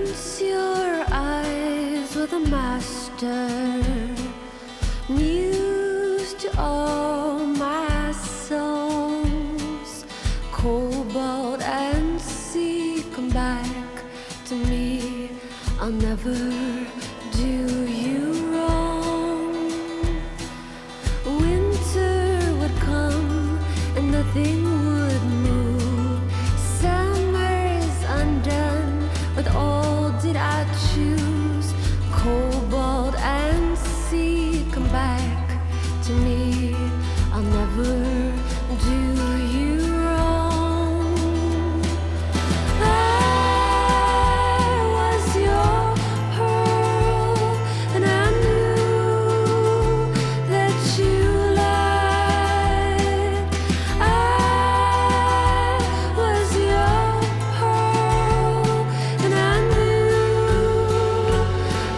Once your eyes were the master muse to all my songs. Cobalt and sea, come back to me. I'll never do you wrong. Winter would come and nothing would move. Summer's undone, with all did I choose. Cobalt and sea, come back to me. I'll never do you wrong. I was your pearl, and I knew that you lied. I was your pearl, and I knew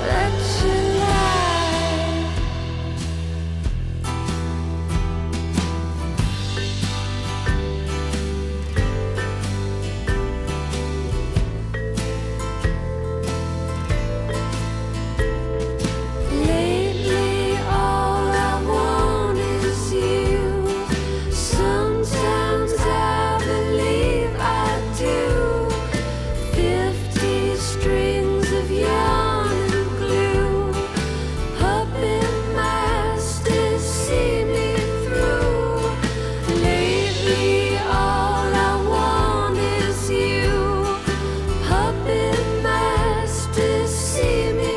that you lied. Lately, all I want is you. Sometimes I believe I do. 50 strings of yarn and glue, puppet masters see me through. Lately, all I want is you. Puppet masters see me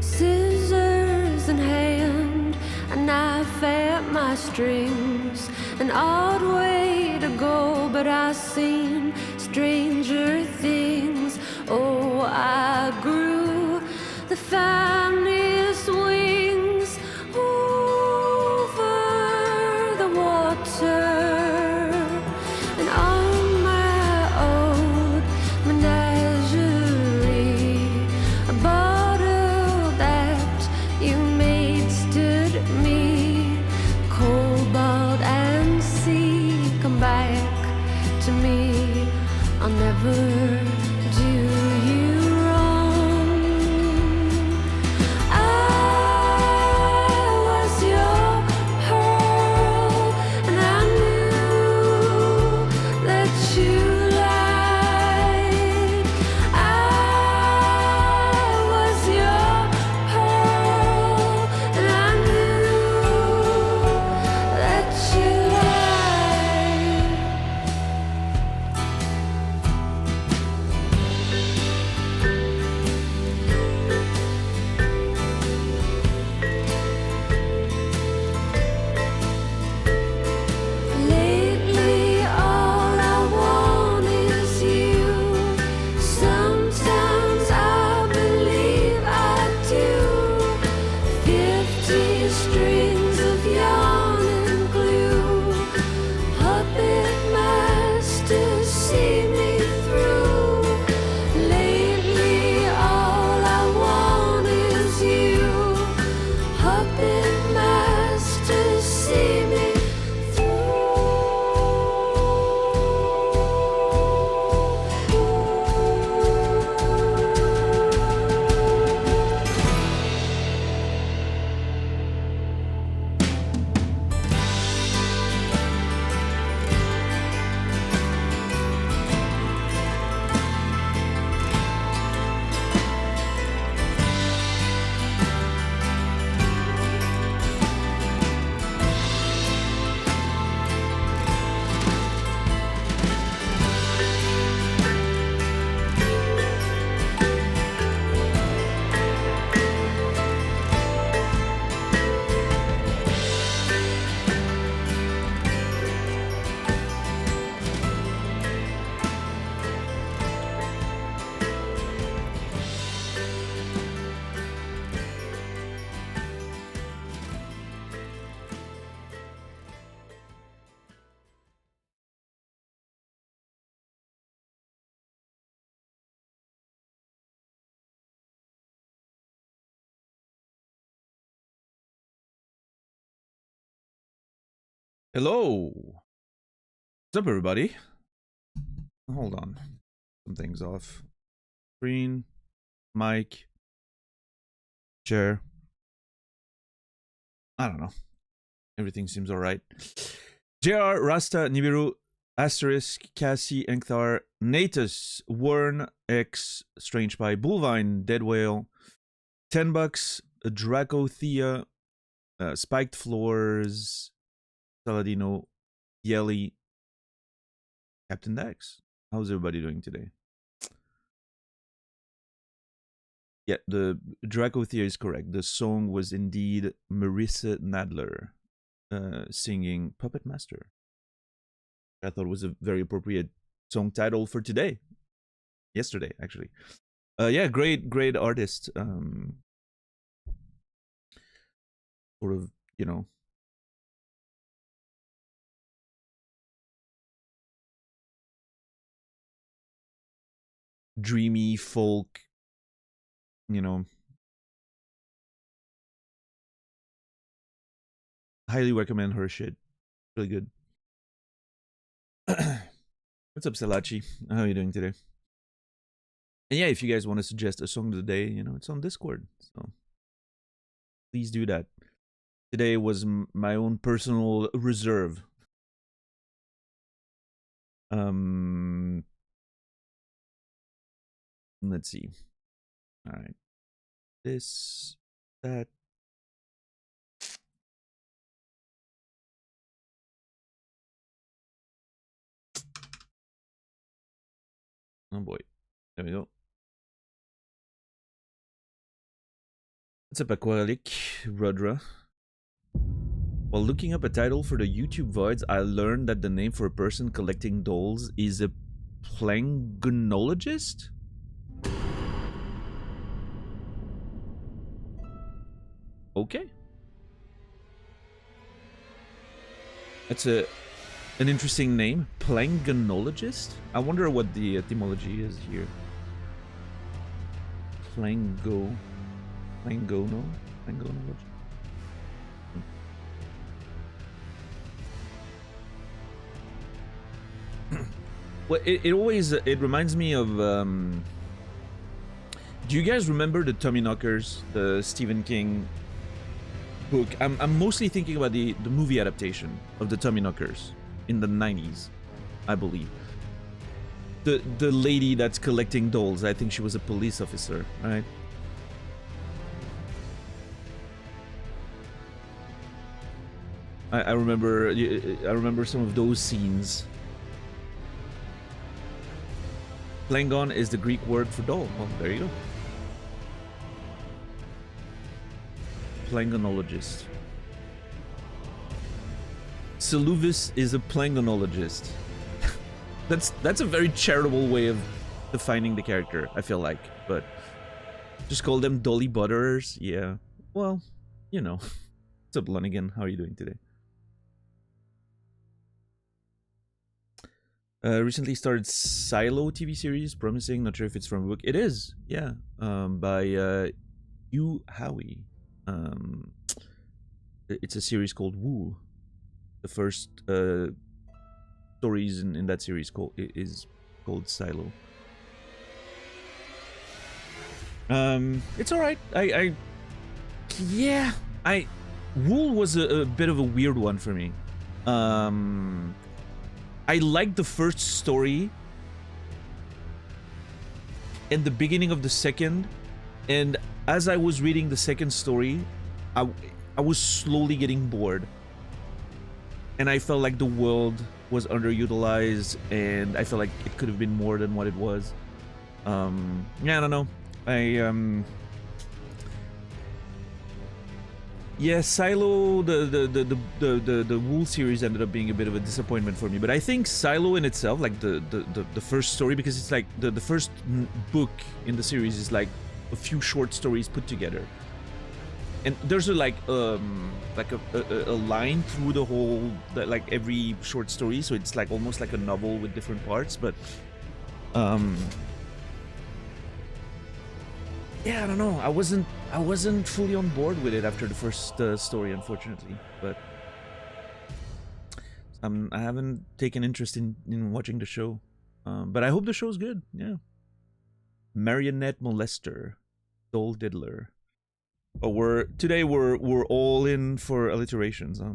Scissors in hand, a knife at my strings. An odd way to go, but I've seen stranger things. Oh, I grew the finest wings over the water. And on my old menagerie, a bottle that you made stood me. Cobalt and sea, come back to me. I'll never do you wrong. I was your pearl, and I knew that you lied. I was your pearl, and I knew that you lied. Hello. What's up, everybody? Hold on. Something's off. Screen, mic, chair. I don't know. Everything seems alright. JR, Rasta, Nibiru, Asterisk, Cassie, Enkthar, Natus, Warren, X, Strange Pie, Bullvine, Dead Whale, $10, Dracothea, Spiked Floors, Saladino, Yelly, Captain Dax. How's everybody doing today? Yeah, the Dracothea is correct. The song was indeed Marissa Nadler singing Puppet Master. I thought it was a very appropriate song title for today. Yesterday, actually. Yeah, great artist. Sort of, you know, dreamy folk, you know. Highly recommend her shit. Really good. What's up, Salachi? How are you doing today? And yeah, if you guys want to suggest a song of the day, you know, it's on Discord. So please do that. Today was my own personal reserve. Let's see. All right. This, that. Oh boy. There we go. What's up, Aqualic, Rudra? While looking up a title for the YouTube voids, I learned that the name for a person collecting dolls is a plangonologist? Okay. That's an interesting name. Plangonologist? I wonder what the etymology is here. Plangonology? Well, it always reminds me of do you guys remember the Tommyknockers, the Stephen King book? I'm mostly thinking about the movie adaptation of the Tommyknockers in the 90s, I believe. The lady that's collecting dolls, I think she was a police officer, right? I remember some of those scenes. Plangon is the Greek word for doll. Well, there you go. Plangonologist. Saluvis is a plangonologist. That's a very charitable way of defining the character, I feel like. But just call them dolly butterers. Yeah. Well, you know. What's up, Lunigan? How are you doing today? Recently started Silo TV series, promising. Not sure if it's from a book. It is, yeah. By Hugh Howey. It's a series called Woo. The first stories in that series is called Silo. It's all right. Wool was a bit of a weird one for me. I liked the first story and the beginning of the second, and as I was reading the second story, I was slowly getting bored, and I felt like the world was underutilized, and I felt like it could have been more than what it was. Yeah, I don't know. Yeah, Silo, the Wool series ended up being a bit of a disappointment for me. But I think Silo in itself, like the first story, because it's like the first book in the series is like a few short stories put together, and there's a line through the whole, like every short story, so it's like almost like a novel with different parts. But yeah, I don't know. I wasn't fully on board with it after the first story, unfortunately. But I haven't taken interest in watching the show, but I hope the show's good. Yeah. Marionette molester, doll diddler. Oh, we're all in for alliterations, huh?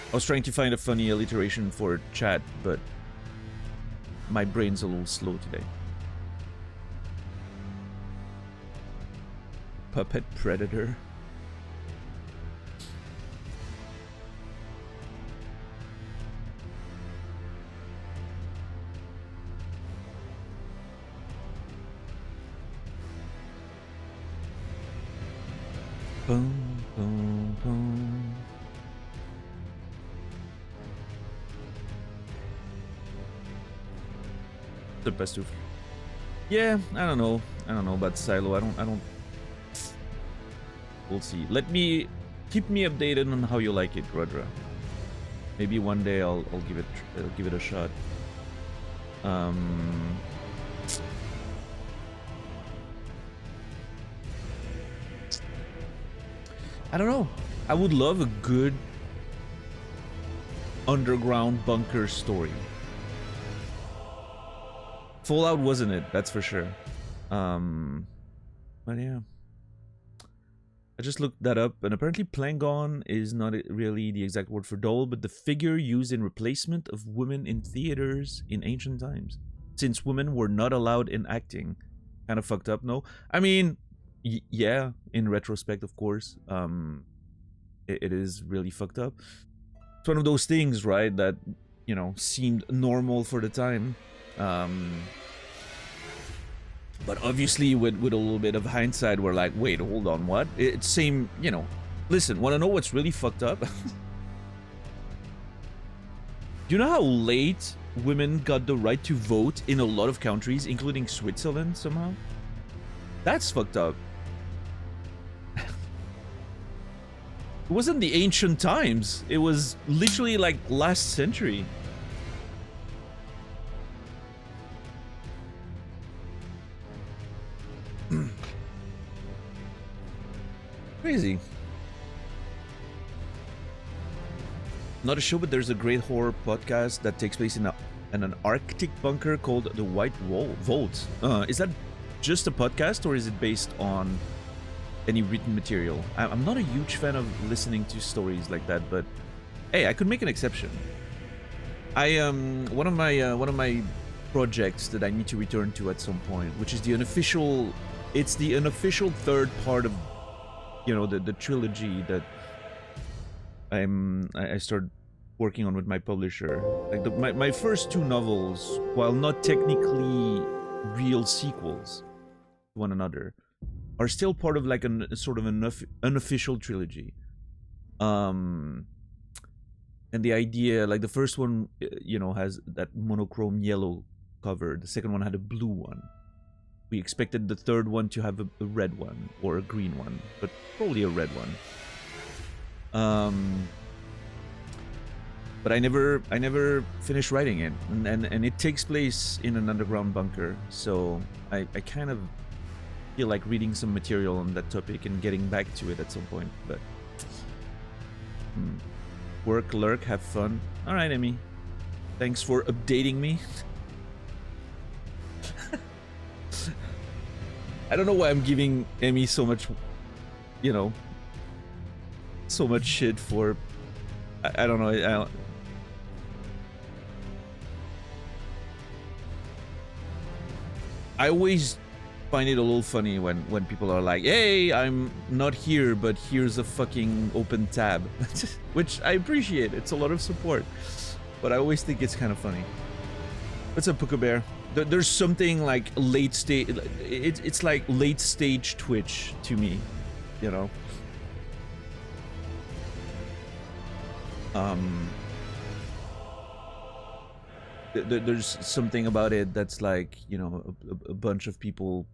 I was trying to find a funny alliteration for chat, but my brain's a little slow today. Puppet predator. Boom, boom, boom. The best of. Yeah, I don't know. I don't know about Silo. I don't. We'll see. Keep me updated on how you like it, Grodra. Maybe one day I'll give it a shot. I don't know. I would love a good underground bunker story. Fallout wasn't it, that's for sure. But yeah. I just looked that up, and apparently plangon is not really the exact word for doll, but the figure used in replacement of women in theaters in ancient times. Since women were not allowed in acting. Kind of fucked up, no? I mean, yeah, in retrospect, of course. It is really fucked up. It's one of those things, right, that, you know, seemed normal for the time. But obviously, with a little bit of hindsight, we're like, wait, hold on, what? It's same, you know. Listen, want to know what's really fucked up? Do you know how late women got the right to vote in a lot of countries, including Switzerland, somehow? That's fucked up. It wasn't the ancient times. It was literally like last century. Crazy. Not a show, but there's a great horror podcast that takes place in an Arctic bunker called The White Vault. Is that just a podcast, or is it based on any written material? I'm not a huge fan of listening to stories like that, but hey, I could make an exception. One of my projects that I need to return to at some point, which is the unofficial third part of, you know, the trilogy that I started working on with my publisher. Like my first two novels, while not technically real sequels to one another, are still part of like a sort of an unofficial trilogy. And the idea, like the first one, you know, has that monochrome yellow cover. The second one had a blue one. We expected the third one to have a red one or a green one, but probably a red one. But I never finished writing it, and it takes place in an underground bunker. So I kind of feel like reading some material on that topic and getting back to it at some point. But work, lurk, have fun. All right, Emmy. Thanks for updating me. I don't know why I'm giving Emmy so much, you know, so much shit for. I don't know. I always find it a little funny when people are like, "Hey, I'm not here, but here's a fucking open tab," which I appreciate. It's a lot of support, but I always think it's kind of funny. What's up, Puka Bear? There's something like late stage. It's like late stage Twitch to me, you know. There's something about it that's like, you know, a bunch of people.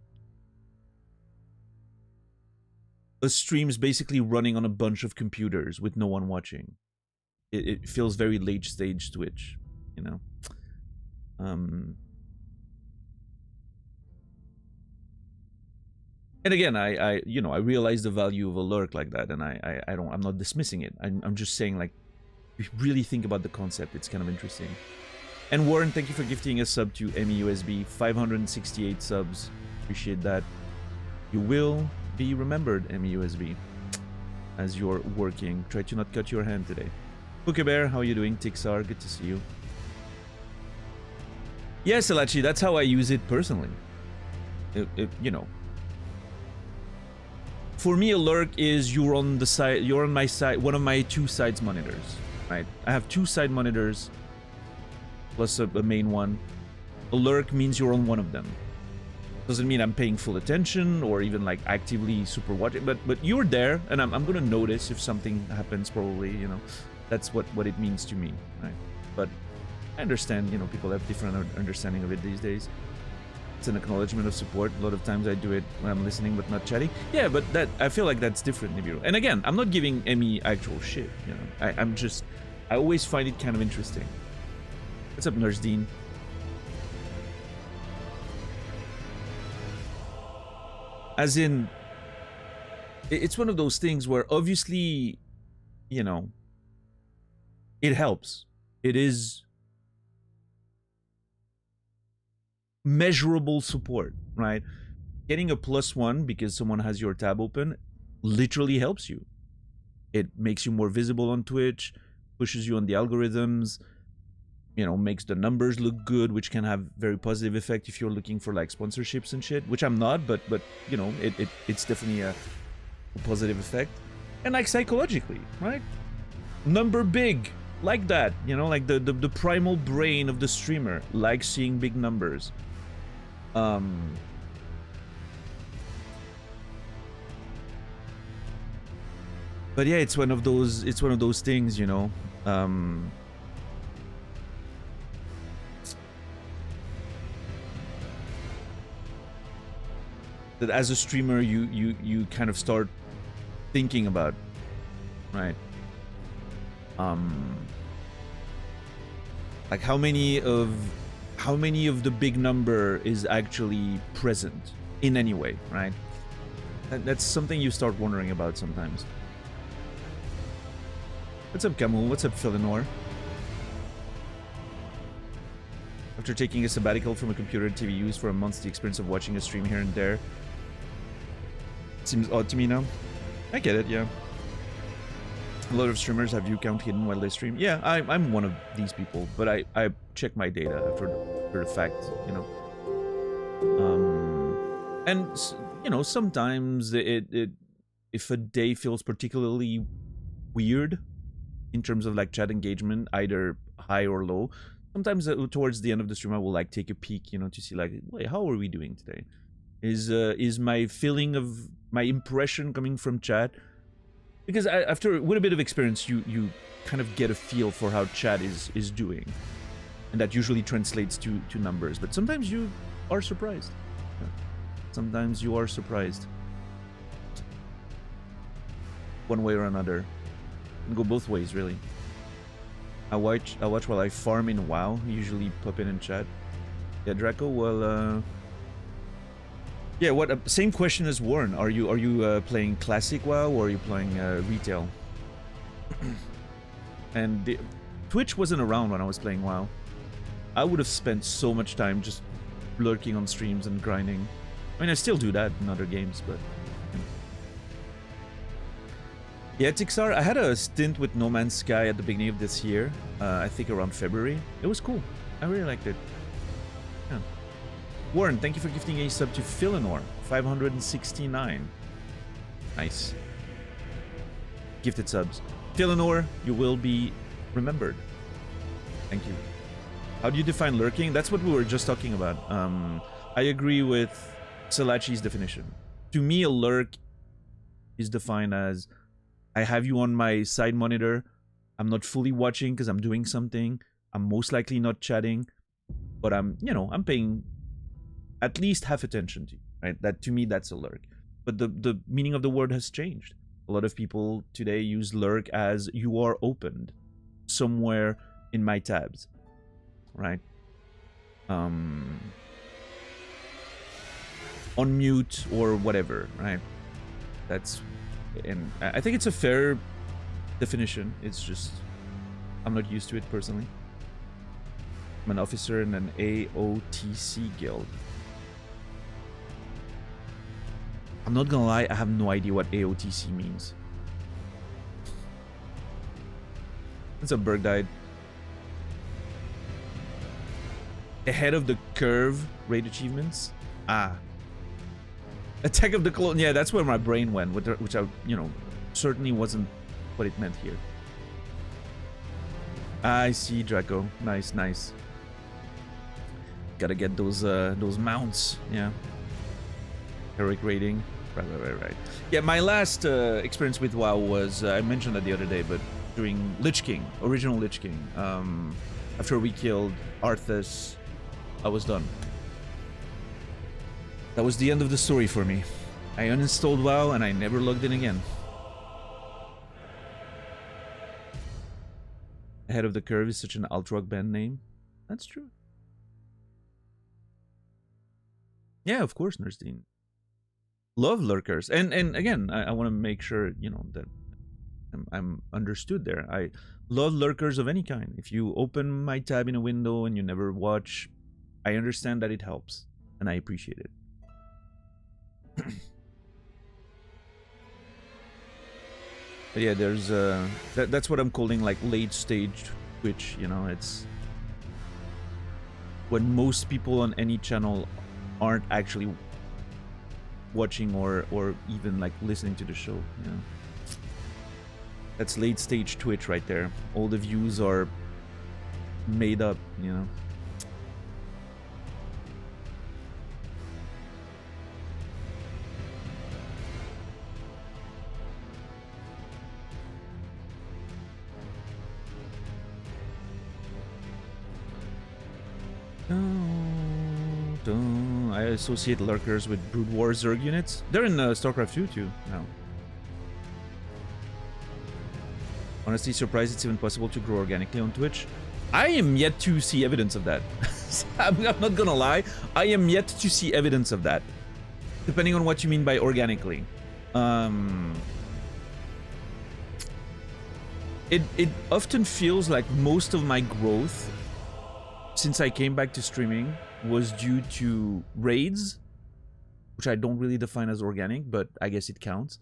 A stream's basically running on a bunch of computers with no one watching. It feels very late stage Twitch. you know. And again, I realize the value of a lurk like that, and I'm not dismissing it. I'm just saying, like, if you really think about the concept, it's kind of interesting. And Warren, thank you for gifting a sub to MEUSB. 568 subs. Appreciate that. You will be remembered, MEUSB, as you're working. Try to not cut your hand today. Bear, how are you doing? Tixar, good to see you. Yes, Alachi, that's how I use it personally. You know. For me, a lurk is you're on the side, you're on my side, one of my two sides monitors, right? I have two side monitors plus a main one. A lurk means you're on one of them. Doesn't mean I'm paying full attention or even like actively super watching, but you're there, and I'm gonna notice if something happens. Probably, you know, that's what it means to me, right? But I understand, you know, people have different understanding of it these days. It's an acknowledgement of support. A lot of times I do it when I'm listening but not chatting. Yeah, but that I feel like that's different, Nibiru. And again, I'm not giving any actual shit, you know. I always find it kind of interesting. What's up, Nurse Dean? As in, it's one of those things where obviously, you know, it helps. It is measurable support, right? Getting a +1 because someone has your tab open literally helps you. It makes you more visible on Twitch, pushes you on the algorithms, you know, makes the numbers look good, which can have very positive effect if you're looking for like sponsorships and shit, which I'm not, but you know, it's definitely a positive effect. And like psychologically, right? Number big, like that, you know, like the primal brain of the streamer likes seeing big numbers. But yeah, it's one of those things, you know. That as a streamer you kind of start thinking about, right? Like how many of the big number is actually present in any way, right? That's something you start wondering about sometimes. What's up, Camille? What's up, Philinor? After taking a sabbatical from a computer and TV use for a month, the experience of watching a stream here and there seems odd to me now. I get it, yeah. A lot of streamers have view count hidden while they stream. Yeah, I'm one of these people, but I check my data after the fact, you know. And you know, sometimes if a day feels particularly weird in terms of like chat engagement, either high or low, sometimes towards the end of the stream I will like take a peek, you know, to see like, wait, how are we doing today? Is my feeling of my impression coming from chat? Because after with a bit of experience, you kind of get a feel for how chat is doing, and that usually translates to numbers. But sometimes you are surprised. Sometimes you are surprised, one way or another. It can go both ways, really. I watch while I farm in WoW. Usually pop in and chat. Yeah, Draco. Well, yeah. What? Same question as Warren. Are you playing classic WoW or are you playing retail? And Twitch wasn't around when I was playing WoW. I would have spent so much time just lurking on streams and grinding. I mean, I still do that in other games, but yeah, Tixar, I had a stint with No Man's Sky at the beginning of this year. I think around February. It was cool. I really liked it. Yeah. Warren, thank you for gifting a sub to Philinor. 569. Nice. Gifted subs. Philinor, you will be remembered. Thank you. How do you define lurking? That's what we were just talking about. I agree with Salachi's definition. To me, a lurk is defined as I have you on my side monitor. I'm not fully watching because I'm doing something. I'm most likely not chatting, but I'm paying at least half attention to you, right? That to me, that's a lurk. But the meaning of the word has changed. A lot of people today use lurk as you are opened somewhere in my tabs. right? On mute or whatever, right? That's, and I think it's a fair definition. It's just I'm not used to it personally. I'm an officer in an AOTC guild. I'm not gonna lie, I have no idea what AOTC means. It's a bird died. Ahead of the curve raid achievements. Ah. Attack of the Clone. Yeah, that's where my brain went, which I, you know, certainly wasn't what it meant here. I see, Draco. Nice, nice. Gotta get those mounts. Yeah. Heroic rating. Right. Yeah, my last experience with WoW was, I mentioned that the other day, but during Lich King, original Lich King. After we killed Arthas, I was done. That was the end of the story for me. I uninstalled WoW and I never logged in again. Ahead of the Curve is such an alt-rock band name. That's true. Yeah, of course, Nurstein. Love lurkers. And again, I want to make sure, you know, that I'm understood there. I love lurkers of any kind. If you open my tab in a window and you never watch, I understand that it helps. And I appreciate it. But yeah, there's that's what I'm calling like late stage Twitch, you know. It's when most people on any channel aren't actually watching or even like listening to the show, you know. That's late stage Twitch right there. All the views are made up, you know. I associate lurkers with Brood War Zerg units. They're in StarCraft 2 too now. Honestly, surprised it's even possible to grow organically on Twitch. I am yet to see evidence of that. I'm not gonna lie. I am yet to see evidence of that. Depending on what you mean by organically. It often feels like most of my growth since I came back to streaming was due to raids, which I don't really define as organic, but I guess it counts.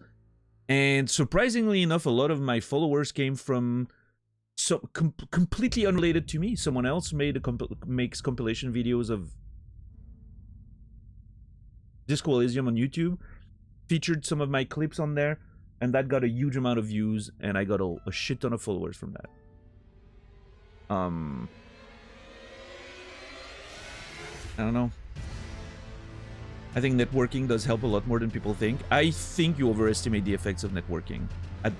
And surprisingly enough, a lot of my followers came from completely unrelated to me. Someone else makes compilation videos of Disco Elysium on YouTube, featured some of my clips on there, and that got a huge amount of views, and I got a shit ton of followers from that. I don't know. I think networking does help a lot more than people think. I think you overestimate the effects of networking at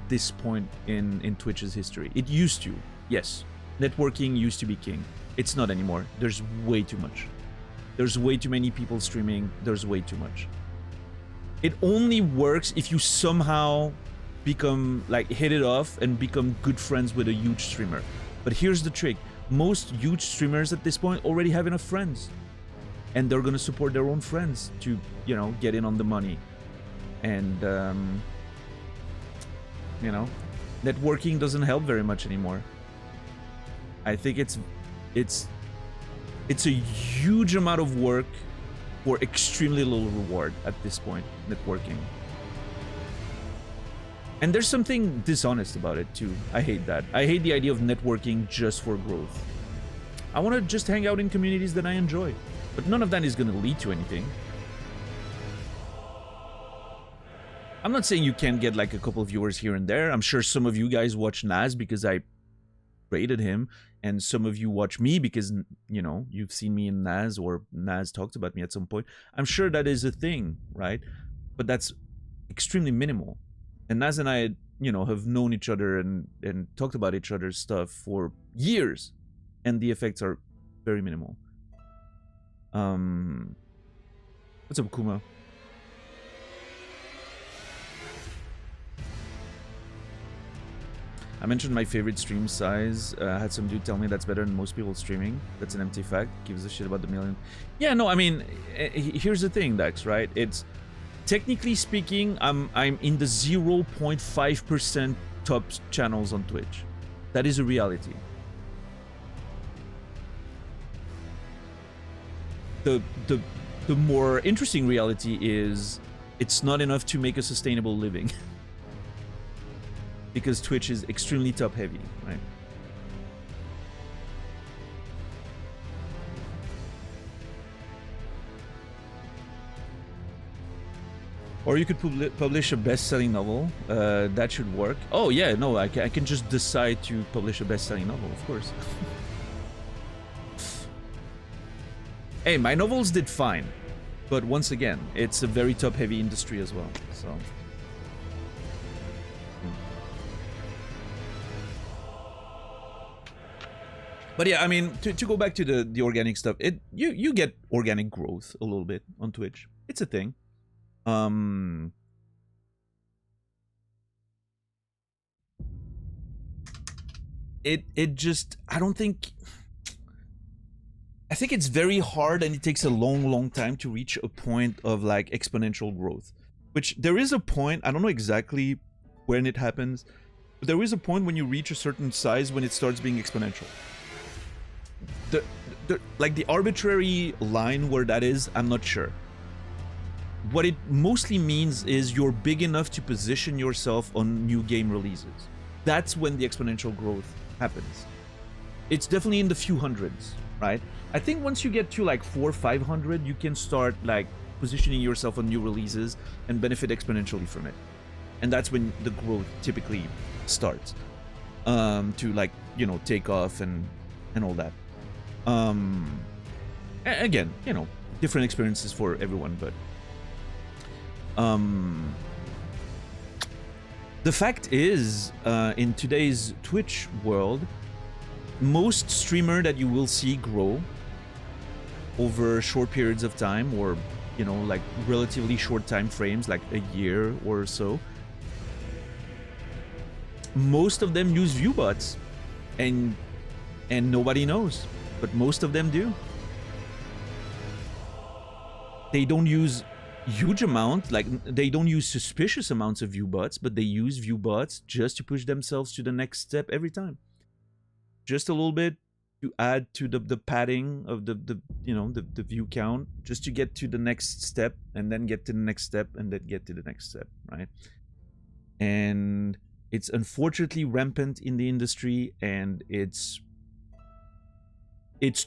this point in Twitch's history. It used to, yes. Networking used to be king. It's not anymore. There's way too much. There's way too many people streaming. There's way too much. It only works if you somehow become, like, hit it off and become good friends with a huge streamer. But here's the trick. Most huge streamers at this point already have enough friends. And they're gonna support their own friends to, you know, get in on the money. And, you know, networking doesn't help very much anymore. I think it's a huge amount of work for extremely little reward at this point, networking. And there's something dishonest about it too. I hate that. I hate the idea of networking just for growth. I want to just hang out in communities that I enjoy. But none of that is going to lead to anything. I'm not saying you can't get like a couple of viewers here and there. I'm sure some of you guys watch Naz because I rated him. And some of you watch me because, you know, you've seen me in Naz or Naz talked about me at some point. I'm sure that is a thing, right? But that's extremely minimal. And Naz and I, you know, have known each other and talked about each other's stuff for years. And the effects are very minimal. What's up, Kuma? I mentioned my favorite stream size. I had some dude tell me that's better than most people streaming. That's an empty fact. Gives a shit about the million. Yeah, no, I mean, here's the thing, Dax, right? It's technically speaking, I'm in the 0.5% top channels on Twitch. That is a reality. The more interesting reality is it's not enough to make a sustainable living. Because Twitch is extremely top heavy, right? Or you could publish a best-selling novel. That should work. Oh yeah, no, I can just decide to publish a best-selling novel, of course. Hey, my novels did fine. But once again, it's a very top-heavy industry as well, so... But yeah, I mean, to go back to the organic stuff, you get organic growth a little bit on Twitch. It's a thing. It just, I think it's very hard and it takes a long time to reach a point of like exponential growth. Which there is a point, I don't know exactly when it happens, but there is a point when you reach a certain size when it starts being exponential. Like the arbitrary line where that is, I'm not sure. What it mostly means is you're big enough to position yourself on new game releases. That's when the exponential growth happens. It's definitely in the few hundreds, right? I think once you get to like 400 or 500, you can start like positioning yourself on new releases and benefit exponentially from it. And that's when the growth typically starts to like, you know, take off and all that. Again, you know, different experiences for everyone, but the fact is, in today's Twitch world, most streamer that you will see grow over short periods of time, or you know, like relatively short time frames, like a year or so, most of them use viewbots, and nobody knows. But most of them do. They don't use huge amount, like they don't use suspicious amounts of viewbots, but they use viewbots just to push themselves to the next step every time. Just a little bit to add to the padding of the you know, the view count, just to get to the next step, and then get to the next step, and then get to the next step, right? And it's unfortunately rampant in the industry, and it's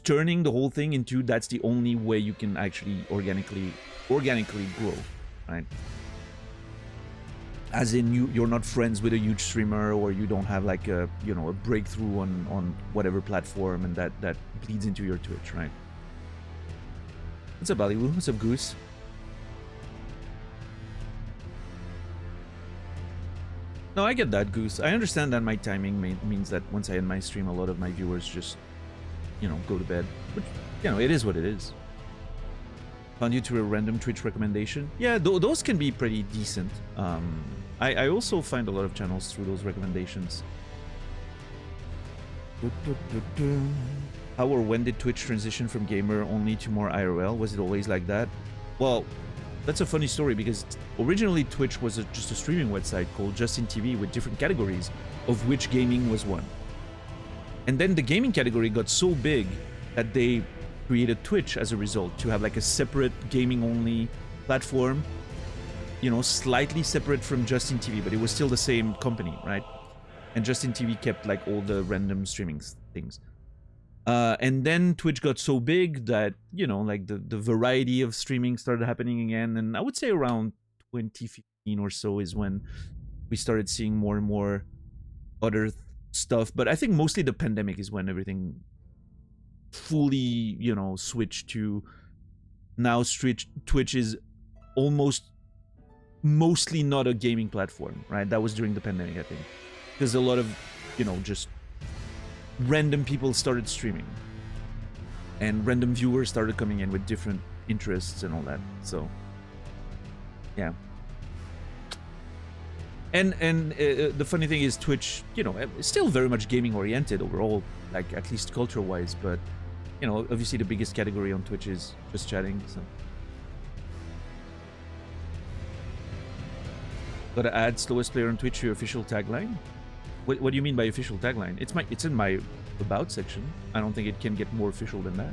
turning the whole thing into that's the only way you can actually organically grow, right? As in you're not friends with a huge streamer, or you don't have like a, you know, a breakthrough on whatever platform, and that bleeds into your Twitch, right? What's up, Bollywood? What's up, Goose? No, I get that, Goose. I understand that my timing means that once I end my stream, a lot of my viewers just, you know, go to bed. But, you know, it is what it is. Found you through a random Twitch recommendation. Yeah, those can be pretty decent. I also find a lot of channels through those recommendations. How or when did Twitch transition from gamer only to more IRL? Was it always like that? Well, that's a funny story, because originally Twitch was just a streaming website called Justin TV with different categories, of which gaming was one. And then the gaming category got so big that they created Twitch as a result, to have like a separate gaming-only platform, you know, slightly separate from Justin TV, but it was still the same company, right? And Justin TV kept like all the random streaming things. And then Twitch got so big that, you know, like the variety of streaming started happening again. And I would say around 2015 or so is when we started seeing more and more other stuff. But I think mostly the pandemic is when everything fully, you know, switched to now. Twitch is mostly not a gaming platform, right? That was during the pandemic, I think, because a lot of, you know, just random people started streaming, and random viewers started coming in with different interests and all that. So yeah. And the funny thing is Twitch, you know, is still very much gaming oriented overall, like at least culture wise, but you know, obviously the biggest category on Twitch is just chatting, so. Gotta add slowest player on Twitch to your official tagline. What do you mean by official tagline? It's in my about section. I don't think it can get more official than that.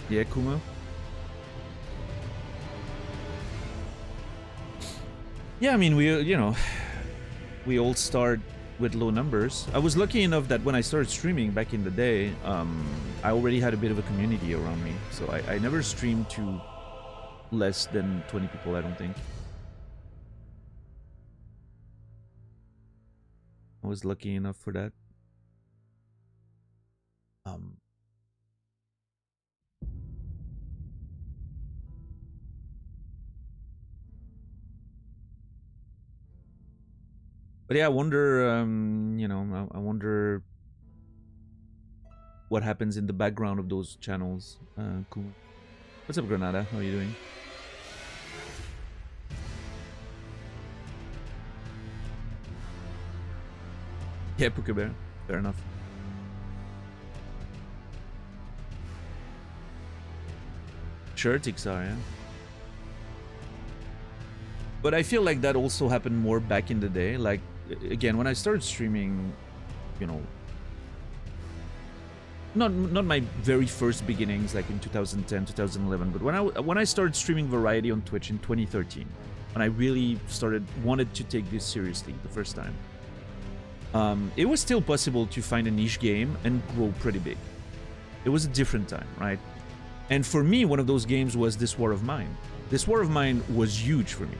Yeah, Kuma. Yeah, I mean, we all start with low numbers. I was lucky enough that when I started streaming back in the day, I already had a bit of a community around me. So I never streamed to less than 20 people, I don't think. I was lucky enough for that. But yeah, I wonder, you know, I wonder what happens in the background of those channels. Cool. What's up, Granada? How are you doing? Yeah, Puka fair enough. Sure, Tixar, yeah. But I feel like that also happened more back in the day. Like, again, when I started streaming, you know, not my very first beginnings, like in 2010, 2011, but when I started streaming variety on Twitch in 2013, when I really wanted to take this seriously the first time, it was still possible to find a niche game and grow pretty big. It was a different time, right? And for me, one of those games was This War of Mine. This War of Mine was huge for me.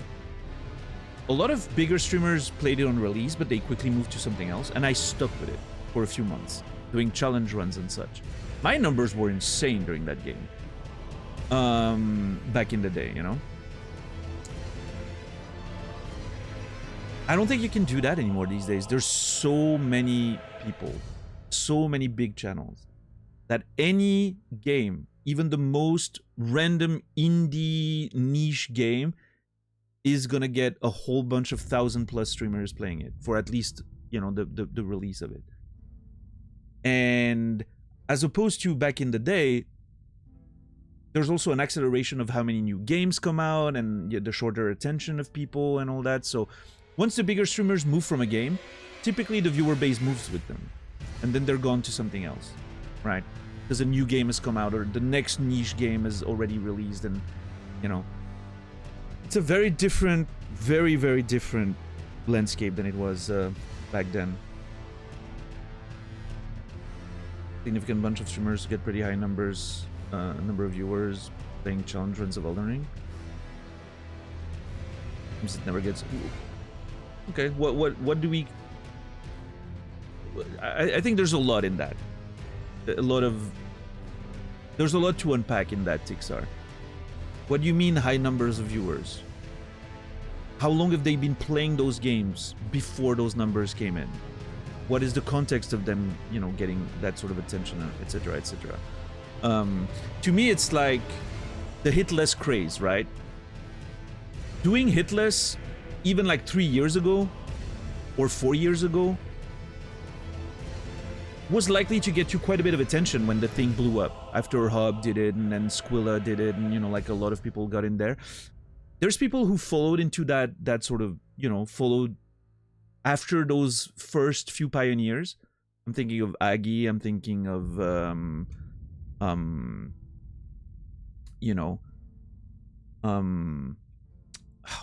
A lot of bigger streamers played it on release, but they quickly moved to something else, and I stuck with it for a few months, doing challenge runs and such. My numbers were insane during that game. Back in the day, you know? I don't think you can do that anymore these days. There's so many people, so many big channels, that any game, even the most random indie niche game, is gonna get a whole bunch of 1,000+ streamers playing it for at least, you know, the release of it. And as opposed to back in the day, there's also an acceleration of how many new games come out and the shorter attention of people and all that. So once the bigger streamers move from a game, typically the viewer base moves with them, and then they're gone to something else, right? Because a new game has come out or the next niche game is already released, and you know, it's a very different, very, very different landscape than it was back then. Significant bunch of streamers get pretty high numbers, number of viewers playing challenge runs of Elden Ring. It never gets. Okay, what do we? I think there's a lot in that. There's a lot to unpack in that, Tixar. What do you mean high numbers of viewers? How long have they been playing those games before those numbers came in? What is the context of them, you know, getting that sort of attention, etc., etc.? To me, it's like the hitless craze, right? Doing hitless, even like 3 years ago or 4 years ago, was likely to get you quite a bit of attention when the thing blew up. After Hub did it, and then Squilla did it, and you know, like a lot of people got in there. There's people who followed into that sort of, you know, followed after those first few pioneers. I'm thinking of Aggie. I'm thinking of you know,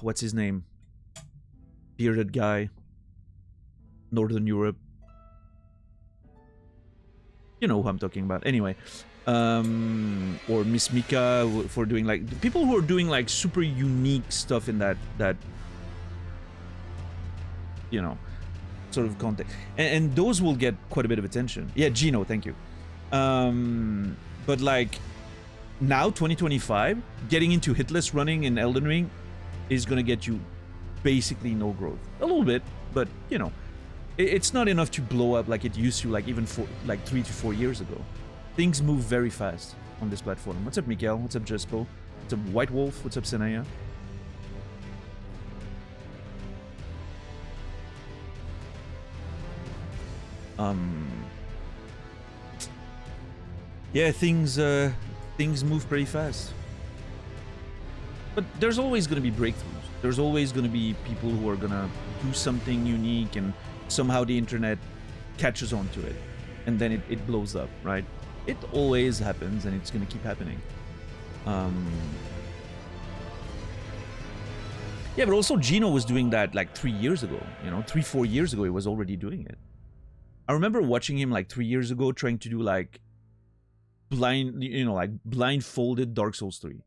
what's his name? Bearded guy. Northern Europe. You know who I'm talking about. Anyway, or Miss Mika for doing like people who are doing like super unique stuff in that you know, sort of context, and those will get quite a bit of attention. Yeah, Gino, thank you. But like now, 2025, getting into hitless running in Elden Ring is gonna get you basically no growth. A little bit, but you know. It's not enough to blow up like it used to, like even like 3 to 4 years ago. Things move very fast on this platform. What's up, Mikael? What's up, Jespo? What's up, White Wolf? What's up, Senaya? Yeah, things move pretty fast. But there's always going to be breakthroughs. There's always going to be people who are going to do something unique, and somehow the internet catches on to it. And then it blows up, right? It always happens, and it's going to keep happening. Yeah, but also Gino was doing that like 3 years ago. You know, 3-4 years ago, he was already doing it. I remember watching him like 3 years ago trying to do like blindfolded Dark Souls 3.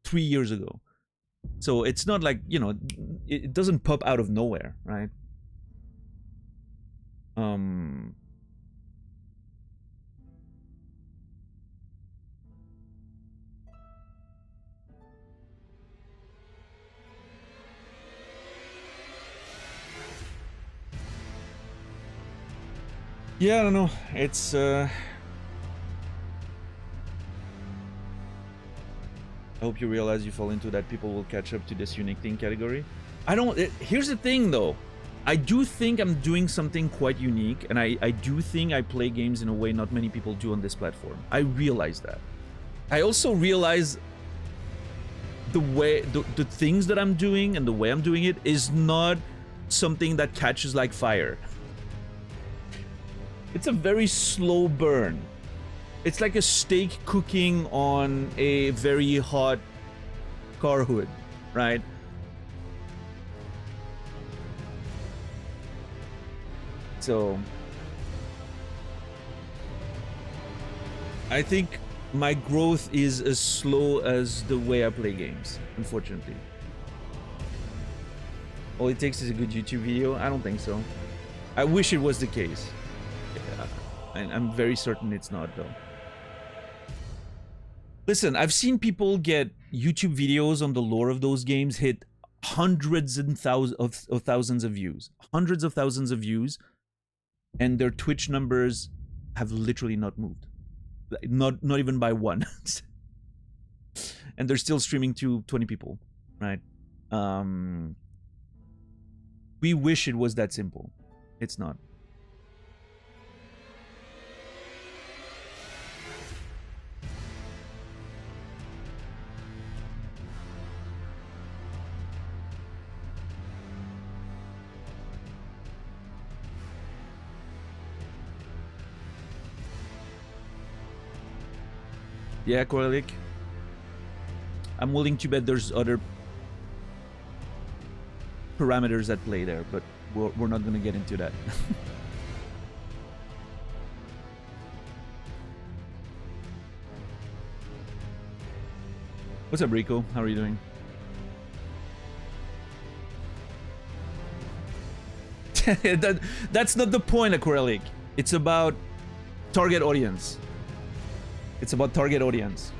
3 years ago. So it's not like, you know, it doesn't pop out of nowhere, right? Yeah, I don't know. It's I hope you realize you fall into that people will catch up to this unique thing category. Here's the thing though. I do think I'm doing something quite unique, and I do think I play games in a way not many people do on this platform. I realize that. I also realize the things that I'm doing and the way I'm doing it is not something that catches like fire. It's a very slow burn. It's like a steak cooking on a very hot car hood, right? So I think my growth is as slow as the way I play games, unfortunately. All it takes is a good YouTube video? I don't think so. I wish it was the case. I'm very certain it's not, though. Listen, I've seen people get YouTube videos on the lore of those games hit hundreds and thousands of views. Hundreds of thousands of views. And their Twitch numbers have literally not moved. Not even by one. And they're still streaming to 20 people, right? We wish it was that simple. It's not. Yeah, Korelik. I'm willing to bet there's other parameters at play there, but we're not going to get into that. What's up, Rico? How are you doing? That's not the point, Aquarelic. It's about target audience. It's about target audience.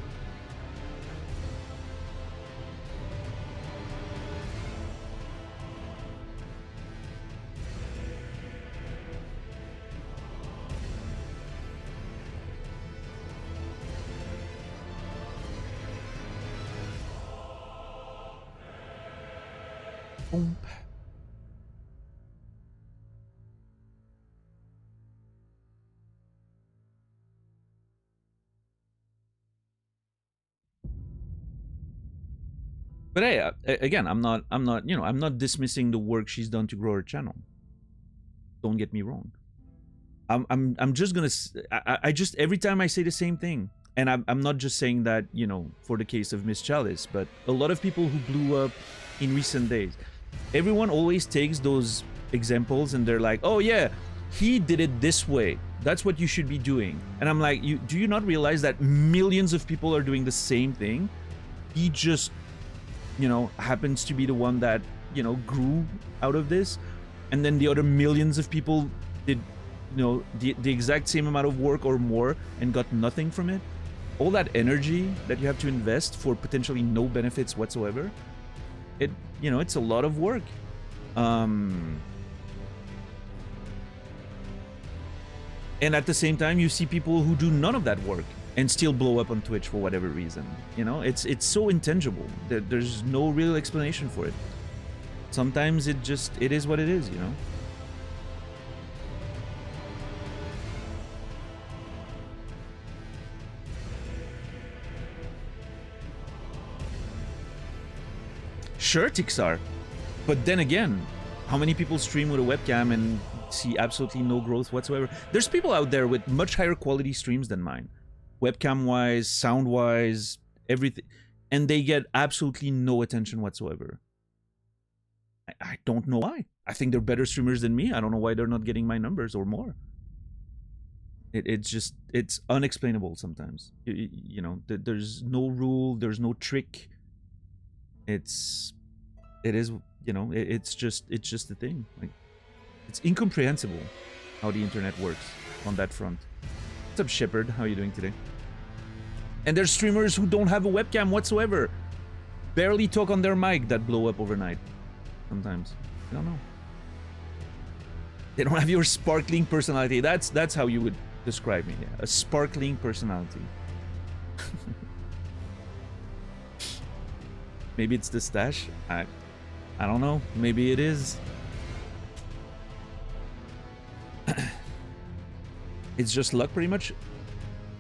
Boom. But hey, again, I'm not dismissing the work she's done to grow her channel. Don't get me wrong. I'm just gonna, I just, every time I say the same thing, and I'm not just saying that, you know, for the case of Miss Chalice, but a lot of people who blew up in recent days, everyone always takes those examples and they're like, oh yeah, he did it this way. That's what you should be doing. And I'm like, do you not realize that millions of people are doing the same thing? He just, you know, happens to be the one that, you know, grew out of this. And then the other millions of people did, you know, the exact same amount of work or more and got nothing from it. All that energy that you have to invest for potentially no benefits whatsoever. It, you know, it's a lot of work. And at the same time, you see people who do none of that work and still blow up on Twitch for whatever reason. You know, it's so intangible. There's no real explanation for it. Sometimes it is what it is, you know? Sure, Tixar. But then again, how many people stream with a webcam and see absolutely no growth whatsoever? There's people out there with much higher quality streams than mine. Webcam-wise, sound-wise, everything. And they get absolutely no attention whatsoever. I don't know why. I think they're better streamers than me. I don't know why they're not getting my numbers or more. It's unexplainable sometimes. You know, there's no rule, there's no trick. It is, you know, it's just a thing. Like, it's incomprehensible how the internet works on that front. What's up, Shepard? How are you doing today? And there's streamers who don't have a webcam whatsoever, barely talk on their mic, that blow up overnight. Sometimes, I don't know. They don't have your sparkling personality. That's how you would describe me. Yeah. A sparkling personality. Maybe it's the stash. I don't know. Maybe it is. It's just luck, pretty much.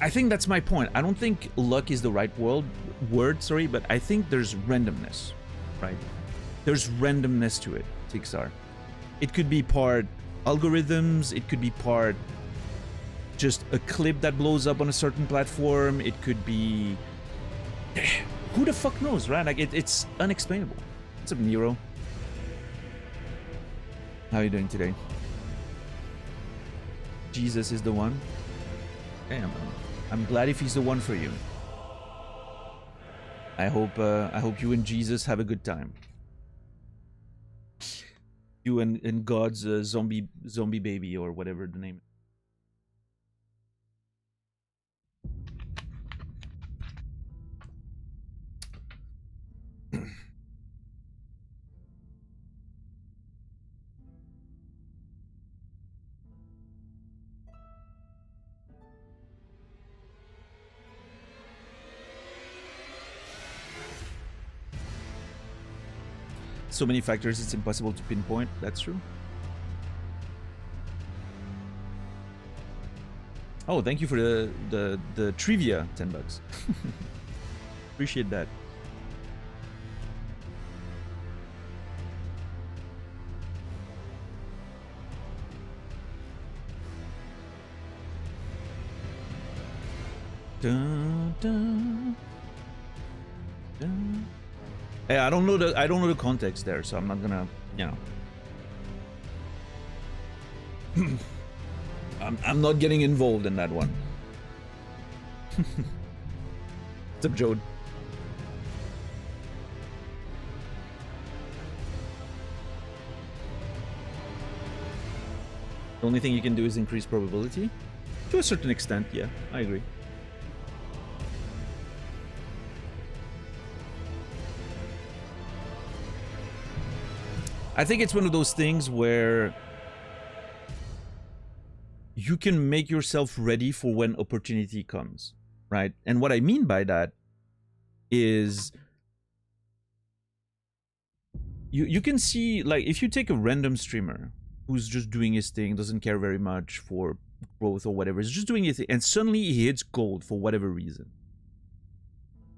I think that's my point. I don't think luck is the right word, sorry, but I think there's randomness, right? There's randomness to it, Tixar. It could be part algorithms, it could be part just a clip that blows up on a certain platform, it could be... Who the fuck knows, right? Like, it's unexplainable. What's up, Nero? How are you doing today? Jesus is the one. Damn, I'm glad if he's the one for you. I hope you and Jesus have a good time. You and God's zombie baby, or whatever the name is. So many factors, it's impossible to pinpoint. That's true. Oh, thank you for the trivia, $10. Appreciate that. Dun, dun, dun. Hey, I don't know the context there, so I'm not gonna, you know. I'm not getting involved in that one. What's up, Jode? The only thing you can do is increase probability? To a certain extent, yeah, I agree. I think it's one of those things where you can make yourself ready for when opportunity comes, right? And what I mean by that is you can see, like, if you take a random streamer who's just doing his thing, doesn't care very much for growth or whatever, is just doing his thing, and suddenly he hits gold for whatever reason,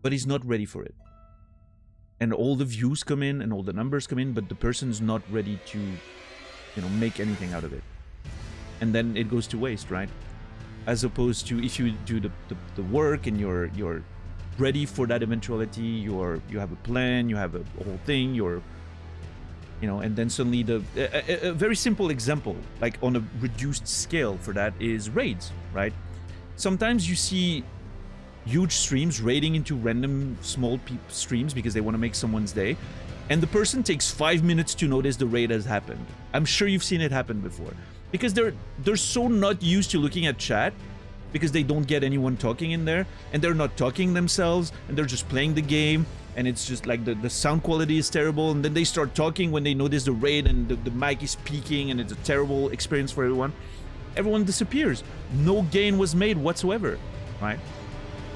but he's not ready for it. And all the views come in and all the numbers come in, but the person's not ready to, you know, make anything out of it. And then it goes to waste, right? As opposed to if you do the work and you're ready for that eventuality, you have a plan, you have a whole thing, you know, and then suddenly a very simple example, like on a reduced scale for that, is raids, right? Sometimes you see huge streams raiding into random small streams because they want to make someone's day, and the person takes 5 minutes to notice the raid has happened. I'm sure you've seen it happen before, because they're so not used to looking at chat, because they don't get anyone talking in there, and they're not talking themselves, and they're just playing the game, and it's just like the sound quality is terrible, and then they start talking when they notice the raid, and the mic is peaking, and it's a terrible experience for everyone. everyone disappears. No gain was made whatsoever, right?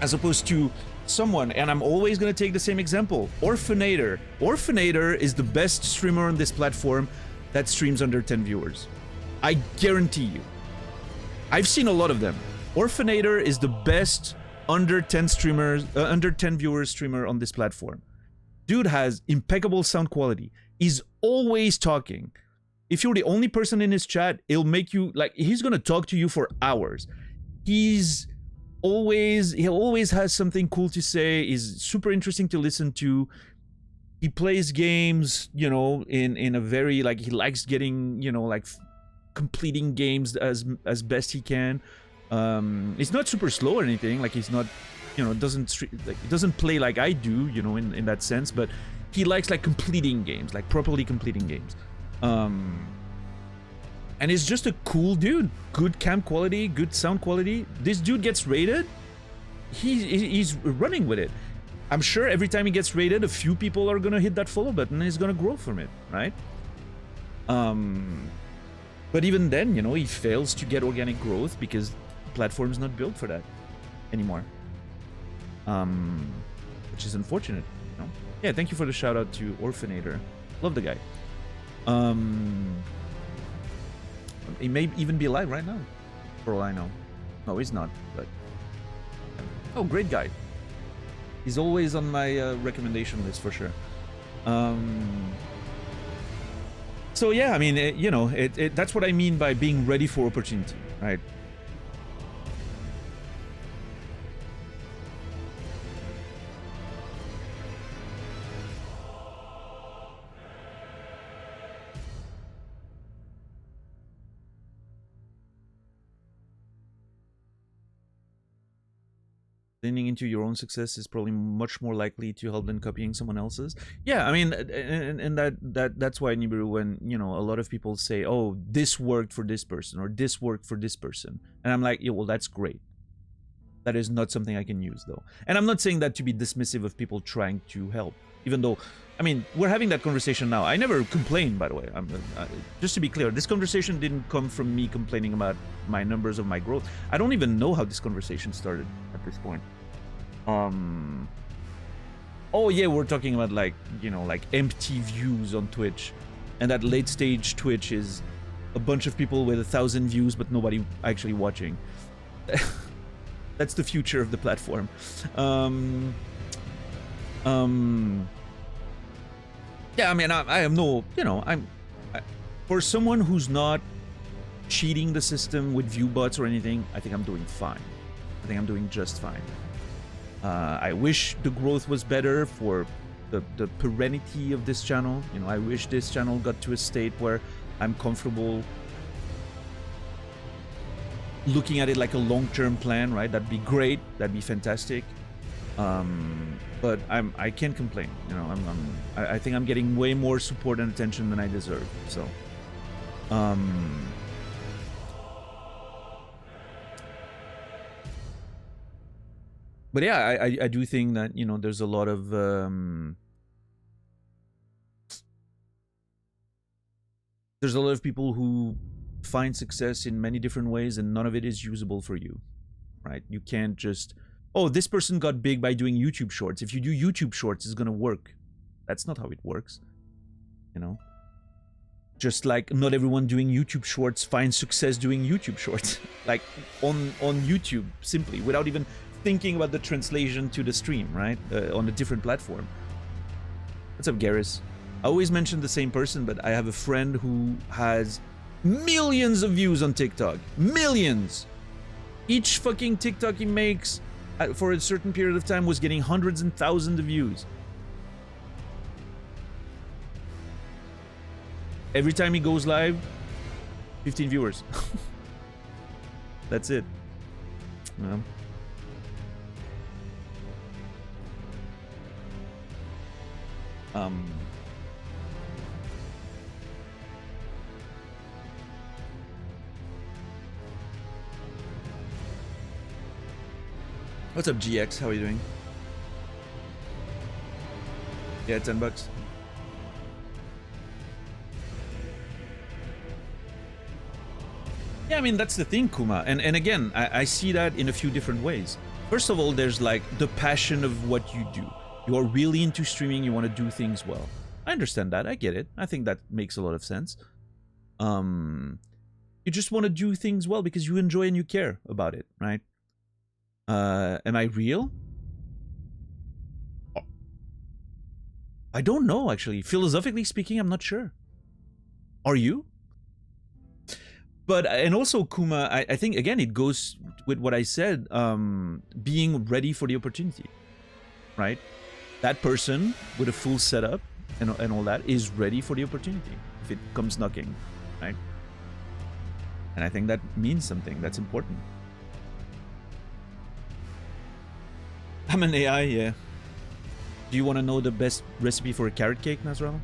As opposed to someone, and I'm always going to take the same example, Orphanator. Orphanator is the best streamer on this platform that streams under 10 viewers. I guarantee you. I've seen a lot of them. Orphanator is the best under 10 viewers streamer on this platform. Dude has impeccable sound quality. He's always talking. If you're the only person in his chat, he'll make you, like, he's gonna talk to you for hours. He always has something cool to say. He's super interesting to listen to. He plays games, you know, in a very, like, he likes getting, you know, like, completing games as best he can. He's not super slow or anything. Like, he's not, you know, he doesn't play like I do, you know, in that sense. But he likes, like, completing games, like properly completing games. And he's just a cool dude. Good cam quality, good sound quality. This dude gets raided, he's running with it. I'm sure every time he gets raided, a few people are gonna hit that follow button and he's gonna grow from it, right? But even then, you know, he fails to get organic growth because the platform's not built for that anymore. Which is unfortunate, you know? Yeah, thank you for the shout out to Orphanator. Love the guy. He may even be alive right now, for all I know. No, he's not, but... Oh, great guy. He's always on my recommendation list, for sure. So yeah, I mean, you know, that's what I mean by being ready for opportunity, right? Leaning into your own success is probably much more likely to help than copying someone else's. Yeah, I mean, and that's why, Nibiru, when, you know, a lot of people say, oh, this worked for this person or this worked for this person, and I'm like, yeah, well, that's great. That is not something I can use, though. And I'm not saying that to be dismissive of people trying to help, even though, I mean, we're having that conversation now. I never complain, by the way. Just to be clear, this conversation didn't come from me complaining about my numbers of my growth. I don't even know how this conversation started at this point. Oh yeah, we're talking about, like, you know, like empty views on Twitch, and that late stage Twitch is a bunch of people with 1,000 views but nobody actually watching. That's the future of the platform. Yeah, I mean, I have no, you know, for someone who's not cheating the system with view bots or anything, I think I'm doing fine. I think I'm doing just fine. I wish the growth was better for the perennity of this channel. You know, I wish this channel got to a state where I'm comfortable looking at it like a long-term plan, right? That'd be great. That'd be fantastic. But I can't complain. You know, I think I'm getting way more support and attention than I deserve. So, but yeah, I do think that, you know, there's a lot of people who find success in many different ways, and none of it is usable for you, right? You can't just, oh, this person got big by doing YouTube shorts. If you do YouTube shorts, it's gonna work. That's not how it works, you know? Just like not everyone doing YouTube shorts finds success doing YouTube shorts, like on YouTube, simply, without even thinking about the translation to the stream, right? On a different platform. What's up, Garrus? I always mention the same person, but I have a friend who has millions of views on TikTok. Millions! Each fucking TikTok he makes for a certain period of time was getting hundreds and thousands of views. Every time he goes live, 15 viewers. That's it. Yeah. What's up, GX? How are you doing? Yeah, $10. Yeah, I mean, that's the thing, Kuma. And again, I see that in a few different ways. First of all, there's like the passion of what you do. You are really into streaming, you want to do things well. I understand that, I get it. I think that makes a lot of sense. You just want to do things well because you enjoy and you care about it, right? Am I real? I don't know, actually. Philosophically speaking, I'm not sure. Are you? But, and also, Kuma, I think, again, it goes with what I said, being ready for the opportunity, right? That person with a full setup and all that is ready for the opportunity if it comes knocking, right? And I think that means something. That's important. I'm an AI, yeah. Do you want to know the best recipe for a carrot cake, Nasrallah?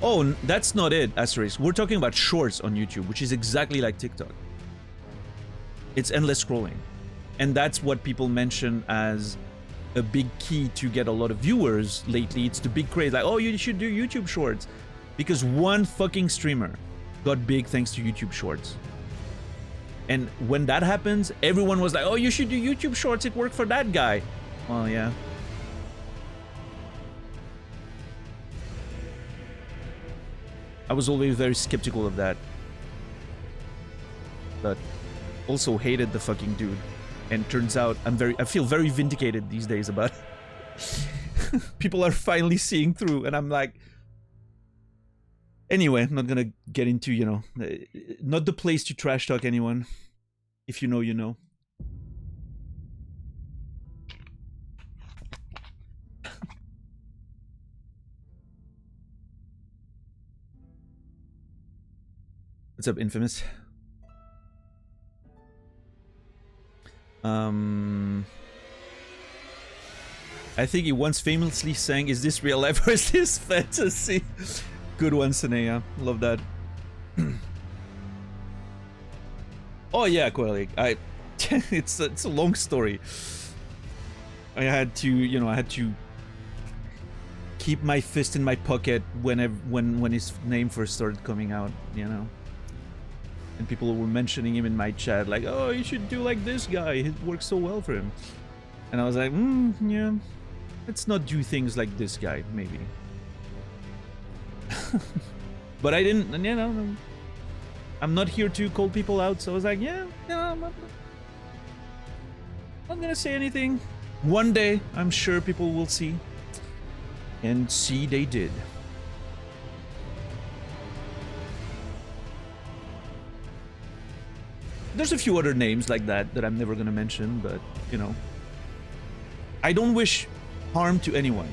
Oh, that's not it, Asterisk. We're talking about shorts on YouTube, which is exactly like TikTok. It's endless scrolling. And that's what people mention as a big key to get a lot of viewers lately. It's the big craze, like, oh, you should do YouTube shorts. Because one fucking streamer got big thanks to YouTube shorts. And when that happens, everyone was like, oh, you should do YouTube shorts, it worked for that guy. Well, yeah. I was always very skeptical of that. But also hated the fucking dude. And turns out I feel very vindicated these days about it. People are finally seeing through, and I'm like, anyway, I'm not gonna get into, you know, not the place to trash talk anyone. If you know, you know. What's up, Infamous? I think he once famously sang, "Is this real life or is this fantasy?" Good one, Sanea. Love that. Oh yeah, Caelid. It's a long story. I had to, you know, I had to keep my fist in my pocket when his name first started coming out, you know. And people were mentioning him in my chat, like, oh, you should do like this guy, it works so well for him. And I was like, yeah, let's not do things like this guy, maybe. But I didn't, you know, I'm not here to call people out, so I was like, yeah, I'm not gonna say anything. One day, I'm sure people will see. And see, they did. There's a few other names like that I'm never gonna mention, but, you know. I don't wish harm to anyone.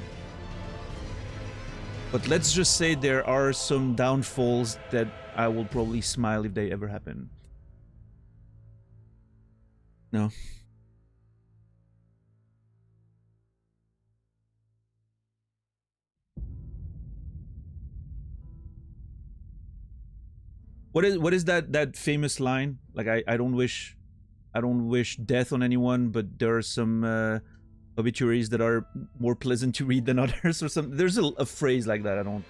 But let's just say there are some downfalls that I will probably smile if they ever happen. No. What is that famous line? Like, I don't wish death on anyone, but there are some obituaries that are more pleasant to read than others, or something. There's a phrase like that. I don't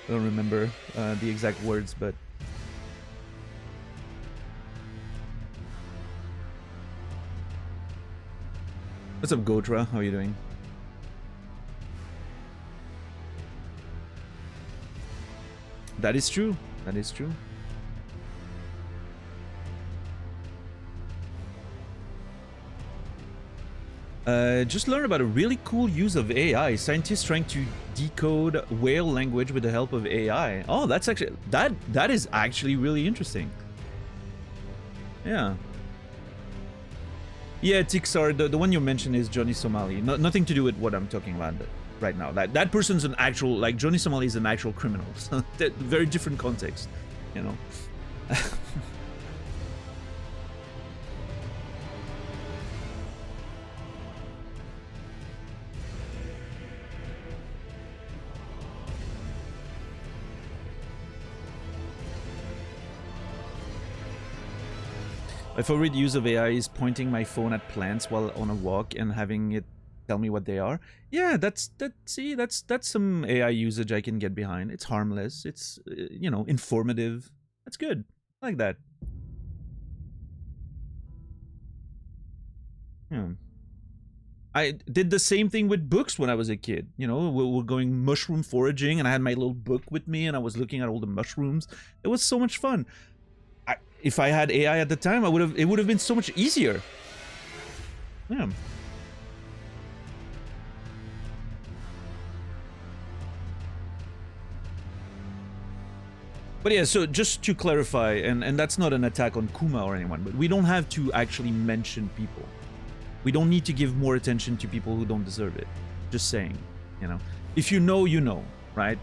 remember the exact words, but what's up, Gotra? How are you doing? That is true. That is true. Just learned about a really cool use of AI. Scientists trying to decode whale language with the help of AI. Oh, that's actually that is actually really interesting. Yeah. Yeah, Tixar, the one you mentioned is Johnny Somali. Nothing to do with what I'm talking about right now. That person's an actual, like, Johnny Somali is an actual criminal. So very different context, you know. My favorite use of AI is pointing my phone at plants while on a walk and having it tell me what they are. Yeah, that's some AI usage I can get behind. It's harmless. It's you know, informative. That's good. I like that. Yeah. I did the same thing with books when I was a kid. You know, we're going mushroom foraging, and I had my little book with me, and I was looking at all the mushrooms. It was so much fun. If I had AI at the time, it would have been so much easier. Yeah. But yeah, so just to clarify, and that's not an attack on Kuma or anyone, but we don't have to actually mention people. We don't need to give more attention to people who don't deserve it. Just saying, you know. If you know, you know, right?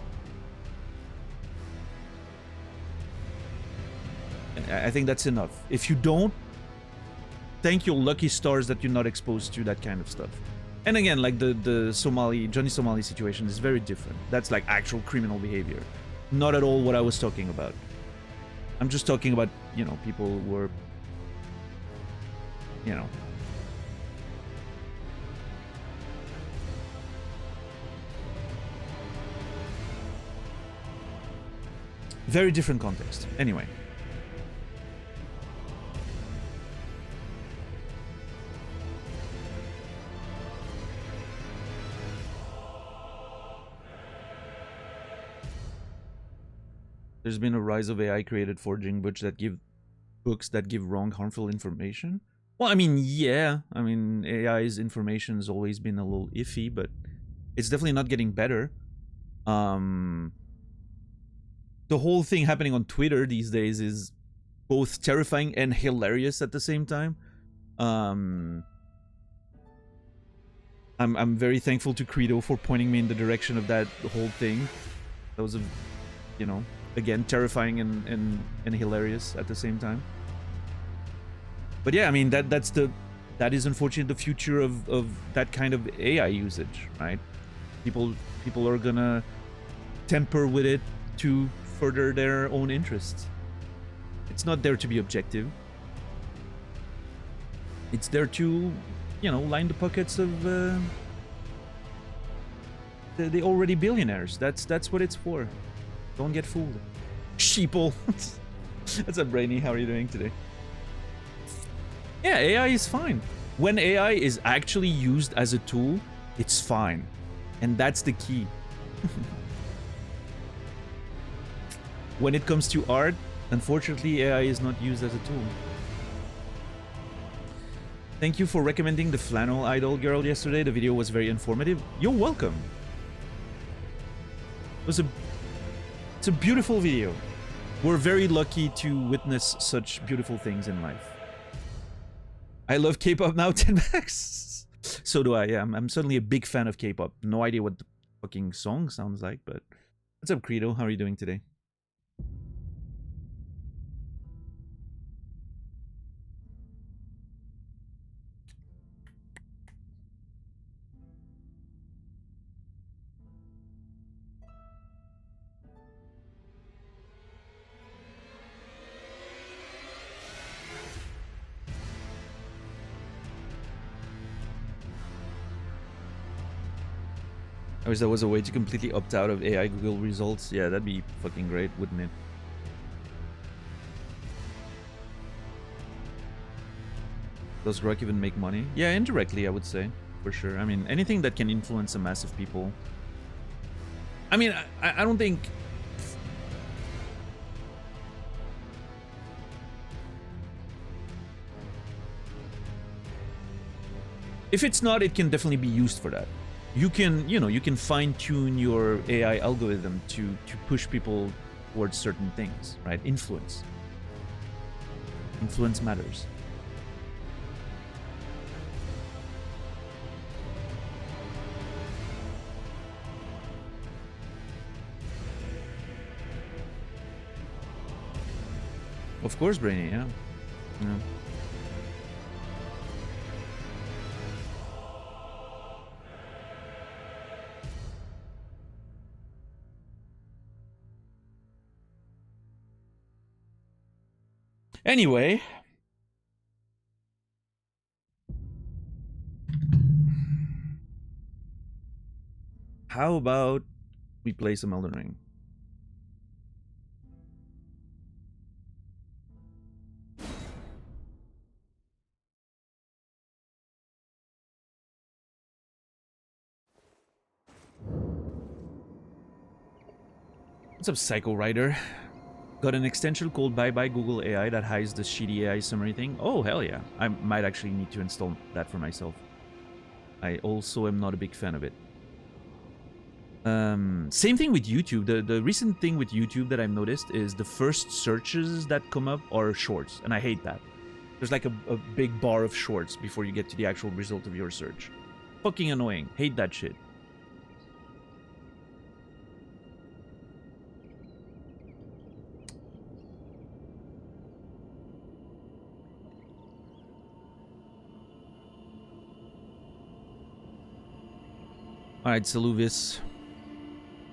I think that's enough. If you don't, thank your lucky stars that you're not exposed to that kind of stuff. And again, like the Johnny Somali situation is very different. That's like actual criminal behavior. Not at all what I was talking about. I'm just talking about, you know, people who were, you know. Very different context. Anyway. There's been a rise of AI created forging books that give wrong, harmful information. Well, I mean, yeah. I mean, AI's information has always been a little iffy, but it's definitely not getting better. The whole thing happening on Twitter these days is both terrifying and hilarious at the same time. I'm very thankful to Credo for pointing me in the direction of that whole thing. That was a, you know, again, terrifying and hilarious at the same time. But yeah, I mean, that is unfortunately the future of that kind of AI usage, right? People are gonna temper with it to further their own interests. It's not there to be objective. It's there to, you know, line the pockets of the already billionaires. That's what it's for. Don't get fooled. Sheeple. What's up, Brainy? How are you doing today? Yeah, AI is fine. When AI is actually used as a tool, it's fine. And that's the key. When it comes to art, unfortunately, AI is not used as a tool. Thank you for recommending the flannel idol girl yesterday. The video was very informative. You're welcome. It's a beautiful video. We're very lucky to witness such beautiful things in life. I love K-pop now, 10 max. So do I, yeah. I'm certainly a big fan of K-pop. No idea what the fucking song sounds like, but... What's up, Credo? How are you doing today? I wish there was a way to completely opt out of AI Google results. Yeah, that'd be fucking great, wouldn't it? Does Grok even make money? Yeah, indirectly, I would say. For sure. I mean, anything that can influence a mass of people. I mean, I don't think... If it's not, it can definitely be used for that. You can, you know, you can fine-tune your AI algorithm to push people towards certain things, right? Influence. Influence matters. Of course, Brainy, yeah. Yeah. Anyway. How about we play some Elden Ring? What's up, Psycho Rider? Got an extension called Bye Bye Google AI that hides the shitty AI summary thing. Oh, hell yeah. I might actually need to install that for myself. I also am not a big fan of it. Same thing with YouTube. The recent thing with YouTube that I've noticed is the first searches that come up are shorts, and I hate that. There's like a big bar of shorts before you get to the actual result of your search. Fucking annoying. Hate that shit. Alright, Saluvis.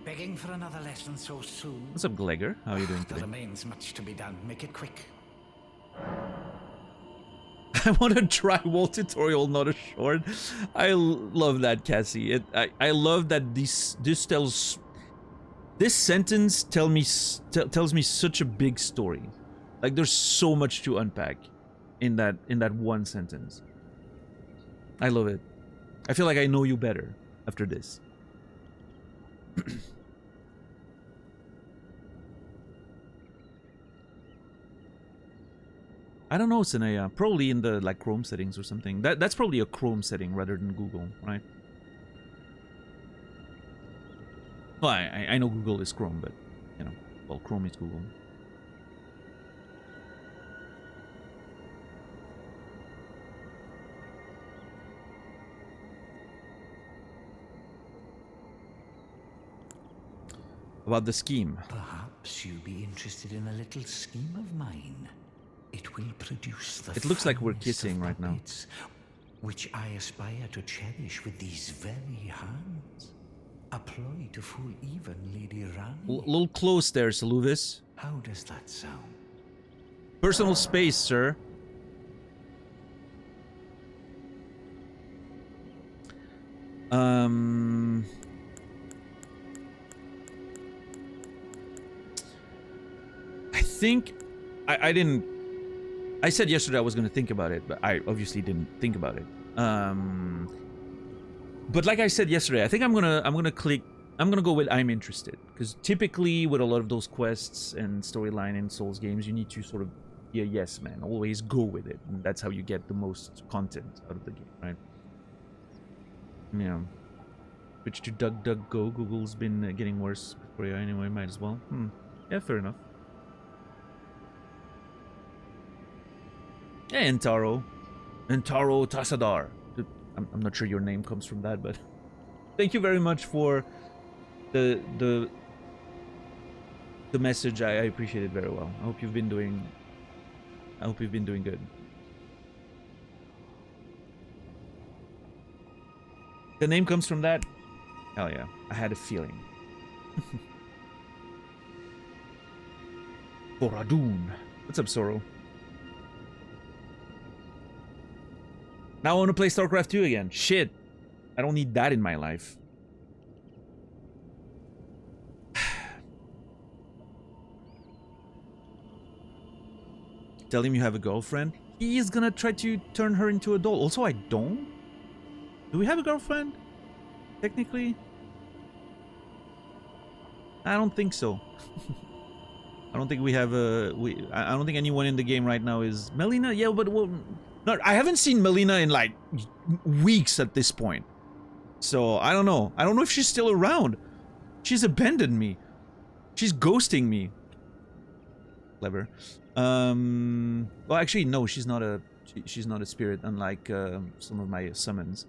Begging for another lesson so soon. What's up, Glegor? How are you doing There today? remains much to be done. Make it quick. I want a drywall tutorial, not a short. I love that, Cassie. I love that this sentence tells me such a big story. Like there's so much to unpack in that one sentence. I love it. I feel like I know you better after this. I don't know, Sinaya. Probably in the like Chrome settings or something. That's probably a Chrome setting rather than Google, right? Well, I know Google is Chrome, but you know, well, Chrome is Google. About the scheme. Perhaps you'll be interested in a little scheme of mine. It will produce the It looks like we're finest kissing of right now. puppets, which I aspire to cherish with these very hands. A ploy to fool even Lady Rani. Little close there, Saluvis. How does that sound? Personal space, sir. I think I didn't. I said yesterday I was going to think about it, but I obviously didn't think about it. But like I said yesterday, I think I'm gonna go with I'm interested, because typically with a lot of those quests and storyline in Souls games, you need to sort of be a yes man, always go with it, and that's how you get the most content out of the game, right? Yeah. Switch to DuckDuckGo. Google's been getting worse for you anyway. Might as well. Yeah, fair enough. Yeah, Entaro Tassadar. I'm not sure your name comes from that, but thank you very much for the message. I appreciate it very well. I hope you've been doing good. The name comes from that? Hell yeah. I had a feeling. Boradun. What's up, Soro? Now I want to play StarCraft 2 again. Shit. I don't need that in my life. Tell him you have a girlfriend. He is gonna try to turn her into a doll. Also, I don't. Do we have a girlfriend? Technically? I don't think so. I don't think we have a... I don't think anyone in the game right now is... Melina? Yeah, but... Well, no, I haven't seen Melina in, like, weeks at this point. So, I don't know. I don't know if she's still around. She's abandoned me. She's ghosting me. Clever. Well, actually, no, she's not a spirit, unlike some of my summons.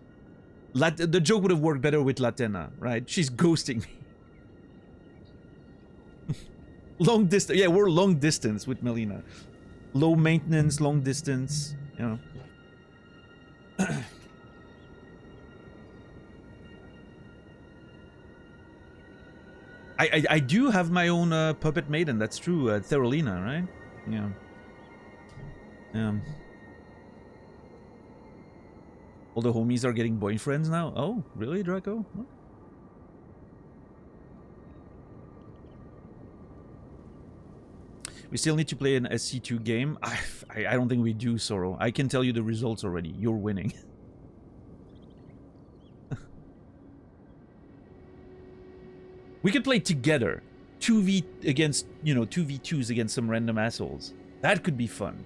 The joke would have worked better with Latena, right? She's ghosting me. Long distance. Yeah, we're long distance with Melina. Low maintenance, long distance, you know. I do have my own puppet maiden, that's true, Therolina, right? Yeah. All the homies are getting boyfriends now? Oh, really, Draco? What? We still need to play an SC2 game. I don't think we do, Sorrow. I can tell you the results already. You're winning. We could play together. 2v against, 2v2s against some random assholes. That could be fun.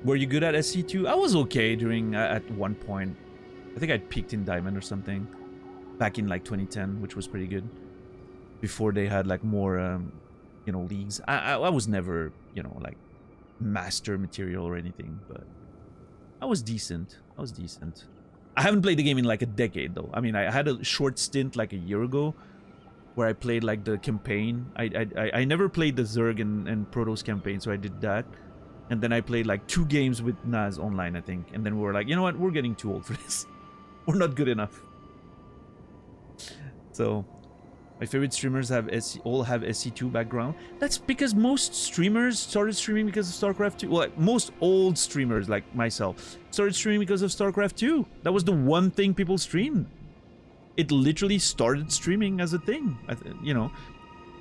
Were you good at SC2? I was okay during at one point. I think I peaked in Diamond or something back in like 2010, which was pretty good. Before they had like more, leagues. I was never, like master material or anything, but I was decent. I haven't played the game in like a decade though. I mean, I had a short stint like a year ago where I played like the campaign. I never played the Zerg and Protoss campaign, so I did that. And then I played like 2 games with Naz online, I think. And then we were like, you know what? We're getting too old for this. We're not good enough. So, my favorite streamers all have SC2 background. That's because most streamers started streaming because of StarCraft 2. Well, most old streamers like myself started streaming because of StarCraft 2. That was the one thing people streamed. It literally started streaming as a thing.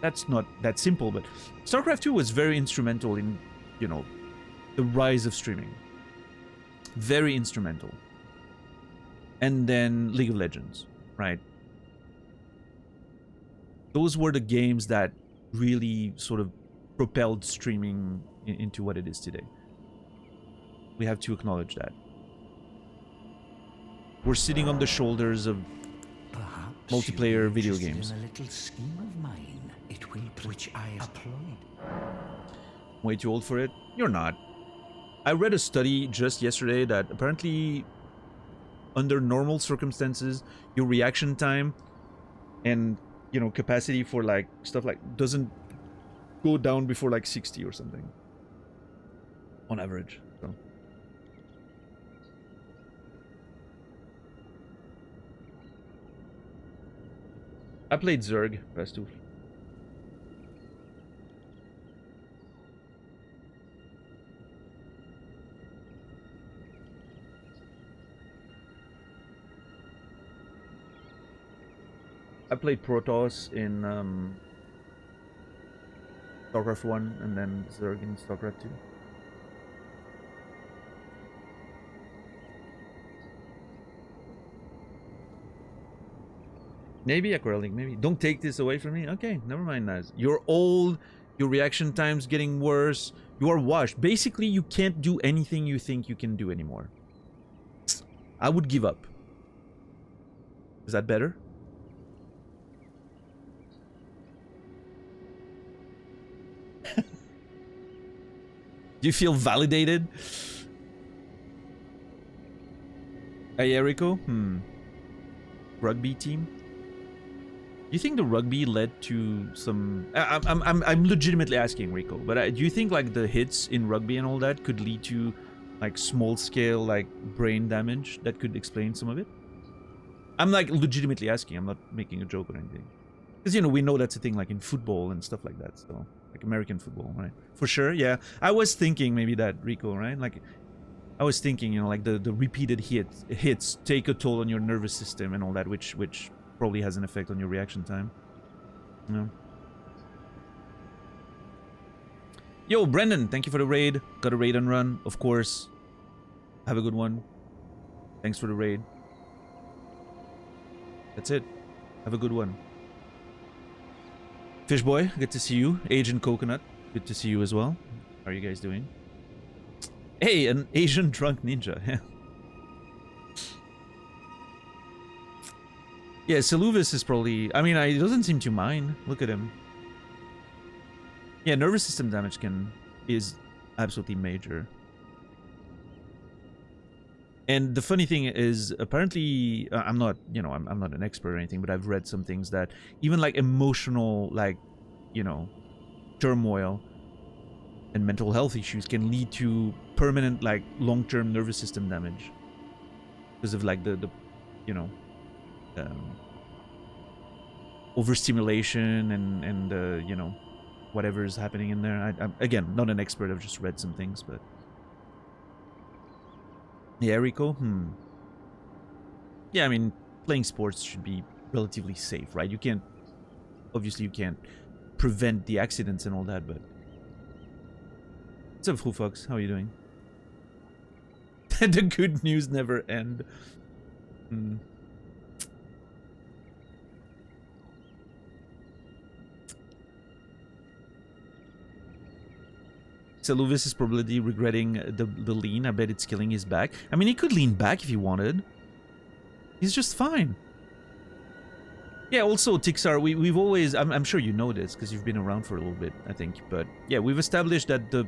That's not that simple, but StarCraft 2 was very instrumental in, the rise of streaming. Very instrumental. And then League of Legends, right? Those were the games that really sort of propelled streaming into what it is today. We have to acknowledge that. We're sitting on the shoulders of Perhaps multiplayer video interested games. In a little scheme of mine, which I employed. Way too old for it? You're not. I read a study just yesterday that apparently under normal circumstances, your reaction time and capacity for like stuff like doesn't go down before like 60 or something on average. So I played Zerg, Pastu. I played Protoss in StarCraft 1 and then Zerg in StarCraft 2. Maybe Aquarelling, maybe. Don't take this away from me. Okay, never mind, Naz. You're old, your reaction time's getting worse, you are washed. Basically, you can't do anything you think you can do anymore. I would give up. Is that better? Do you feel validated? Hey, Eriko? Rugby team? Do you think the rugby led to some... I'm legitimately asking, Rico, but do you think like the hits in rugby and all that could lead to like small scale like brain damage that could explain some of it? I'm like legitimately asking. I'm not making a joke or anything. Because we know that's a thing like in football and stuff like that, so... Like American football, right? For sure, yeah. I was thinking maybe that, Rico, right? Like, I was thinking, like the repeated hits take a toll on your nervous system and all that, which probably has an effect on your reaction time. Yo, Brendan, thank you for the raid. Got a raid and run, of course. Have a good one. Thanks for the raid. That's it. Have a good one. Fishboy, good to see you. Agent Coconut, good to see you as well. How are you guys doing? Hey, an Asian drunk ninja. Yeah, Seluvis is probably... I mean, he doesn't seem to mind. Look at him. Yeah, nervous system damage is absolutely major. And the funny thing is, apparently, I'm not an expert or anything, but I've read some things that even like emotional, like, turmoil and mental health issues can lead to permanent, like, long-term nervous system damage because of like the overstimulation and whatever is happening in there. I'm again not an expert. I've just read some things, but. Yeah, Rico? Yeah, I mean, playing sports should be relatively safe, right? You can't, obviously you can't prevent the accidents and all that, but... What's up, Fox? How are you doing? The good news never end. So Luvis is probably regretting the lean. I bet it's killing his back. I mean, he could lean back if he wanted. He's just fine. Yeah, also, Tixar, we've always... I'm sure you know this, because you've been around for a little bit, I think. But, yeah, we've established that the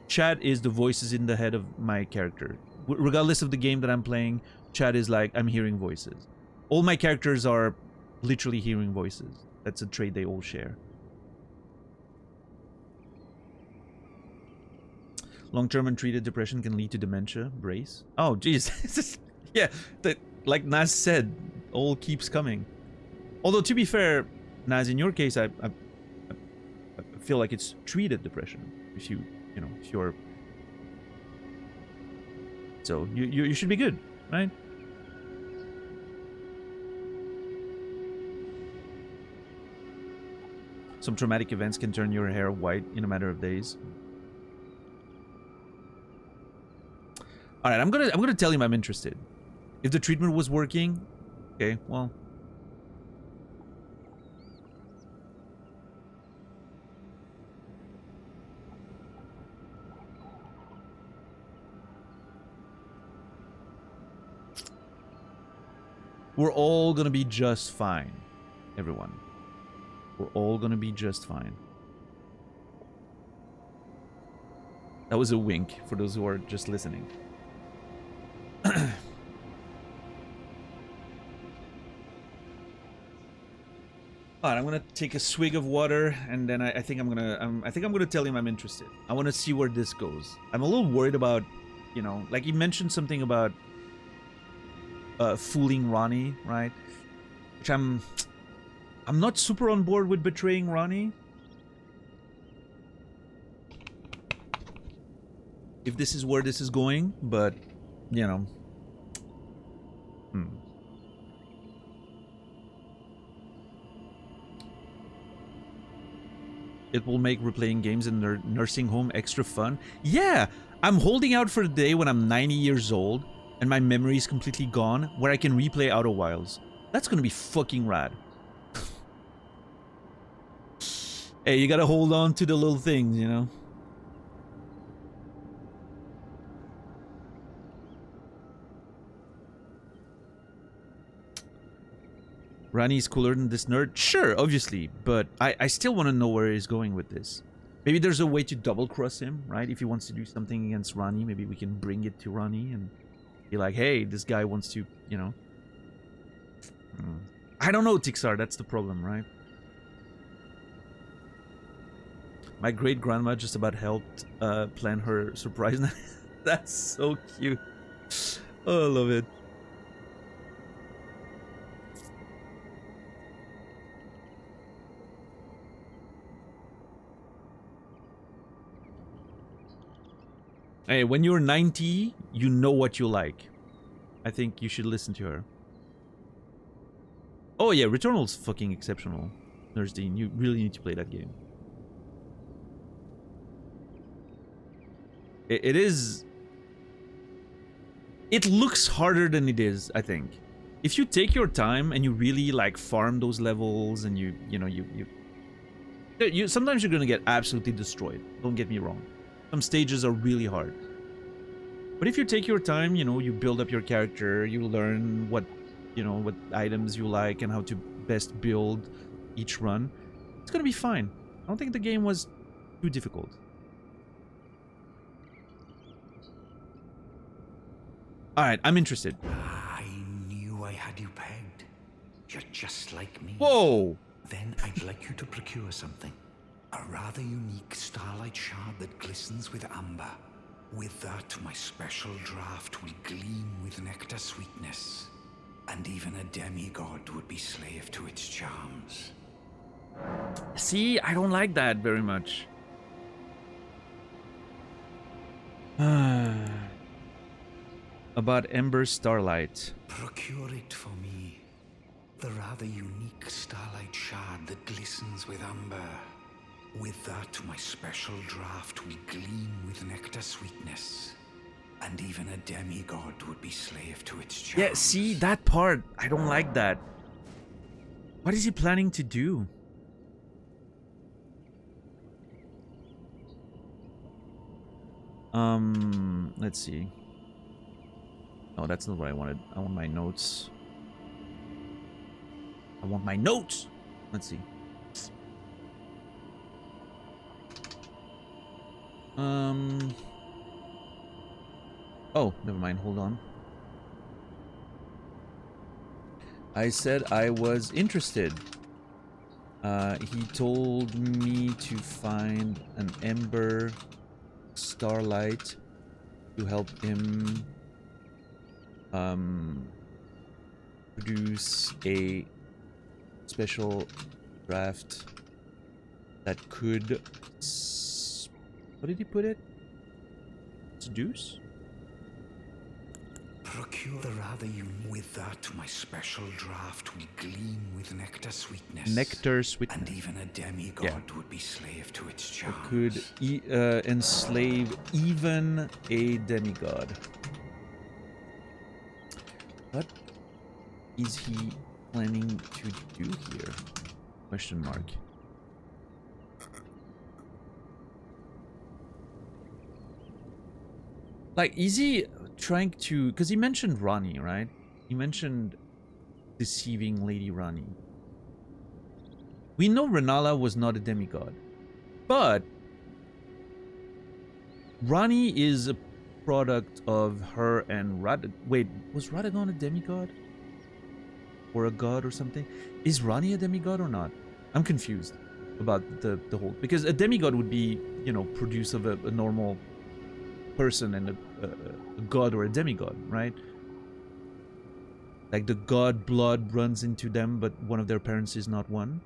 chat is the voices in the head of my character. Regardless of the game that I'm playing, chat is like, I'm hearing voices. All my characters are literally hearing voices. That's a trait they all share. Long-term untreated depression can lead to dementia. Brace. Oh, jeez. Yeah, like Naz said, all keeps coming. Although, to be fair, Naz, in your case, I feel like it's treated depression. If you know, if you're... So, you should be good, right? Some traumatic events can turn your hair white in a matter of days. All right, I'm gonna tell him I'm interested. If the treatment was working, okay, well. We're all gonna be just fine, everyone. We're all gonna be just fine. That was a wink for those who are just listening. Alright, I'm gonna take a swig of water, and then I think I'm gonna tell him I'm interested. I want to see where this goes. I'm a little worried about, you know, like he mentioned something about fooling Ronnie, right? Which I'm not super on board with betraying Ronnie. If this is where this is going, but you know. It will make replaying games in their nursing home extra fun. Yeah, I'm holding out for the day when I'm 90 years old and my memory is completely gone, where I can replay Outer Wilds. That's gonna be fucking rad. Hey, you gotta hold on to the little things, you know? Rani's cooler than this nerd? Sure, obviously, but I still want to know where he's going with this. Maybe there's a way to double-cross him, right? If he wants to do something against Rani, maybe we can bring it to Rani and be like, hey, this guy wants to, you know... I don't know, Tixar, that's the problem, right? My great-grandma just about helped plan her surprise night. That's so cute. Oh, I love it. Hey, when you're 90, you know what you like. I think you should listen to her. Oh yeah, Returnal's fucking exceptional. Nurse Dean, you really need to play that game. It is... It looks harder than it is, I think. If you take your time and you really like farm those levels and you sometimes you're gonna get absolutely destroyed. Don't get me wrong. Some stages are really hard. But if you take your time, you know, you build up your character, you learn what, you know, what items you like and how to best build each run, it's gonna be fine. I don't think the game was too difficult. Alright, I'm interested. I knew I had you pegged. You're just like me. Whoa! Then I'd like you to procure something. A rather unique starlight shard that glistens with amber. With that, my special draft will gleam with nectar sweetness. And even a demigod would be slave to its charms. See, I don't like that very much. About Ember Starlight. Procure it for me. The rather unique starlight shard that glistens with amber. With that, my special draft will gleam with nectar sweetness. And even a demigod would be slave to its charms. Yeah, see, that part, I don't like that. What is he planning to do? Let's see. Oh, that's not what I wanted. I want my notes. I want my notes! Let's see. Oh, never mind. Hold on. I said I was interested. He told me to find an Ember Starlight to help him produce a special draft that could what did he put it? Seduce? Procure the rather unique. With that, my special draft will gleam with nectar sweetness. Nectar sweetness. And even a demigod would be slave to its charms. Could enslave even a demigod. What is he planning to do here? Question mark. Like, is he trying to... Because he mentioned Rani, right? He mentioned deceiving Lady Rani. We know Renala was not a demigod. But Rani is a product of her and Wait, was Radagon a demigod? Or a god or something? Is Rani a demigod or not? I'm confused about the whole... Because a demigod would be, you know, produce of a normal person and a god or a demigod, right? Like the god blood runs into them, but one of their parents is not one.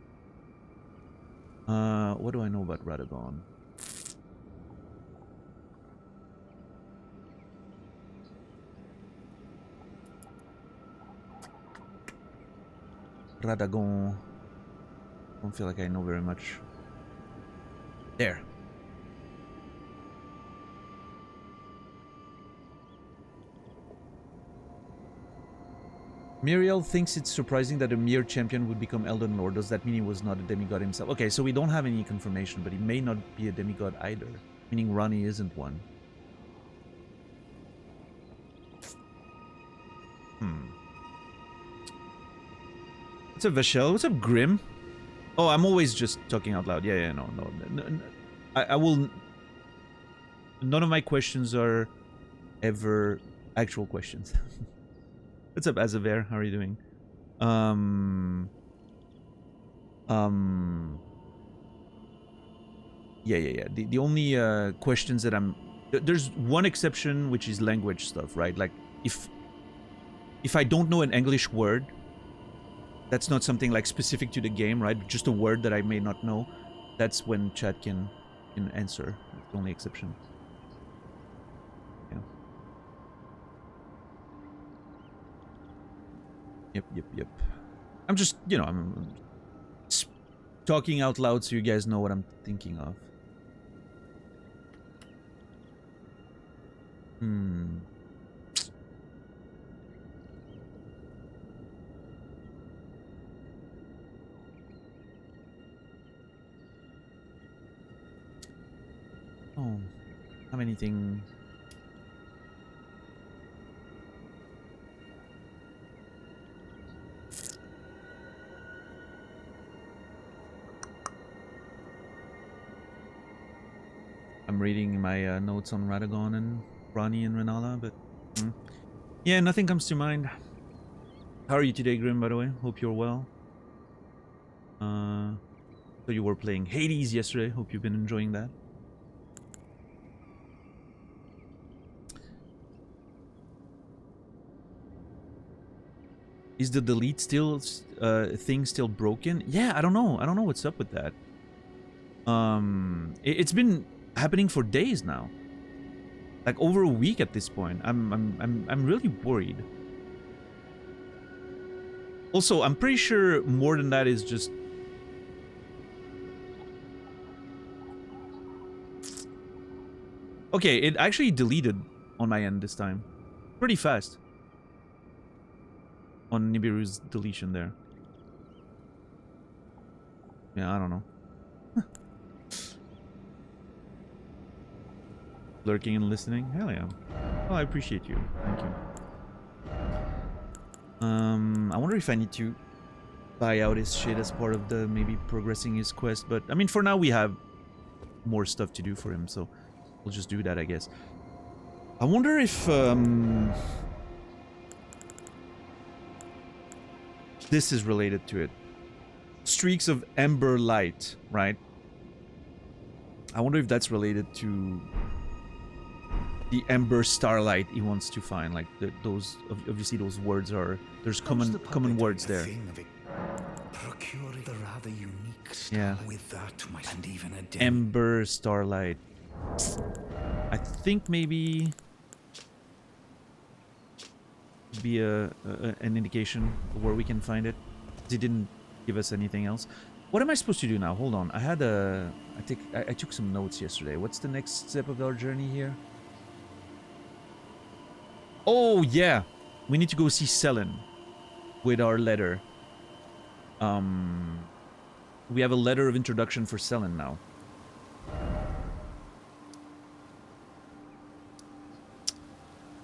What do I know about Radagon? Radagon. I don't feel like I know very much. There. Muriel thinks it's surprising that a mere champion would become Elden Lord. Does that mean he was not a demigod himself? Okay, so we don't have any confirmation, but he may not be a demigod either. Meaning Rani isn't one. What's up, Vashel? What's up, Grim? Oh, I'm always just talking out loud. Yeah, no. I will... None of my questions are ever actual questions. What's up, Azaver? How are you doing? Yeah. The only questions that I'm... There's one exception, which is language stuff, right? Like, if I don't know an English word, that's not something like specific to the game, right? Just a word that I may not know. That's when chat can answer. That's the only exception. Yep. I'm just, you know, I'm talking out loud so you guys know what I'm thinking of. Oh, have anything... I'm reading my notes on Radagon and Rani and Renala, but... yeah, nothing comes to mind. How are you today, Grim, by the way? Hope you're well. So you were playing Hades yesterday. Hope you've been enjoying that. Is the delete thing still broken? Yeah, I don't know. I don't know what's up with that. It's been happening for days now. Like over a week at this point. I'm really worried. Also, I'm pretty sure more than that is just... Okay, it actually deleted on my end this time. Pretty fast. On Nibiru's deletion there. Yeah, I don't know. Lurking and listening? Hell yeah. Oh, I appreciate you. Thank you. I wonder if I need to buy out his shit as part of the maybe progressing his quest, but I mean, for now we have more stuff to do for him, so we'll just do that, I guess. I wonder if this is related to it. Streaks of ember light, right? I wonder if that's related to the ember starlight he wants to find. Like those, obviously those words are, there's common words there. Procure the rather unique Yeah. with that and even a Ember starlight. I think maybe be an indication of where we can find it. They didn't give us anything else. What am I supposed to do now? Hold on. I had I took some notes yesterday. What's the next step of our journey here? Oh yeah, we need to go see Selin with our letter. We have a letter of introduction for Selin now.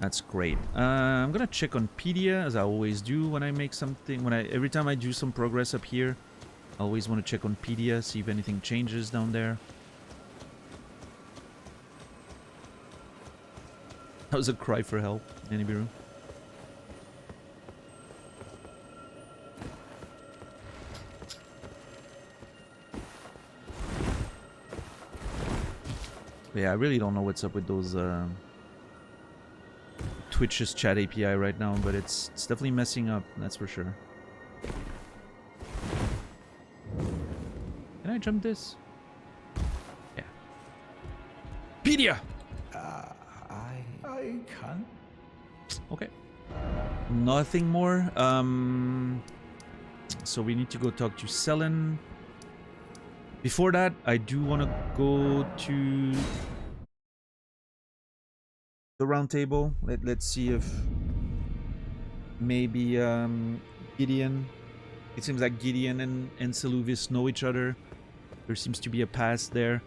That's great. I'm gonna check on Pedia as I always do when I make something. Every time I do some progress up here, I always want to check on Pedia, see if anything changes down there. That was a cry for help, Nibiru. Yeah, I really don't know what's up with those Twitch's chat API right now, but it's definitely messing up, that's for sure. Can I jump this? Yeah. Pedia! I can. Okay. Nothing more. So we need to go talk to Selin. Before that, I do want to go to the round table. Let's see if maybe Gideon. It seems like Gideon and Seluvis know each other. There seems to be a past there.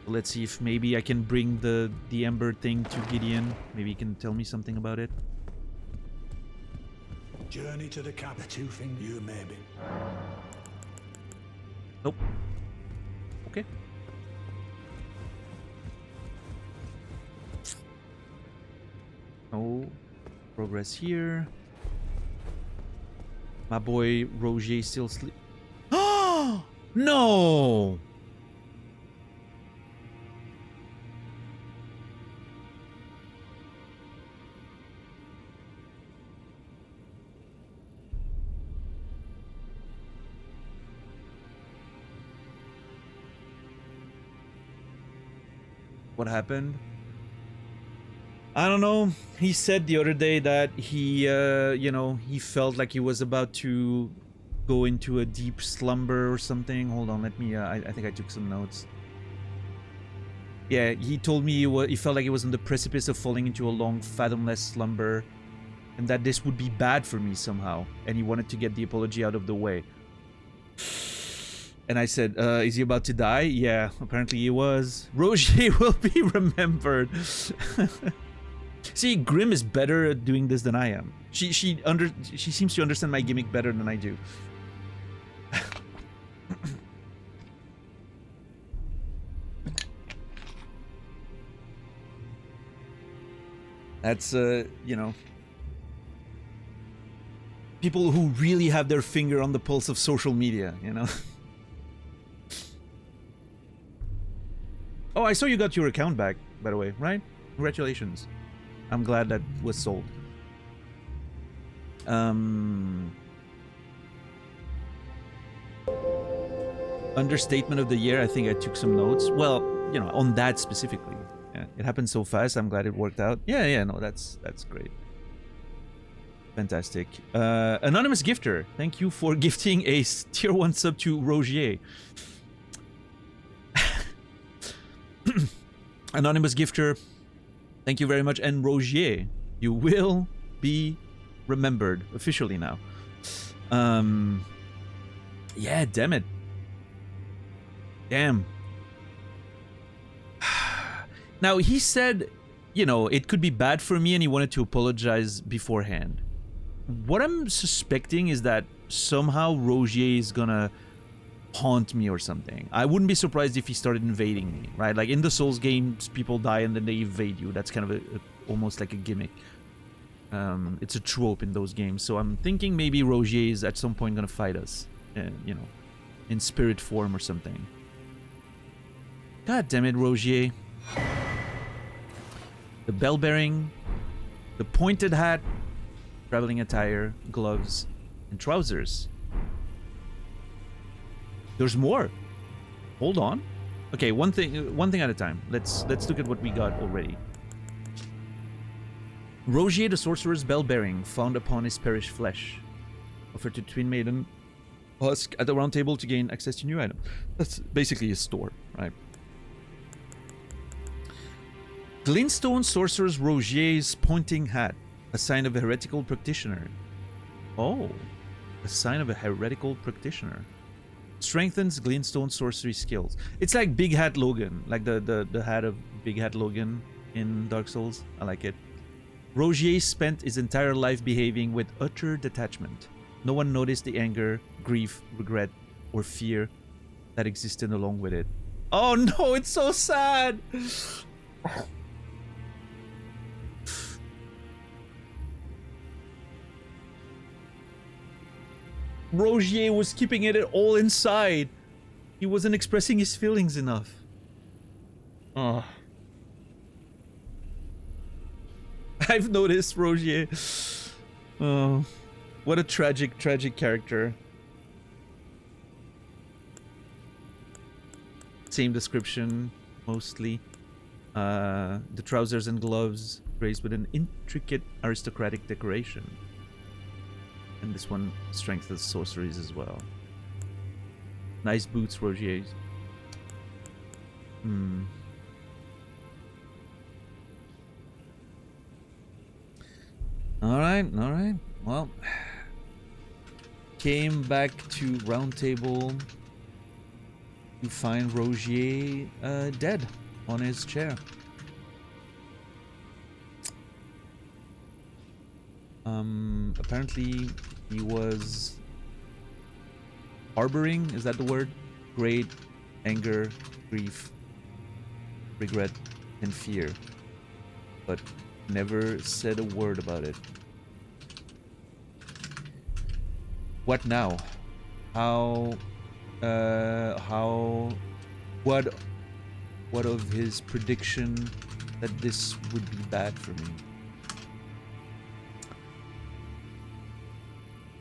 Let's see if maybe I can bring the Ember thing to Gideon. Maybe he can tell me something about it. Journey to the cap. Two things you maybe. Nope. Okay. No progress here. My boy Roger still sleep. Oh no! What happened? I don't know. He said the other day that he, you know, he felt like he was about to go into a deep slumber or something. Hold on, let me, I think I took some notes. Yeah, he told me he felt like he was on the precipice of falling into a long, fathomless slumber, and that this would be bad for me somehow, and he wanted to get the apology out of the way. And I said, is he about to die? Yeah, apparently he was. Roger will be remembered. See, Grim is better at doing this than I am. She seems to understand my gimmick better than I do. That's, you know, people who really have their finger on the pulse of social media, you know? Oh, I saw you got your account back, by the way, right? Congratulations. I'm glad that was sold. Understatement of the year, I think I took some notes. Well, you know, on that specifically. Yeah. Yeah, it happened so fast. I'm glad it worked out. Yeah, no, that's great. Fantastic. Anonymous gifter, thank you for gifting a tier 1 sub to Rogier. Anonymous gifter, thank you very much. And Rogier, you will be remembered officially now. Yeah, damn it. Damn. Now, he said, you know, it could be bad for me and he wanted to apologize beforehand. What I'm suspecting is that somehow Rogier is gonna haunt me or something. I wouldn't be surprised if he started invading me, right? Like in the Souls games, people die and then they invade you. That's kind of almost like a gimmick. It's a trope in those games. So I'm thinking maybe Rogier is at some point gonna fight us, you know, in spirit form or something. God damn it, Rogier. The bell bearing, the pointed hat, traveling attire, gloves, and trousers. There's more. Hold on. Okay, one thing at a time. Let's look at what we got already. Rogier the sorcerer's bell bearing, found upon his perished flesh. Offered to Twin Maiden Husk at the round table to gain access to new items. That's basically a store, right? Glintstone Sorcerer's Rogier's pointing hat, a sign of a heretical practitioner. Oh, a sign of a heretical practitioner. Strengthens Glintstone sorcery skills. It's like Big Hat Logan, like the hat of Big Hat Logan in Dark Souls. I like it. Rogier spent his entire life behaving with utter detachment. No one noticed the anger, grief, regret, or fear that existed along with it. Oh no, it's so sad! Rogier was keeping it all inside. He wasn't expressing his feelings enough. Oh. I've noticed Rogier. Oh, what a tragic character. Same description, mostly. The trousers and gloves graced with an intricate aristocratic decoration. And this one strengthens sorceries as well. Nice boots, Rogier. Alright. Well, came back to round table to find Rogier dead on his chair. Apparently he was harboring, is that the word? Great anger, grief, regret, and fear, but never said a word about it. What now? What of his prediction that this would be bad for me?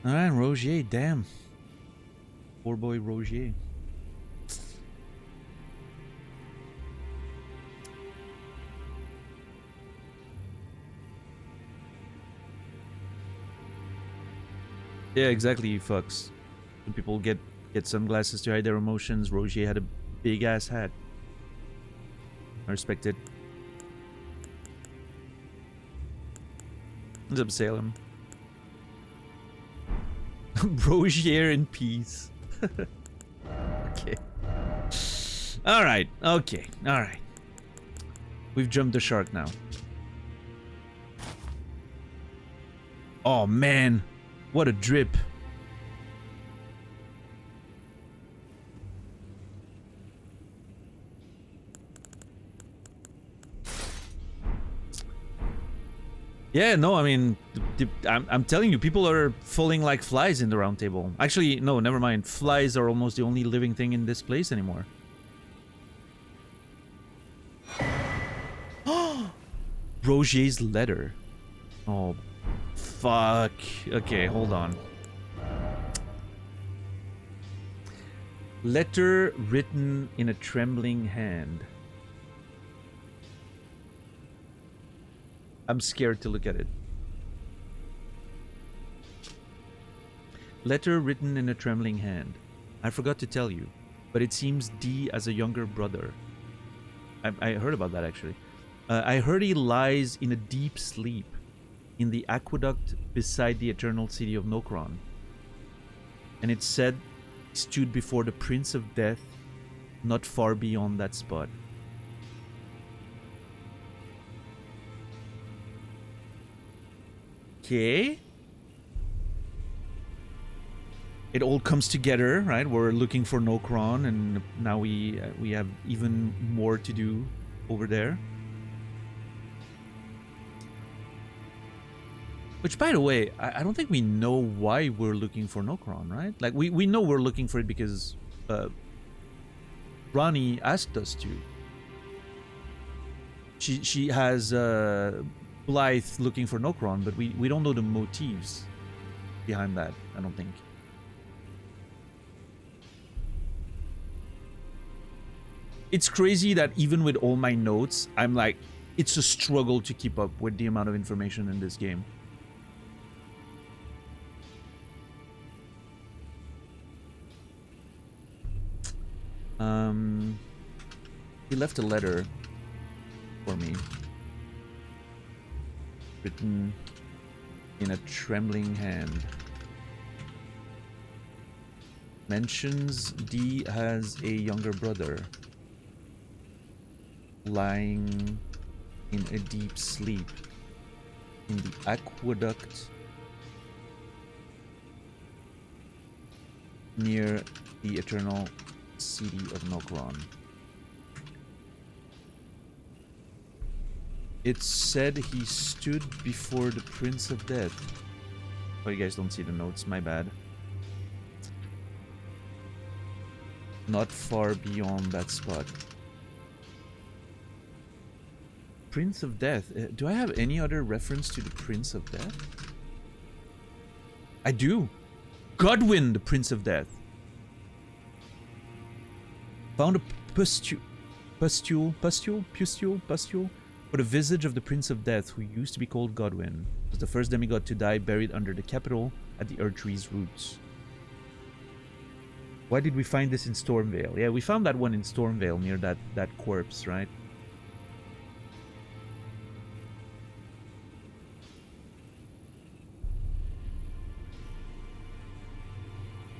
Alright, Rogier, damn. Poor boy Rogier. Yeah, exactly, you fucks. When people get sunglasses to hide their emotions, Rogier had a big ass hat. I respect it. What's up, Salem? Rogier in peace. Okay. Alright, okay, alright. We've jumped the shark now. Oh man, what a drip. Yeah, no, I mean, I'm telling you, people are falling like flies in the round table. Actually, no, never mind. Flies are almost the only living thing in this place anymore. Rogier's letter. Oh, fuck. Okay, hold on. Letter written in a trembling hand. I'm scared to look at it. Letter written in a trembling hand. I forgot to tell you, but it seems D as a younger brother. I heard about that actually. I heard he lies in a deep sleep in the aqueduct beside the eternal city of Nokron. And it said he stood before the Prince of Death not far beyond that spot. Okay. It all comes together, right? We're looking for Nokron, and now we have even more to do over there. Which, by the way, I don't think we know why we're looking for Nokron, right? Like, we know we're looking for it because Ronnie asked us to. She has Blythe looking for Nokron, but we don't know the motives behind that, I don't think. It's crazy that even with all my notes, I'm like, it's a struggle to keep up with the amount of information in this game. He left a letter for me, written in a trembling hand. Mentions D has a younger brother lying in a deep sleep in the aqueduct near the eternal city of Nokron. It said he stood before the Prince of Death. Oh, you guys don't see the notes, my bad. Not far beyond that spot. Prince of Death. Do I have any other reference to the Prince of Death? I do. Godwyn, the Prince of Death. Found a pustule for the visage of the Prince of Death, who used to be called Godwyn. Was the first demigod to die, buried under the capital at the Erdtree's roots. Why did we find this in Stormvale? Yeah, we found that one in Stormvale near that corpse, right?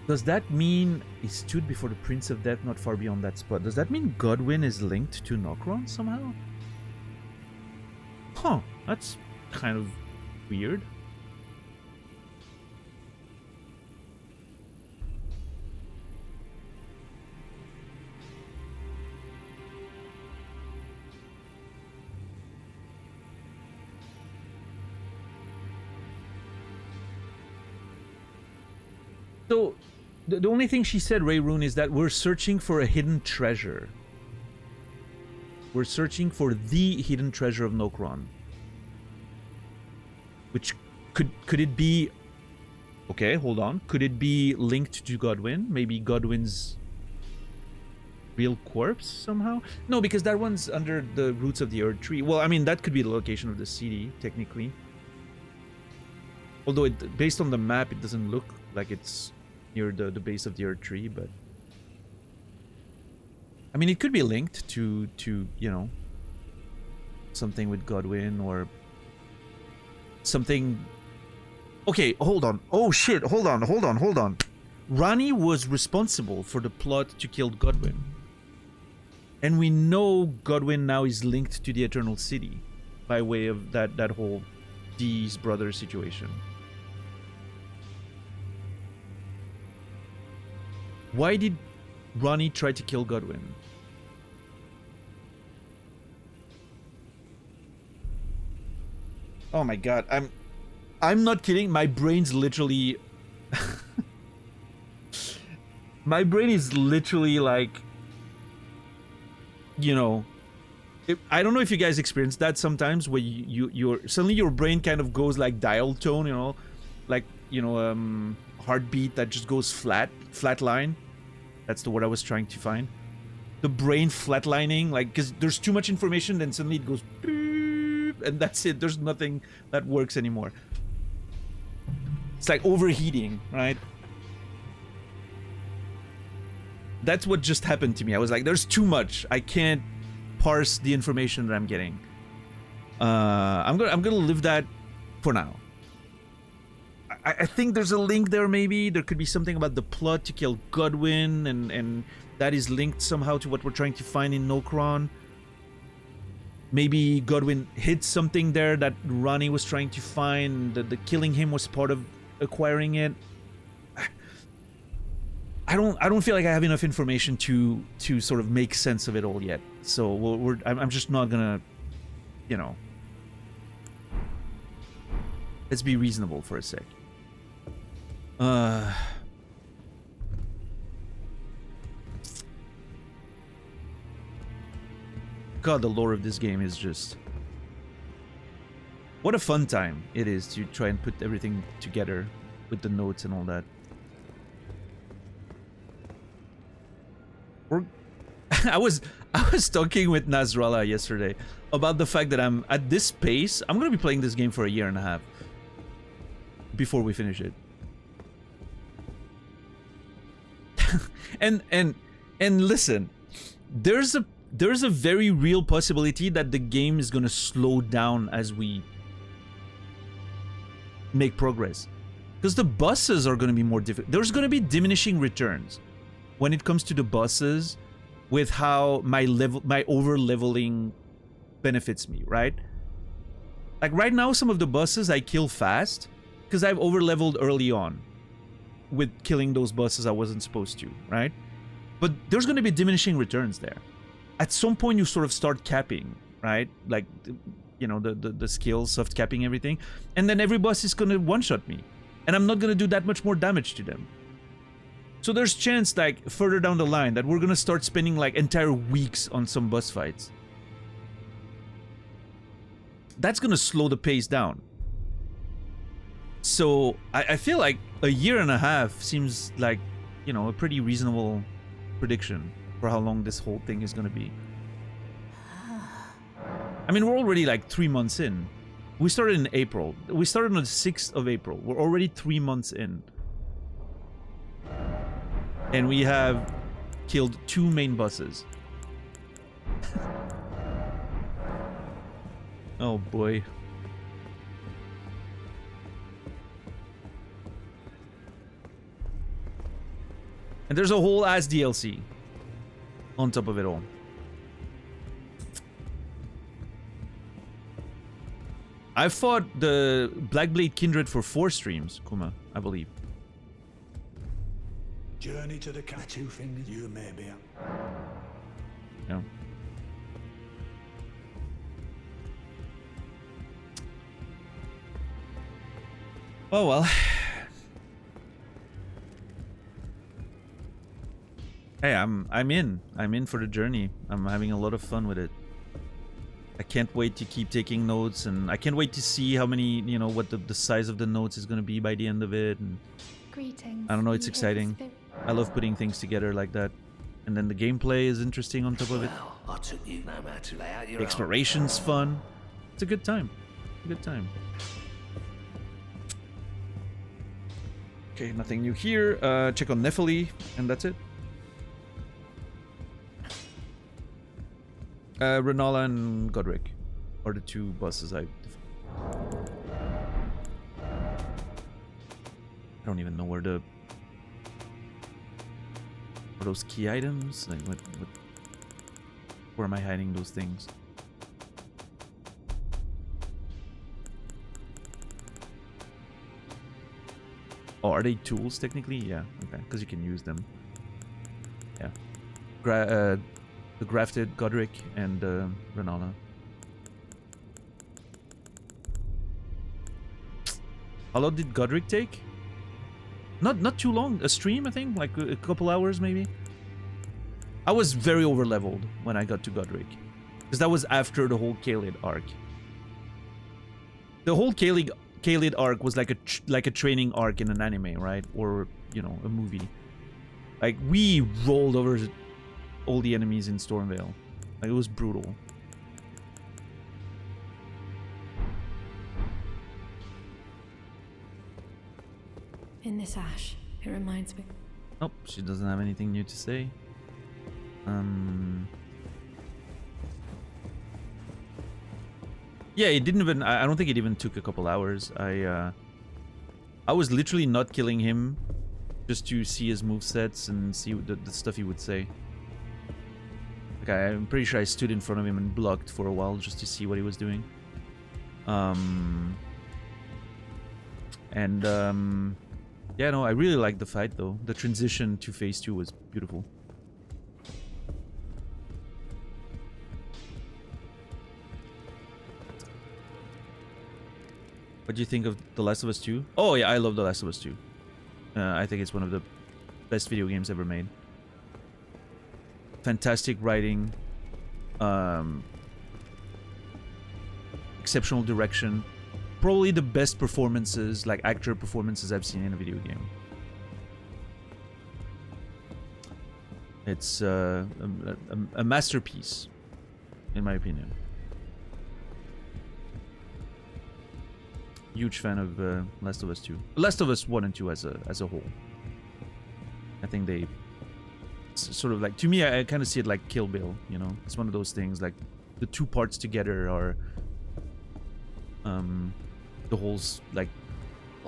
Does that mean he stood before the Prince of Death not far beyond that spot? Does that mean Godwyn is linked to Nokron somehow? Huh, that's kind of weird. So, the only thing she said, Ray Rune, is that we're searching for a hidden treasure. We're searching for the hidden treasure of Nokron. Which could it be... Okay, hold on. Could it be linked to Godwyn? Maybe Godwyn's real corpse somehow? No, because that one's under the roots of the Erdtree. Well, I mean, that could be the location of the city, technically. Although, based on the map, it doesn't look like it's near the base of the Erdtree, but... I mean, it could be linked to you know, something with Godwyn or something... Okay, hold on. Oh shit, hold on. Rani was responsible for the plot to kill Godwyn. And we know Godwyn now is linked to the Eternal City by way of that whole D's brother situation. Why did Ronnie try to kill Godwyn? Oh my god, I'm not kidding. My brain's literally my brain is literally like, you know, I don't know if you guys experience that sometimes where you're suddenly your brain kind of goes like dial tone, you know, like, you know, heartbeat that just goes flatline. That's the word I was trying to find. The brain flatlining, like, because there's too much information, then suddenly it goes beep, and that's it. There's nothing that works anymore. It's like overheating, right? That's what just happened to me. I was like, there's too much. I can't parse the information that I'm getting. I'm gonna live that for now. I think there's a link there. Maybe there could be something about the plot to kill Godwin, and that is linked somehow to what we're trying to find in Nokron. Maybe Godwin hid something there that Ronnie was trying to find. The killing him was part of acquiring it. I don't feel like I have enough information to sort of make sense of it all yet. So I'm just not gonna, you know. Let's be reasonable for a sec. God, the lore of this game is just... What a fun time it is to try and put everything together with the notes and all that. I was talking with Nasrallah yesterday about the fact that I'm at this pace. I'm gonna be playing this game for a year and a half before we finish it. and listen, there's a very real possibility that the game is gonna slow down as we make progress, because the bosses are gonna be more difficult. There's gonna be diminishing returns when it comes to the bosses, with how my over leveling benefits me, right? Like right now, some of the bosses I kill fast because I've over leveled early on with killing those bosses I wasn't supposed to, right? But there's going to be diminishing returns there. At some point, you sort of start capping, right? Like, you know, the skills, soft capping everything, and then every boss is going to one-shot me, and I'm not going to do that much more damage to them. So there's chance, like, further down the line that we're gonna start spending, like, entire weeks on some boss fights. That's gonna slow the pace down. So, I feel like a year and a half seems like, you know, a pretty reasonable prediction for how long this whole thing is gonna be. I mean, we're already, like, 3 months in. We started in April. We started on the 6th of April. We're already 3 months in. And we have killed 2 main bosses. Oh boy. And there's a whole ass DLC on top of it all. I fought the Blackblade Kindred for 4 streams, Kuma, I believe. Journey to the two fingers, you may be. Yeah. Oh well. Hey, I'm in for the journey. I'm having a lot of fun with it. I can't wait to keep taking notes, and I can't wait to see how many, you know, what the size of the notes is going to be by the end of it. And Greetings. I don't know, it's exciting. I love putting things together like that. And then the gameplay is interesting on top of it. Well, I took you no matter to lay out your The exploration's fun. It's a good time. A good time. Okay, nothing new here. Check on Nephili, and that's it. Renala and Godric are the 2 bosses I don't even know where those key items, like where am I hiding those things? Oh, are they tools technically? Yeah, okay, because you can use them. Yeah. The grafted Godric and Renala. How long did Godric take? Not too long. A stream, I think, like a couple hours maybe. I was very over leveled when I got to Godric, because that was after the whole Caelid arc. The whole Caelid arc was like a training arc in an anime, right? Or, you know, a movie. Like, we rolled over all the enemies in Stormvale. Like, it was brutal. in this ash, it reminds me. Nope, she doesn't have anything new to say. Yeah, it didn't even. I don't think it even took a couple hours. I was literally not killing him just to see his movesets and see the stuff he would say. Like I'm pretty sure I stood in front of him and blocked for a while just to see what he was doing. Yeah, no, I really liked the fight though. The transition to phase 2 was beautiful. What do you think of The Last of Us 2? Oh yeah, I love The Last of Us 2. I think it's one of the best video games ever made. Fantastic writing, exceptional direction, probably the best performances, like actor performances I've seen in a video game. It's a masterpiece, in my opinion. Huge fan of Last of Us 2. Last of Us 1 and 2 as a whole. I think they sort of like, to me, I kind of see it like Kill Bill, you know? It's one of those things, like the two parts together are the whole, like,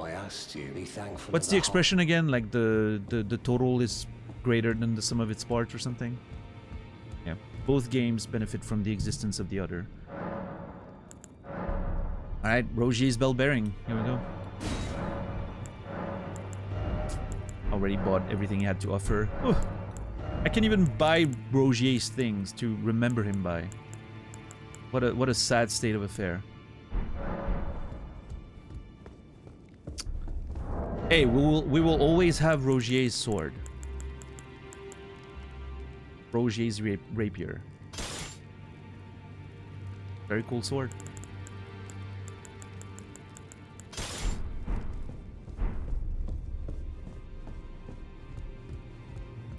I asked you, be thankful. what's the expression again? Like the total is greater than the sum of its parts or something? Yeah. Both games benefit from the existence of the other. Alright, Rogier's bell bearing. Here we go. Already bought everything he had to offer. Ugh. I can't even buy Rogier's things to remember him by. What a sad state of affair. Hey, we will always have Rogier's sword. Rogier's rapier. Very cool sword.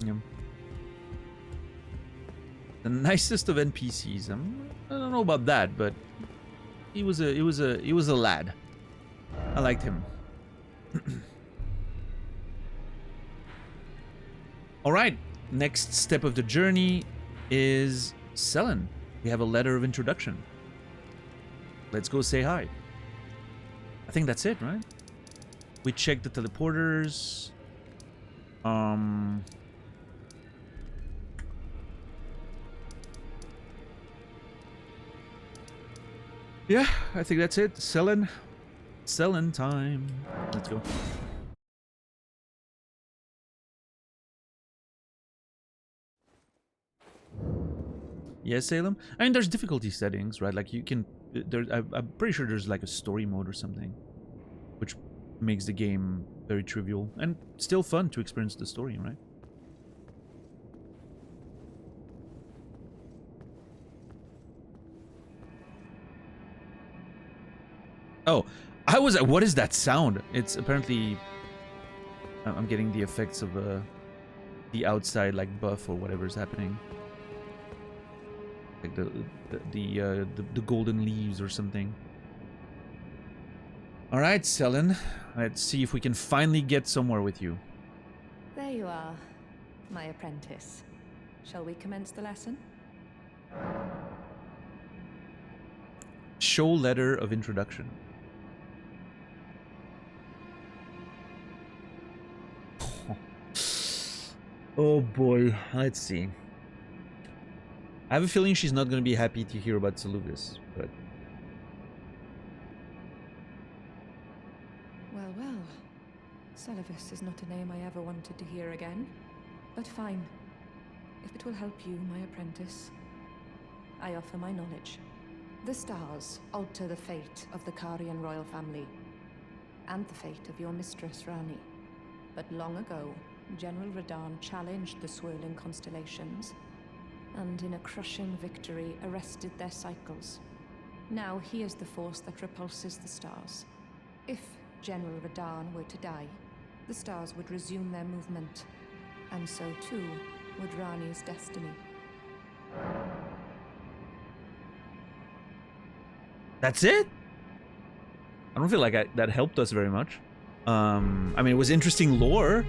Yeah. The nicest of NPCs. I don't know about that, but he was a lad. I liked him. All right. Next step of the journey is Selen. We have a letter of introduction. Let's go say hi. I think that's it, right? We checked the teleporters. Yeah, I think that's it. Selen time. Let's go. Yeah, Salem. I mean, there's difficulty settings, right? Like you can. I'm pretty sure there's like a story mode or something, which makes the game very trivial and still fun to experience the story, right? Oh, what is that sound? It's apparently. I'm getting the effects of the outside like buff or whatever's happening. Like the golden leaves or something. All right, Selen. Let's see if we can finally get somewhere with you. There you are, my apprentice. Shall we commence the lesson? Show letter of introduction. Oh boy, let's see. I have a feeling she's not going to be happy to hear about Saluvis, but... Well, well. Saluvis is not a name I ever wanted to hear again. But fine. If it will help you, my apprentice, I offer my knowledge. The stars alter the fate of the Carian royal family, and the fate of your mistress, Rani. But long ago, General Radahn challenged the swirling constellations, and in a crushing victory arrested their cycles. Now he is the force that repulses the stars. If General Radahn were to die, the stars would resume their movement, and so too would Rani's destiny. That's it? I don't feel like that helped us very much. I mean, it was interesting lore.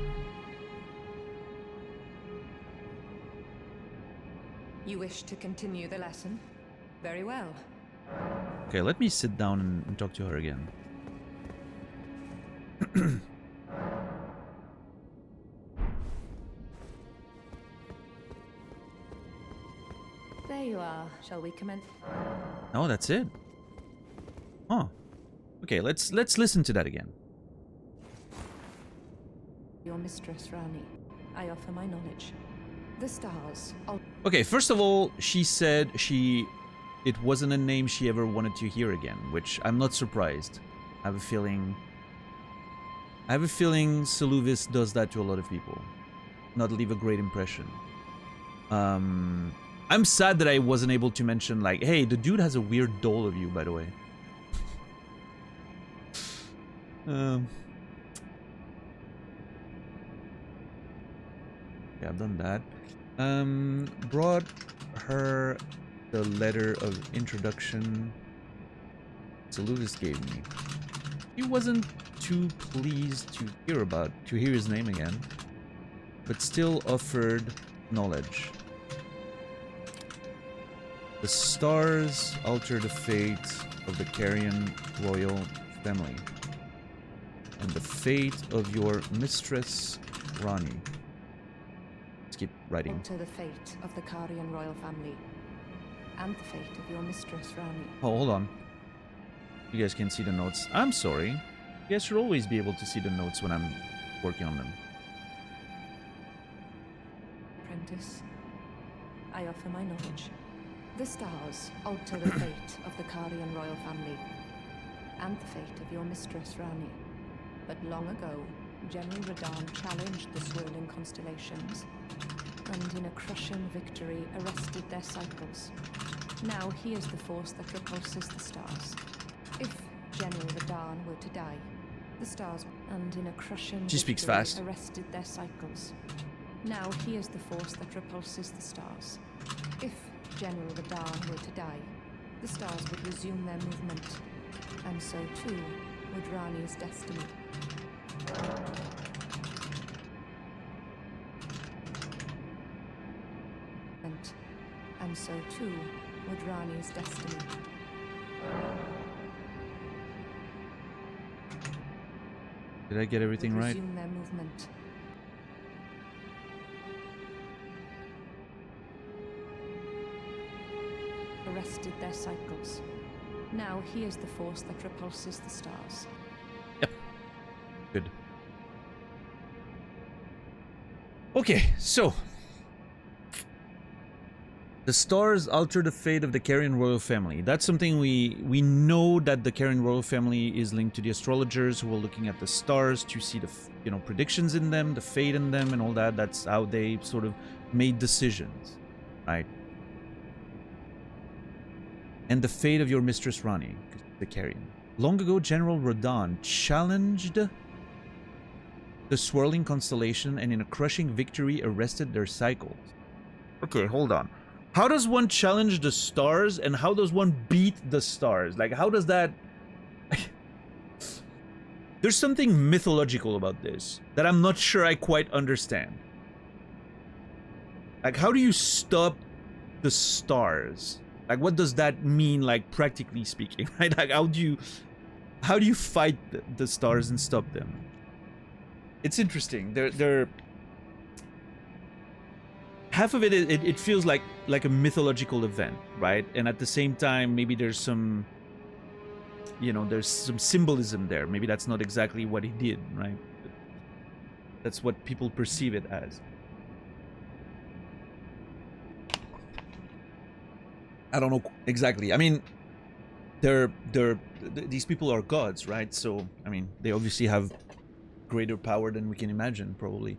You wish to continue the lesson? Very well. Okay, let me sit down and talk to her again. There you are. Shall we commence? No, that's it. Huh. Okay, let's listen to that again. Your mistress, Rani. I offer my knowledge. The stars. Okay, first of all, she said it wasn't a name she ever wanted to hear again, which I'm not surprised. I have a feeling Seluvis does that to a lot of people. Not leave a great impression. I'm sad that I wasn't able to mention, like, hey, the dude has a weird doll of you, by the way. Yeah, I've done that. Brought her the letter of introduction Seluvis gave me. He wasn't too pleased to hear his name again, but still offered knowledge. The stars alter the fate of the Carian royal family, and the fate of your mistress, Rani. Let's keep writing. Alter the fate of the Carian royal family, and the fate of your mistress, Rani. Oh, hold on. You guys can see the notes. I'm sorry. You guys should always be able to see the notes when I'm working on them. Apprentice, I offer my knowledge. The stars alter the fate of the Carian royal family, and the fate of your mistress, Rani. But long ago, General Radahn challenged the swirling constellations, and in a crushing victory arrested their cycles. Now he is the force that repulses the stars. If General Radahn were to die, the stars, and in a crushing She speaks victory fast. arrested their cycles. Now he is the force that repulses the stars. If General Radahn were to die, the stars would resume their movement, and so too would Rani's destiny. And so too would Rani's destiny. Did I get everything Would right? resume their movement. Arrested their cycles. Now he is the force that repulses the stars. Yep. Good. Okay, so the stars alter the fate of the Carian royal family. That's something we know, that the Carian royal family is linked to the astrologers who are looking at the stars to see the predictions in them, the fate in them, and all that. That's how they sort of made decisions, right? And the fate of your mistress Rani, the Carian. Long ago, General Radahn challenged the swirling constellation, and in a crushing victory arrested their cycles. Okay, hold on. How does one challenge the stars, and how does one beat the stars? Like, how does that... There's something mythological about this that I'm not sure I quite understand. Like, how do you stop the stars? Like, what does that mean, like, practically speaking, right? Like, how do you fight the stars and stop them? It's interesting. They're half of it feels like a mythological event, right? And at the same time, maybe there's some, there's some symbolism there. Maybe that's not exactly what he did, right? That's what people perceive it as. I don't know exactly. I mean, these people are gods, right? So, I mean, they obviously have greater power than we can imagine, probably.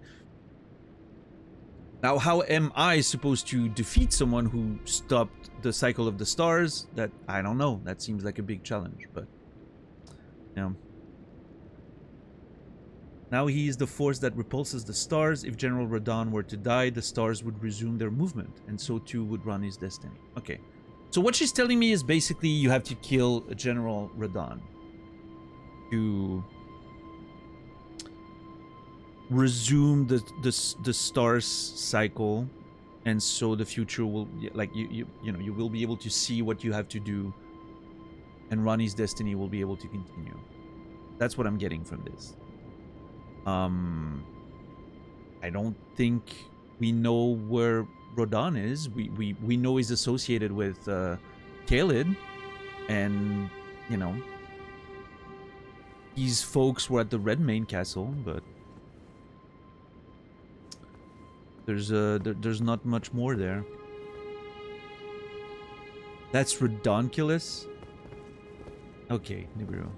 Now, how am I supposed to defeat someone who stopped the cycle of the stars? That, I don't know. That seems like a big challenge, but, Now he is the force that repulses the stars. If General Radahn were to die, the stars would resume their movement, and so too would Rani's destiny. Okay. So what she's telling me is basically you have to kill General Radahn to resume the stars cycle, and so the future will, like, you know, you will be able to see what you have to do, and Ronnie's destiny will be able to continue. That's what I'm getting from this. I don't think we know where Rodan is. We know he's associated with Caelid, and you know, these folks were at the Redmane Castle, but there's not much more there. That's redonkulous. Okay, Nibiru.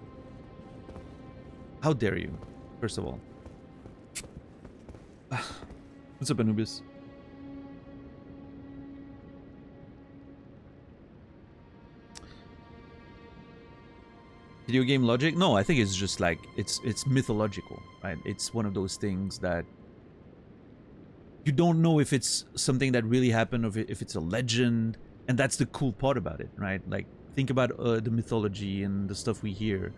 How dare you? First of all. What's up, Anubis? Video game logic? No, I think it's just like it's mythological, right? It's one of those things that you don't know if it's something that really happened or if it's a legend, and that's the cool part about it, right? Like, think about the mythology and the stuff we hear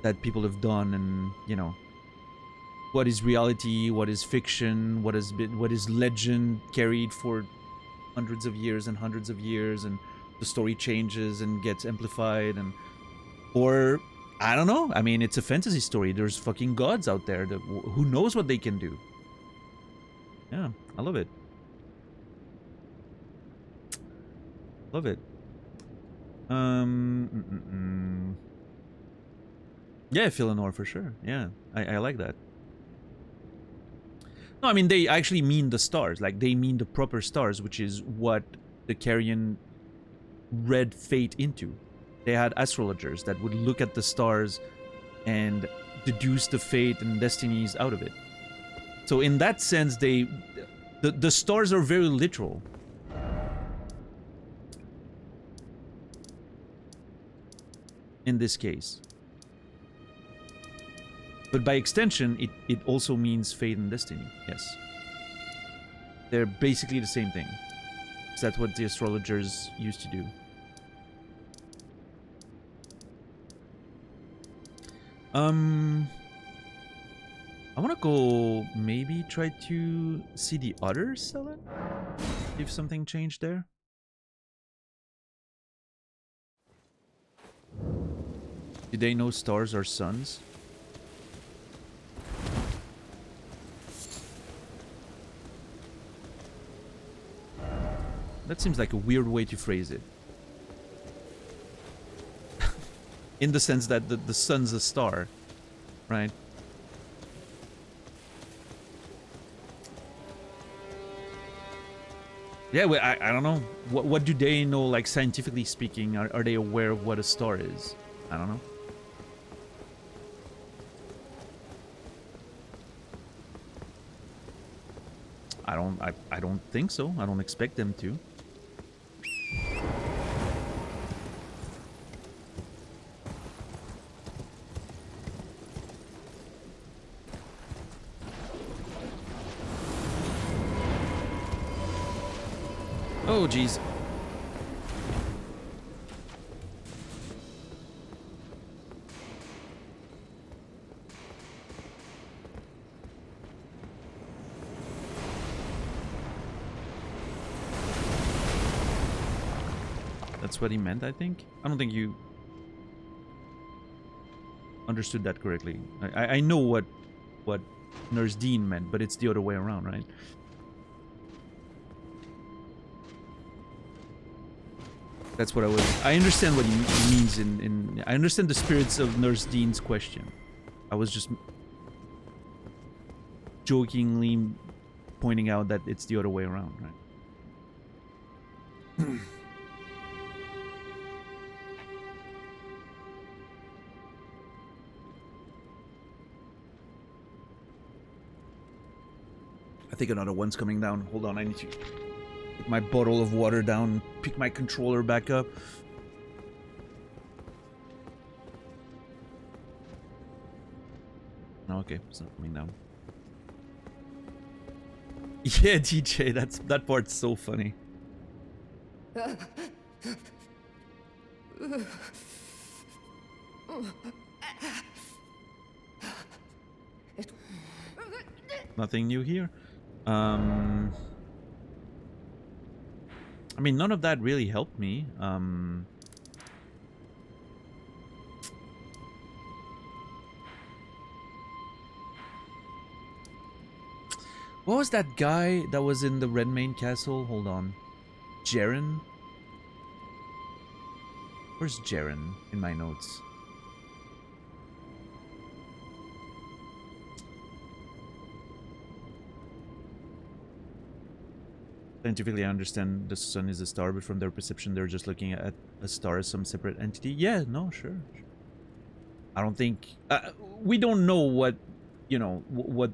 that people have done, and you know, what is reality, what is fiction, what is legend carried for hundreds of years and hundreds of years, and the story changes and gets amplified, and or I don't know. I mean, it's a fantasy story. There's fucking gods out there that who knows what they can do. Yeah, I love it. Love it. Yeah, Philonor for sure. Yeah, I like that. No, I mean, they actually mean the stars. Like, they mean the proper stars, which is what the Carrion read fate into. They had astrologers that would look at the stars and deduce the fate and destinies out of it. So in that sense, the stars are very literal. In this case. But by extension, it also means fate and destiny. Yes. They're basically the same thing. So that's what the astrologers used to do. I want to go maybe try to see the others sell it. See if something changed there. Did they know stars are suns? That seems like a weird way to phrase it. In the sense that the sun's a star, right? Yeah, well, I don't know. What do they know, like, scientifically speaking? Are they aware of what a star is? I don't know. I don't think so. I don't expect them to. Oh, geez. That's what he meant, I think. I don't think you understood that correctly. I know what Nurse Dean meant, but it's the other way around, right? That's what I understand what he means I understand the spirits of Nurse Dean's question. I was just jokingly pointing out that it's the other way around, right? I think another one's coming down. Hold on, I need to put my bottle of water down, pick my controller back up. Okay, it's not coming down. Yeah, DJ, that part's so funny. Nothing new here. I mean, none of that really helped me. What was that guy that was in the Redmane Castle? Hold on. Jaren? Where's Jaren in my notes? Scientifically, I understand the sun is a star, but from their perception, they're just looking at a star as some separate entity. Yeah, no, sure. I don't think... we don't know what, you know, what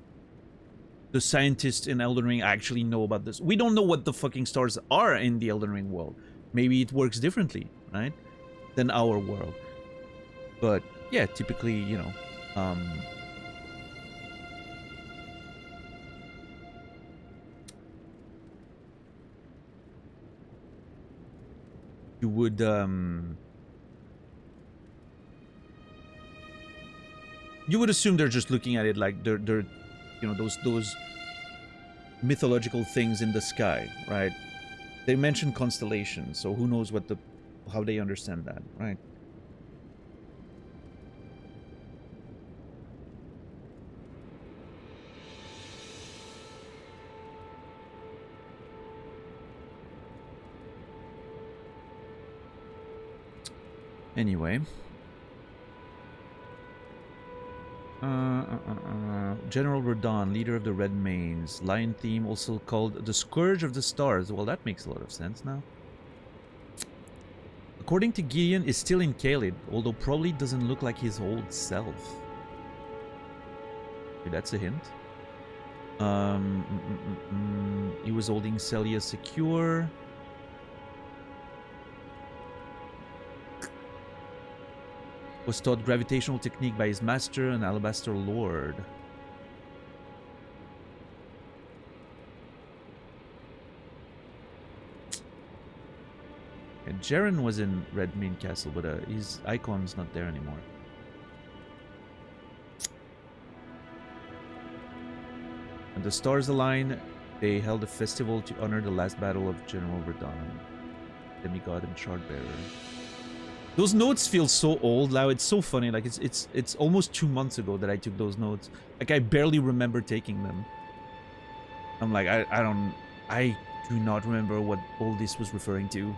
the scientists in Elden Ring actually know about this. We don't know what the fucking stars are in the Elden Ring world. Maybe it works differently, right? Than our world. But, yeah, typically, you know... you would assume they're just looking at it like they're you know, those mythological things in the sky, right? They mention constellations, so who knows what how they understand that, right? Anyway. General Radon, leader of the Red Mains. Lion theme, also called the Scourge of the Stars. Well, that makes a lot of sense now. According to Gideon, is still in Caelid, although probably doesn't look like his old self. Okay, that's a hint. He was holding Celia secure. Was taught gravitational technique by his master, an Alabaster Lord. And Jaren was in Redmane Castle, but his icon's not there anymore. And the stars align. They held a festival to honor the last battle of General Radon, demigod and shardbearer. Those notes feel so old now. It's so funny. Like it's almost 2 months ago that I took those notes. Like I barely remember taking them. I'm like I do not remember what all this was referring to.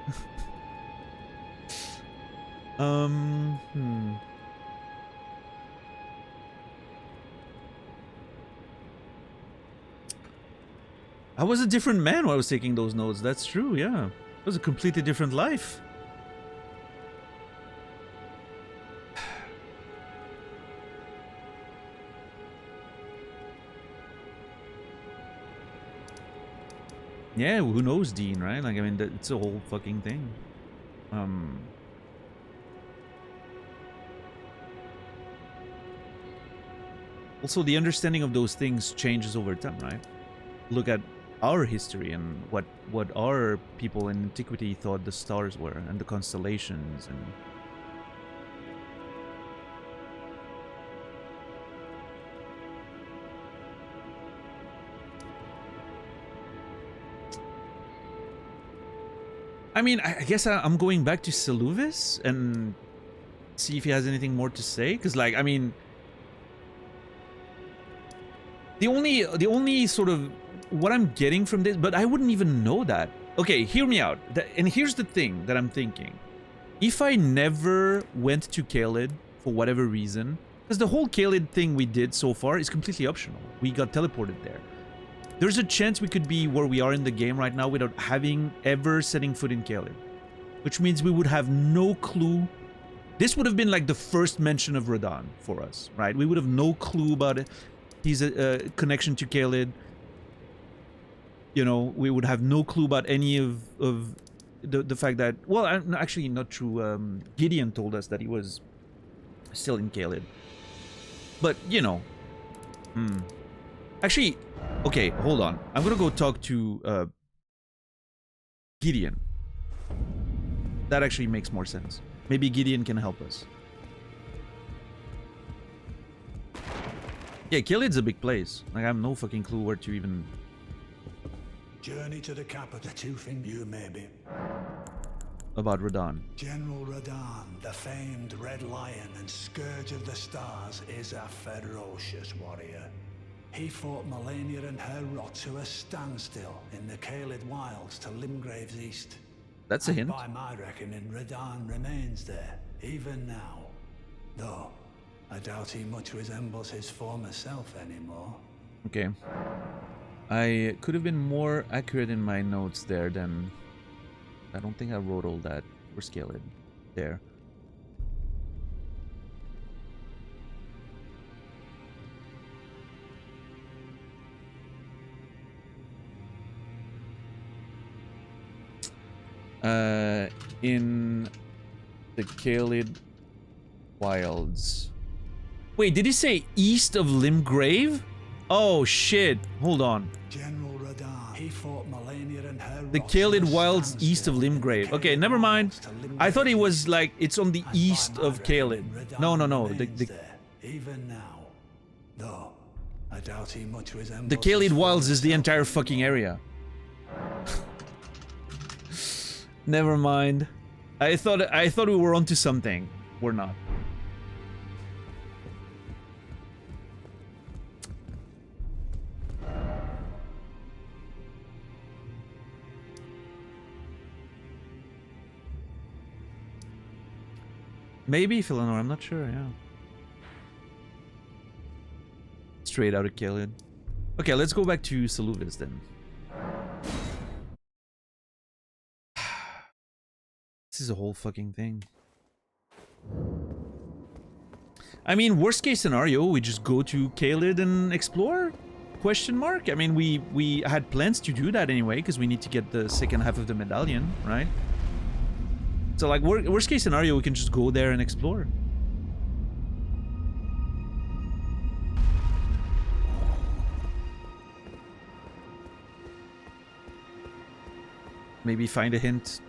I was a different man when I was taking those notes. That's true, yeah. It was a completely different life. Yeah, who knows, Dean, right? Like, I mean, it's a whole fucking thing. Also, the understanding of those things changes over time, right? Look at our history and what our people in antiquity thought the stars were and the constellations and... I mean, I guess I'm going back to Seluvis and see if he has anything more to say. Because, like, I mean... The only sort of... What I'm getting from this... But I wouldn't even know that. Okay, hear me out. And here's the thing that I'm thinking. If I never went to Caelid, for whatever reason... Because the whole Caelid thing we did so far is completely optional. We got teleported there. There's a chance we could be where we are in the game right now without having ever setting foot in Caelid. Which means we would have no clue. This would have been like the first mention of Radon for us, right? We would have no clue about it. His connection to Caelid. You know, we would have no clue about any of the fact that... Well, actually not true. Gideon told us that he was still in Caelid. But, you know. Actually... Okay, hold on. I'm gonna go talk to Gideon. That actually makes more sense. Maybe Gideon can help us. Yeah, Caelid's a big place. Like, I have no fucking clue where to even... Journey to the capital. The two things you may be. About Radahn. General Radahn, the famed Red Lion and Scourge of the Stars, is a ferocious warrior. He fought Melania and her rot to a standstill in the Caelid wilds to Limgrave's east. That's a hint. By my reckoning, Radahn remains there, even now. Though, I doubt he much resembles his former self anymore. Okay. I could have been more accurate in my notes there than... I don't think I wrote all that. Where's Caelid? There. In the Caelid wilds. Wait, did he say east of Limgrave? Oh shit! Hold on. General Radahn, he fought Melania and her The Caelid wilds east of Limgrave. Okay, never mind. I thought it was like it's on the east of Caelid. No. Even now, though I doubt he much resembles the Caelid wilds is the entire fucking area. Never mind. I thought we were onto something. We're not. Maybe Philanor, I'm not sure, yeah. Straight out of Caelid. Okay, let's go back to Saluvis then. This is a whole fucking thing. I mean, worst case scenario, we just go to Caelid and explore? Question mark? I mean, we had plans to do that anyway, because we need to get the second half of the medallion, right? So, like, worst case scenario, we can just go there and explore. Maybe find a hint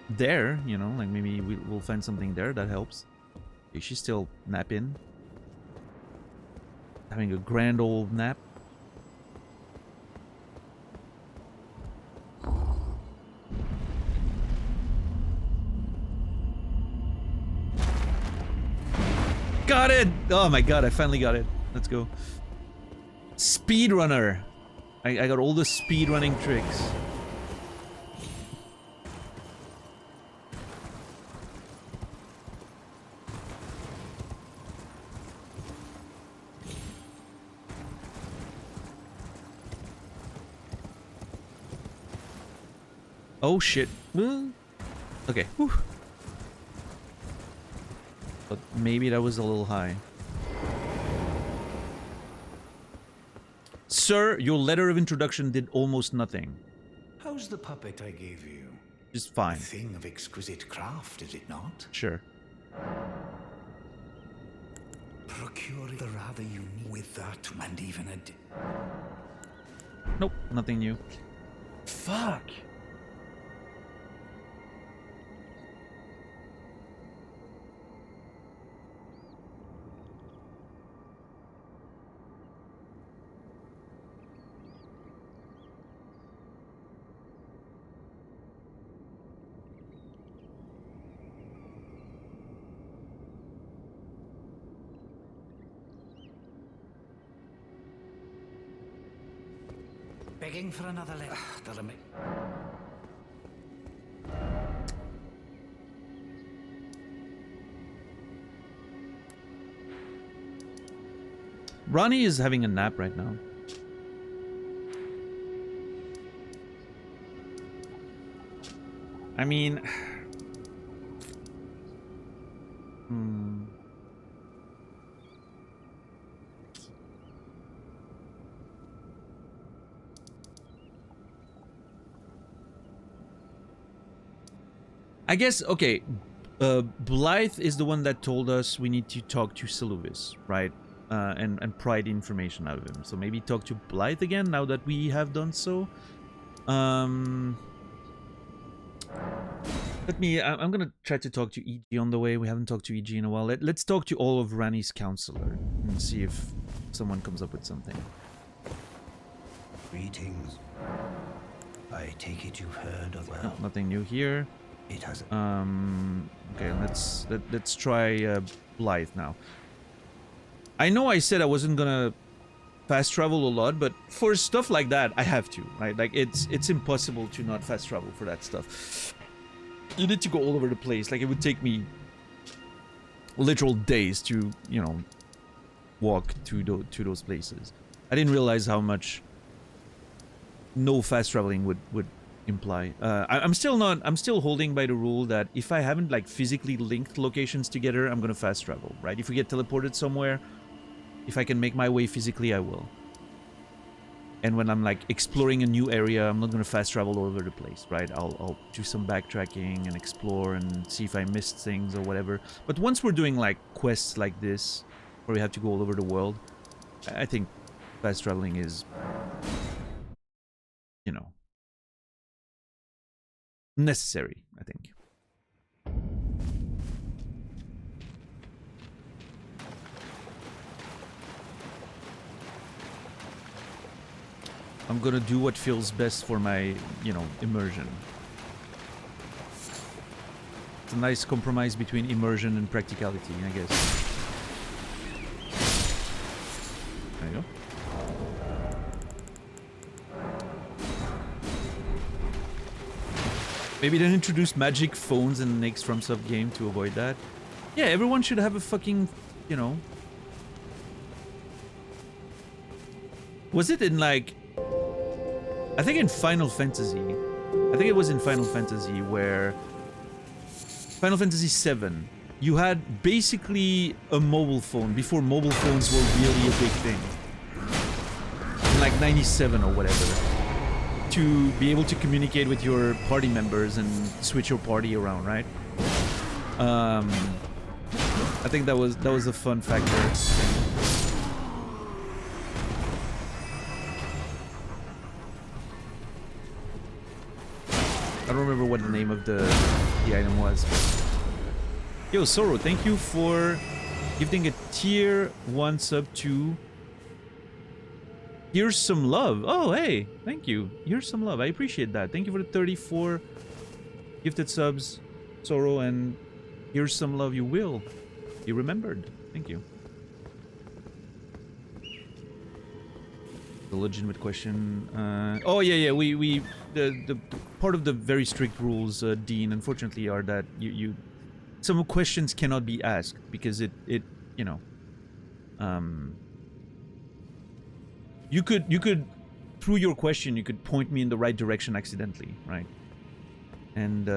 there, you know, like maybe we'll find something there that helps. Okay, she's still napping. Having a grand old nap. Got it! Oh my god, I finally got it. Let's go. Speedrunner. I got all the speedrunning tricks. Oh shit. Okay. Whew. But maybe that was a little high. Sir, your letter of introduction did almost nothing. How's the puppet I gave you? Just fine. A thing of exquisite craft, is it not? Sure. Procure the rather unique with that, and even a... Nope, nothing new. Fuck. Begging for another letter. That'll make... Ronnie is having a nap right now. I mean... I guess, okay, Blythe is the one that told us we need to talk to Saluvis, right? And pry the information out of him. So maybe talk to Blythe again now that we have done so. I'm gonna try to talk to EG on the way. We haven't talked to EG in a while. Let's talk to all of Rani's counselor and see if someone comes up with something. Greetings. I take it you've heard of No, nothing new here. It has. Okay, let's try Blythe now. I know I said I wasn't gonna fast travel a lot, but for stuff like that, I have to, right? Like it's impossible to not fast travel for that stuff. You need to go all over the place. Like it would take me literal days to, you know, walk to those places. I didn't realize how much no fast traveling would imply. I'm still holding by the rule that if I haven't like physically linked locations together, I'm gonna fast travel, right? If we get teleported somewhere, if I can make my way physically, I will. And when I'm like exploring a new area, I'm not gonna fast travel all over the place, right? I'll do some backtracking and explore and see if I missed things or whatever. But once we're doing like quests like this, where we have to go all over the world, I think fast traveling is, you know, necessary, I think. I'm gonna do what feels best for my, you know, immersion. It's a nice compromise between immersion and practicality, I guess. There you go. Maybe then introduce magic phones in the next FromSoft game to avoid that. Yeah, everyone should have a fucking, you know... Was it in like... I think in Final Fantasy. I think it was in Final Fantasy where... Final Fantasy VII. You had basically a mobile phone before mobile phones were really a big thing. In like 97 or whatever. To be able to communicate with your party members and switch your party around, right? I think that was a fun factor. I don't remember what the name of the item was. Yo, Soro, thank you for gifting a tier 1 sub to... Here's some love. Oh, hey, thank you. Here's some love. I appreciate that. Thank you for the 34 gifted subs, Soro, and here's some love. You will. You remembered. Thank you. The legitimate question. Oh yeah. The part of the very strict rules, Dean, unfortunately, are that some questions cannot be asked because it you know. You could through your question you could point me in the right direction accidentally, right? And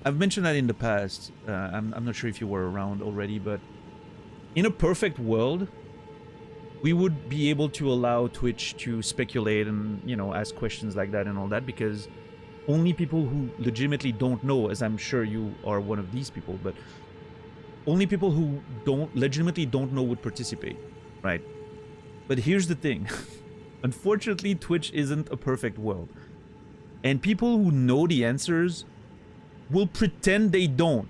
I've mentioned that in the past. I'm not sure if you were around already, but in a perfect world, we would be able to allow Twitch to speculate and, you know, ask questions like that and all that, because only people who legitimately don't know, as I'm sure you are one of these people, but only people who legitimately don't know would participate, right? But here's the thing. Unfortunately, Twitch isn't a perfect world. And people who know the answers will pretend they don't,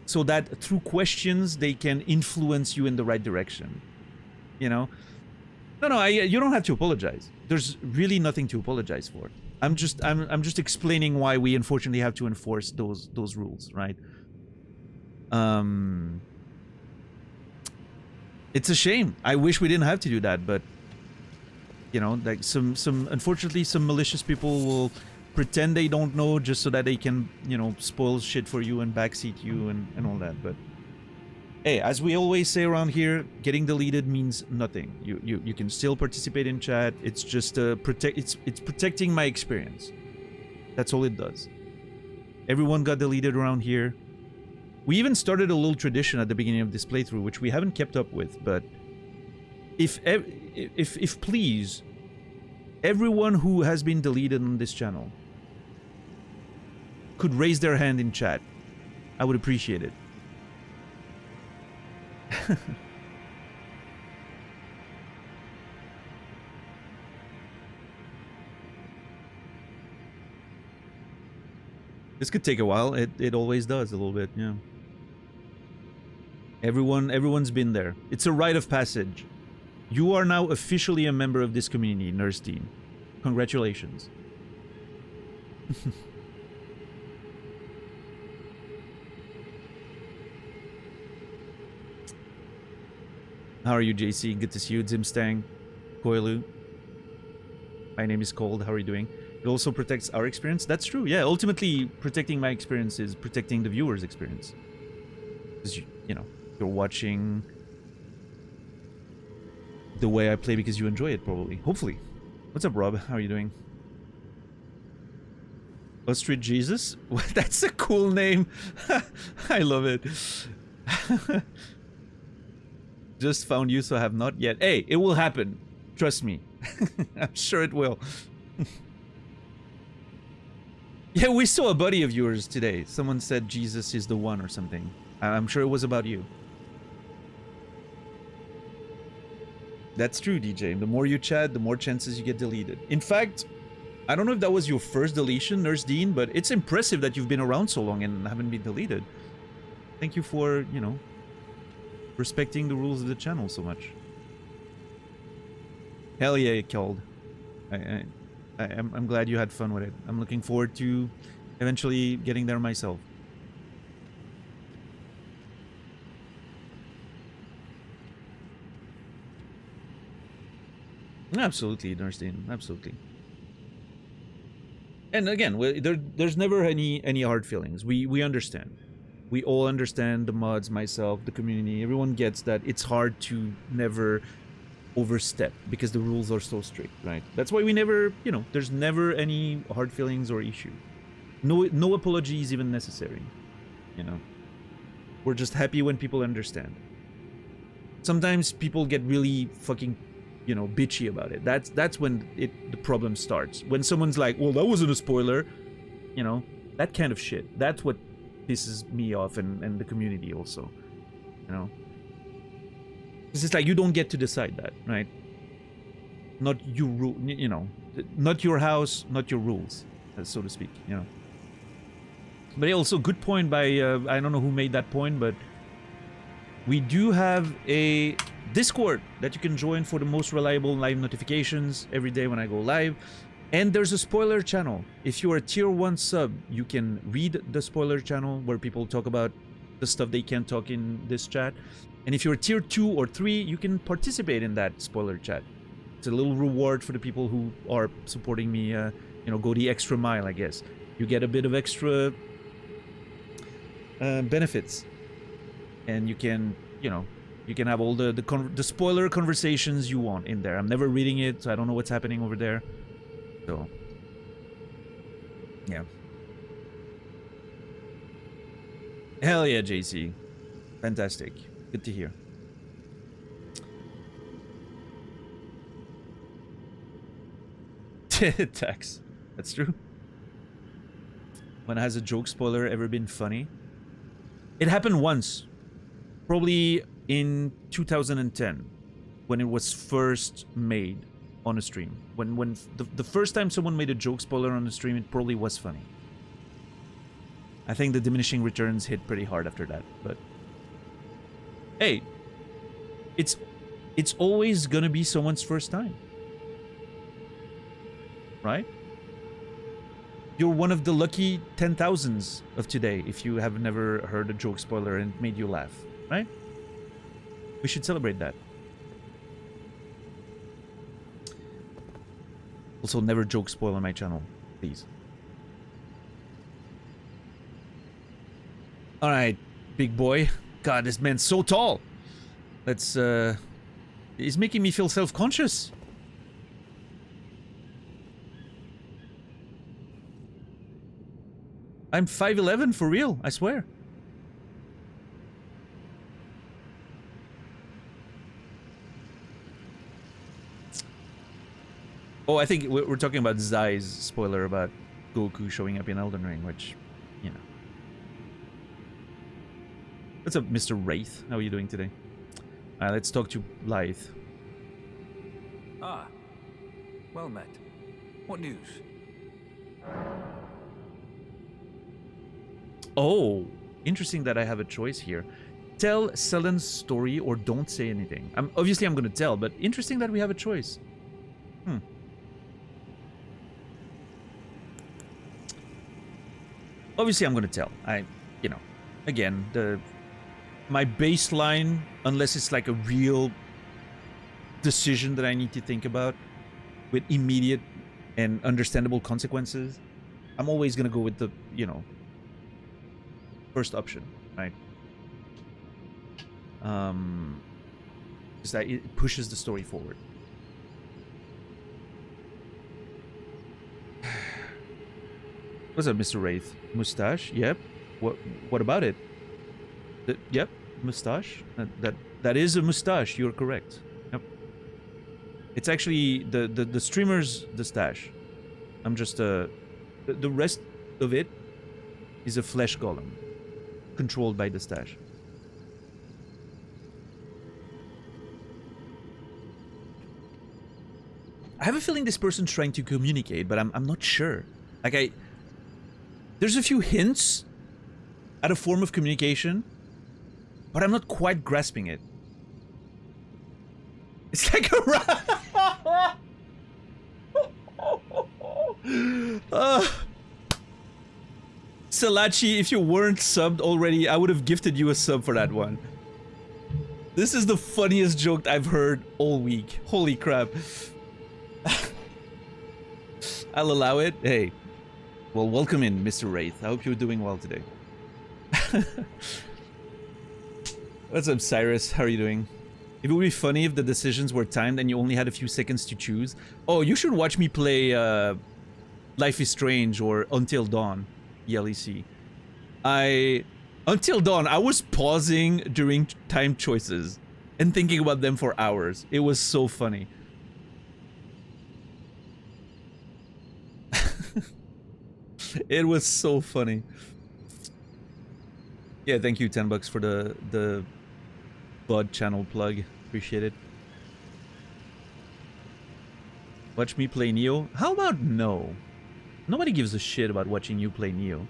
so that through questions they can influence you in the right direction. You know? No, you don't have to apologize. There's really nothing to apologize for. I'm just explaining why we unfortunately have to enforce those rules, right? It's a shame. I wish we didn't have to do that, but you know, like unfortunately some malicious people will pretend they don't know just so that they can, you know, spoil shit for you and backseat you and all that. But hey, as we always say around here, getting deleted means nothing. You can still participate in chat. It's just it's protecting my experience. That's all it does. Everyone got deleted around here. We even started a little tradition at the beginning of this playthrough, which we haven't kept up with, but if please, everyone who has been deleted on this channel could raise their hand in chat, I would appreciate it. This could take a while. It always does a little bit, yeah. Everyone's been there. It's a rite of passage. You are now officially a member of this community, Nurse Dean. Congratulations. How are you, JC? Good to see you, Zimstang, Koilu. My name is Cold. How are you doing? It also protects our experience. That's true. Yeah, ultimately, protecting my experience is protecting the viewer's experience. Because, you know, you're watching the way I play because you enjoy it, probably. Hopefully. What's up, Rob? How are you doing? Street Jesus? That's a cool name. I love it. Just found you, so I have not yet. Hey, it will happen. Trust me. I'm sure it will. Yeah, we saw a buddy of yours today. Someone said Jesus is the one or something. I'm sure it was about you. That's true, DJ. The more you chat, the more chances you get deleted. In fact, I don't know if that was your first deletion, Nurse Dean, but it's impressive that you've been around so long and haven't been deleted. Thank you for, you know, respecting the rules of the channel so much. Hell yeah, it killed. I'm glad you had fun with it. I'm looking forward to eventually getting there myself. Absolutely, Nurse Dean. Absolutely. And again, there's never any hard feelings. We understand. We all understand, the mods, myself, the community. Everyone gets that it's hard to never overstep because the rules are so strict, right? That's why we never, you know, there's never any hard feelings or issue. No apology is even necessary, you know. We're just happy when people understand. Sometimes people get really fucking, you know, bitchy about it. That's when the problem starts. When someone's like, well, that wasn't a spoiler, you know, that kind of shit. That's what pisses me off and the community also, you know. It's just like, you don't get to decide that, right? Not your rule, you know, not your house, not your rules, so to speak, you know. But also, good point by, I don't know who made that point, but we do have a Discord that you can join for the most reliable live notifications every day when I go live. And there's a spoiler channel. If you're a tier 1 sub, you can read the spoiler channel where people talk about the stuff they can't talk in this chat. And if you're a tier 2 or 3, you can participate in that spoiler chat. It's a little reward for the people who are supporting me, you know, go the extra mile, I guess. You get a bit of extra benefits. And you can, you know, you can have all the spoiler conversations you want in there. I'm never reading it, so I don't know what's happening over there. So, yeah. Hell yeah, JC. Fantastic. Good to hear. Tax. That's true. When has a joke spoiler ever been funny? It happened once. Probably in 2010. When it was first made on a stream. When the first time someone made a joke spoiler on the stream, it probably was funny. I think the diminishing returns hit pretty hard after that, but hey, it's always gonna be someone's first time, right? You're one of the lucky 10,000s of today if you have never heard a joke spoiler and it made you laugh, right? We should celebrate that. Also, never joke spoil on my channel, please. Alright, big boy. God, this man's so tall. Let's, he's making me feel self-conscious. I'm 5'11" for real, I swear. Oh, I think we're talking about Zai's spoiler about Goku showing up in Elden Ring, which, you know. What's up, Mr. Wraith? How are you doing today? Let's talk to Lythe. Ah, well met. What news? Oh, interesting that I have a choice here. tell Sellen's story or don't say anything? Obviously I'm gonna tell, but interesting that we have a choice. Obviously I'm gonna tell. You know, again, my baseline, unless it's like a real decision that I need to think about with immediate and understandable consequences, I'm always gonna go with the, you know, first option, right? Because that it pushes the story forward. What's up, Mr. Wraith? Mustache? Yep. What about it? Yep, mustache. That is a mustache. You're correct. Yep. It's actually the streamer's mustache. I'm just the rest of it is a flesh golem controlled by the stash. I have a feeling this person's trying to communicate, but I'm not sure. Like there's a few hints at a form of communication, but I'm not quite grasping it. It's like a Salachi, if you weren't subbed already, I would have gifted you a sub for that one. This is the funniest joke I've heard all week. Holy crap. I'll allow it. Hey. Well, welcome in, Mr. Wraith. I hope you're doing well today. What's up, Cyrus? How are you doing? It would be funny if the decisions were timed and you only had a few seconds to choose. Oh, you should watch me play Life is Strange or Until Dawn, ELEC. Until Dawn, I was pausing during time choices and thinking about them for hours. It was so funny. It was so funny. Yeah, thank you, $10 for the Bud channel plug. Appreciate it. Watch me play Neo? How about no? Nobody gives a shit about watching you play Neo.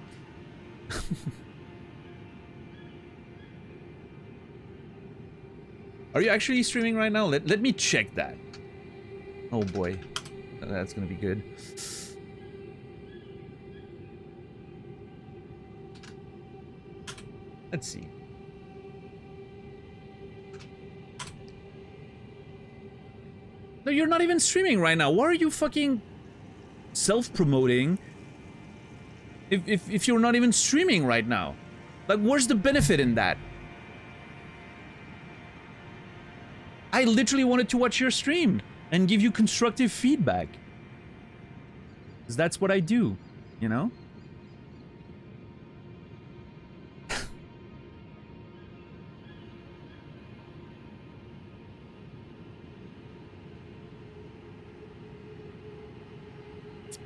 Are you actually streaming right now? Let me check that. Oh boy. That's gonna be good. Let's see. No, you're not even streaming right now. Why are you fucking self-promoting if you're not even streaming right now? Like, where's the benefit in that? I literally wanted to watch your stream and give you constructive feedback. 'Cause that's what I do, you know?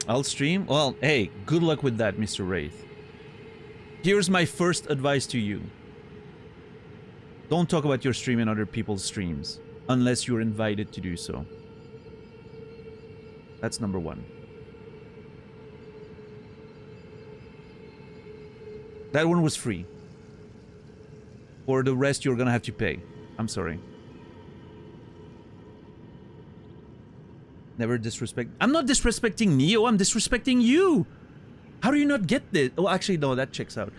I'll stream? Well, hey, good luck with that, Mr. Wraith. Here's my first advice to you. Don't talk about your stream in other people's streams, unless you're invited to do so. That's number one. That one was free. For the rest, you're gonna have to pay. I'm sorry. Never disrespect. I'm not disrespecting Neo, I'm disrespecting you. How do you not get this? Oh, actually, no, that checks out.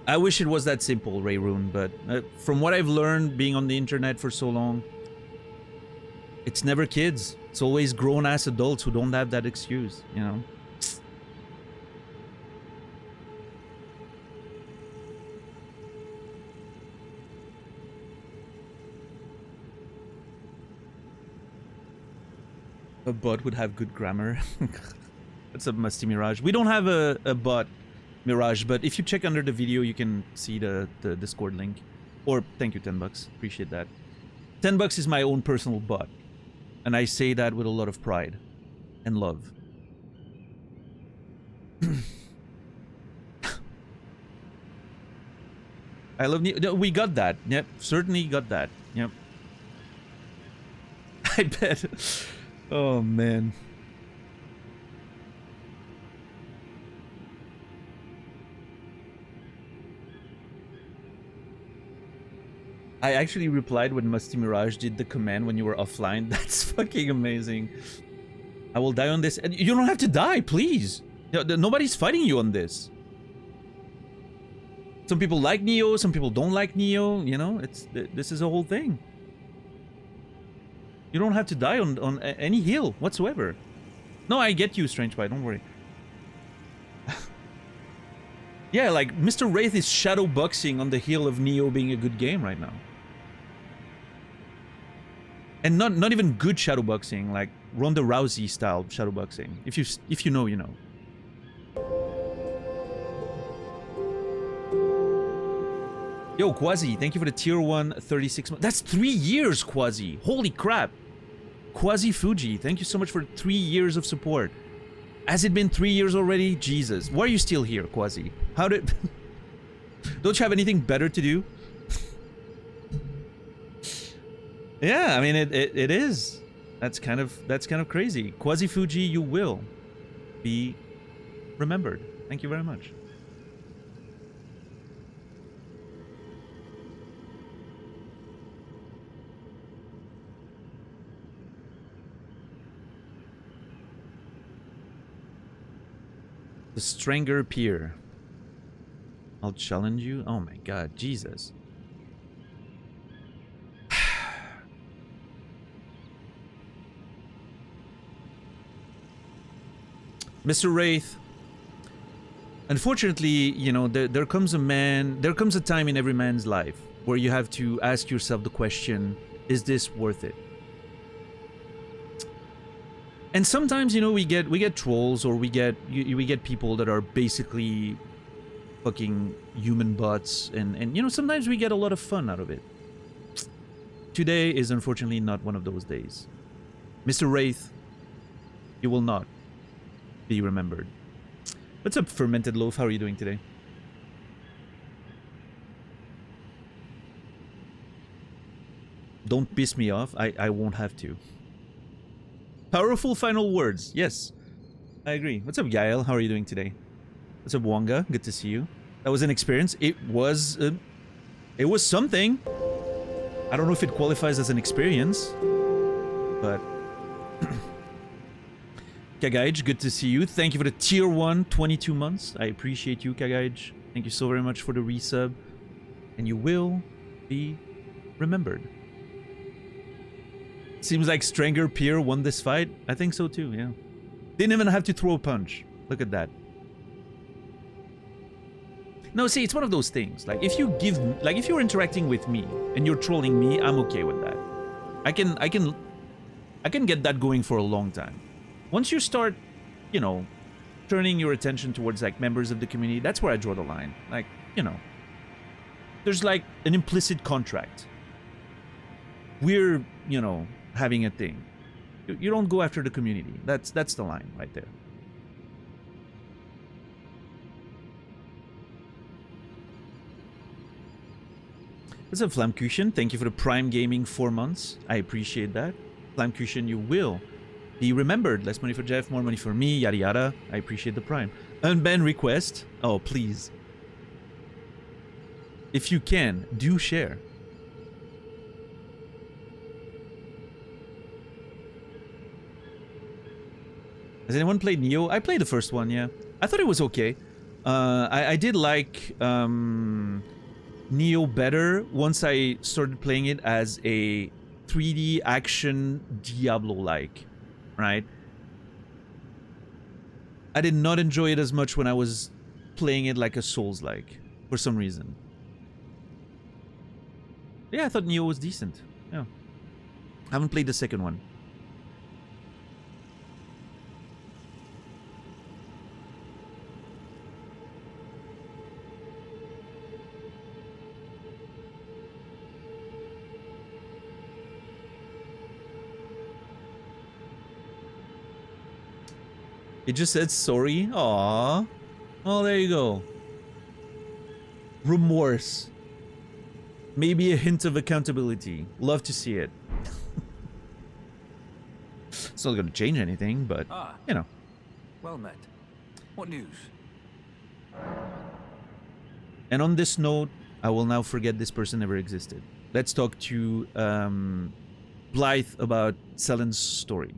I wish it was that simple, Rayroon, but from what I've learned being on the internet for so long, it's never kids. It's always grown-ass adults who don't have that excuse, you know? A bot would have good grammar. What's up, Musty Mirage? We don't have a bot, Mirage, but if you check under the video, you can see the Discord link. Or, thank you, $10. Appreciate that. $10 is my own personal bot. And I say that with a lot of pride and love. I love Neo. No, we got that. Yep, certainly got that. Yep. I bet. Oh man. I actually replied when Musty Mirage did the command when you were offline. That's fucking amazing. I will die on this. And you don't have to die, please. Nobody's fighting you on this. Some people like Neo, some people don't like Neo. You know, this is a whole thing. You don't have to die on any heal whatsoever. No, I get you, Strange Pie. Don't worry. Yeah, like Mr. Wraith is shadow boxing on the heel of Neo being a good game right now. And not even good shadow boxing, like Ronda Rousey style shadow boxing. If you know, you know. Yo, Quasi, thank you for the tier 1 36 months. That's 3 years, Quasi. Holy crap. Quasi Fuji, thank you so much for 3 years of support. Has it been 3 years already? Jesus. Why are you still here, Quasi? How did... Don't you have anything better to do? Yeah, I mean, it is. That's kind of crazy. Quasi Fuji, you will be remembered. Thank you very much. The Stranger Pier. I'll challenge you. Oh my god, Jesus. Mr. Wraith. Unfortunately, you know, there comes a time in every man's life where you have to ask yourself the question, is this worth it? And sometimes, you know, we get trolls, or we get people that are basically fucking human bots, and you know, sometimes we get a lot of fun out of it. Today is unfortunately not one of those days. Mr. Wraith, you will not be remembered. What's up, Fermented Loaf? How are you doing today? Don't piss me off. I won't have to. Powerful final words. Yes, I agree. What's up, Yael? How are you doing today? What's up, Wonga? Good to see you. That was an experience. It was something. I don't know if it qualifies as an experience, but Kagaij, good to see you. Thank you for the tier 1 22 months. I appreciate you, Kagaij. Thank you so very much for the resub, and you will be remembered. Seems like Stranger Pier won this fight. I think so too, yeah. Didn't even have to throw a punch. Look at that. No, see, it's one of those things. Like, if you're interacting with me and you're trolling me, I'm okay with that. I can get that going for a long time. Once you start, you know, turning your attention towards like members of the community, that's where I draw the line. Like, you know, there's like an implicit contract. We're, you know, having a thing. You don't go after the community. That's the line right there. What's up, Flamcushion? Thank you for the Prime Gaming 4 months. I appreciate that. Flamcushion, you will be remembered. Less money for Jeff, more money for me, yada yada. I appreciate the Prime. Unban request. Oh, please. If you can, do share. Has anyone played Neo? I played the first one, yeah. I thought it was okay. I did like Neo better once I started playing it as a 3D action Diablo-like, right? I did not enjoy it as much when I was playing it like a Souls-like, for some reason. Yeah, I thought Neo was decent. Yeah. I haven't played the second one. It just said sorry. Aww. Oh, there you go. Remorse. Maybe a hint of accountability. Love to see it. It's not gonna change anything, but you know. Well met. What news? And on this note, I will now forget this person ever existed. Let's talk to Blythe about Selen's story.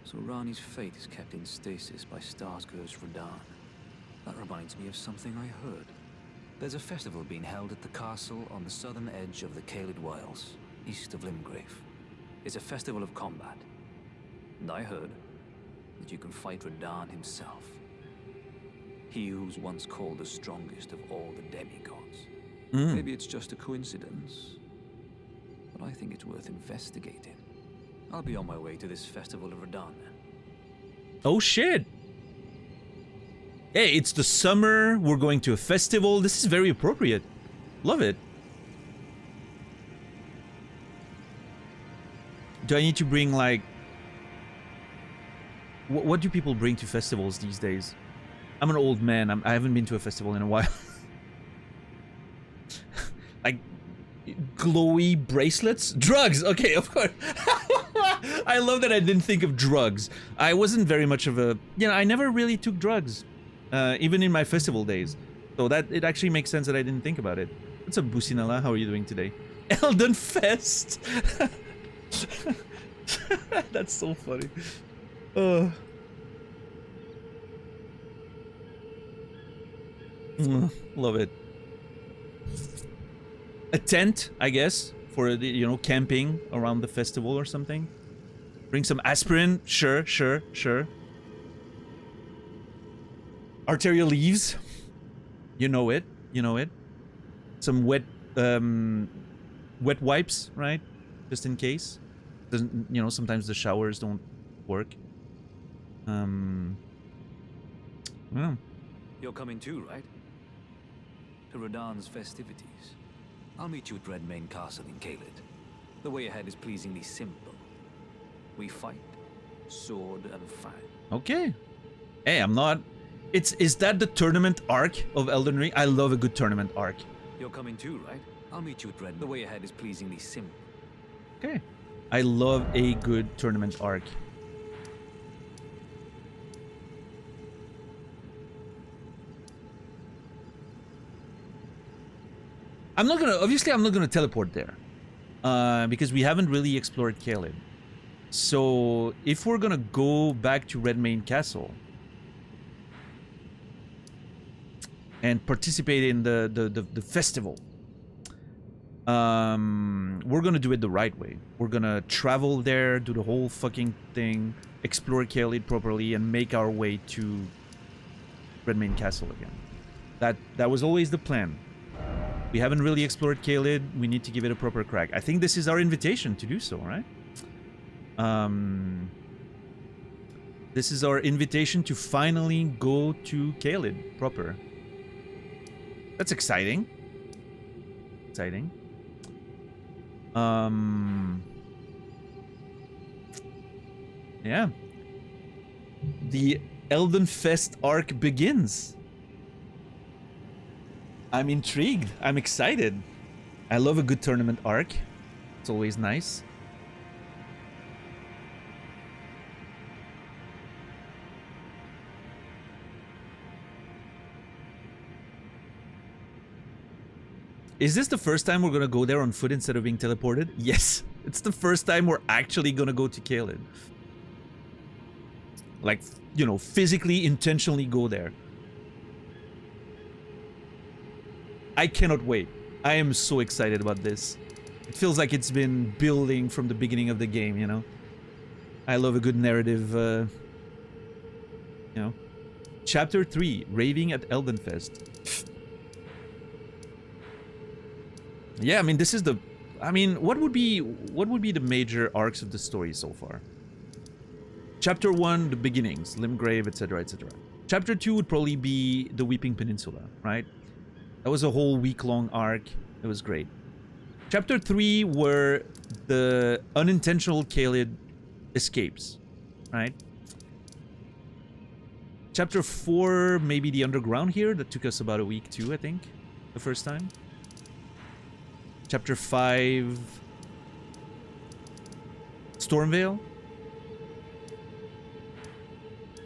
So Rani's fate is kept in stasis by Starscour's Radahn. That reminds me of something I heard. There's a festival being held at the castle on the southern edge of the Caelid Wilds, east of Limgrave. It's a festival of combat. And I heard that you can fight Radahn himself. He who's once called the strongest of all the demigods. Maybe it's just a coincidence, but I think it's worth investigating. I'll be on my way to this festival of Radahn then. Oh shit! Hey, it's the summer, we're going to a festival. This is very appropriate. Love it. Do I need to bring like... What do people bring to festivals these days? I'm an old man. I haven't been to a festival in a while. Like glowy bracelets? Drugs! Okay, of course. I love that I didn't think of drugs. I wasn't very much of a... You know, I never really took drugs. Even in my festival days. So that it actually makes sense that I didn't think about it. What's up, Businala? How are you doing today? Elden Fest! That's so funny. Love it. A tent, I guess, for the, you know, camping around the festival or something. Bring some aspirin. Sure. Arterial leaves. You know it. Some wet wipes, right? Just in case. Doesn't, you know, sometimes the showers don't work. Yeah. You're coming too, right? To Radahn's festivities. I'll meet you at Redmane Castle in Caelid. The way ahead is pleasingly simple. We fight, sword and fang. Okay. Hey, I'm not... Is that the tournament arc of Elden Ring? I love a good tournament arc. You're coming too, right? I'll meet you at Red. The way ahead is pleasingly simple. Okay. I love a good tournament arc. Obviously I'm not gonna teleport there. Because we haven't really explored Caelid. So if we're gonna go back to Redmane Castle and participate in the festival, we're gonna do it the right way. We're gonna travel there, do the whole fucking thing, explore Caelid properly, and make our way to Redmane Castle again. That was always the plan. We haven't really explored Caelid. We need to give it a proper crack. I think this is our invitation to do so, right? This is our invitation to finally go to Caelid proper. That's exciting. Yeah. The Elden Fest arc begins. I'm intrigued. I'm excited. I love a good tournament arc. It's always nice. Is this the first time we're gonna go there on foot instead of being teleported? Yes. It's the first time we're actually gonna go to Caelid. Like, you know, physically, intentionally go there. I cannot wait. I am so excited about this. It feels like it's been building from the beginning of the game, you know? I love a good narrative, you know? Chapter 3, Raving at Eldenfest. Yeah, I mean, this is the... I mean, what would be the major arcs of the story so far? Chapter 1, the beginnings, Limgrave, etc., etc. Chapter 2 would probably be the Weeping Peninsula, right? That was a whole week-long arc. It was great. Chapter 3 were the unintentional Caelid escapes, right? Chapter 4, maybe the underground here. That took us about a week too, I think. The first time. Chapter 5... Stormvale.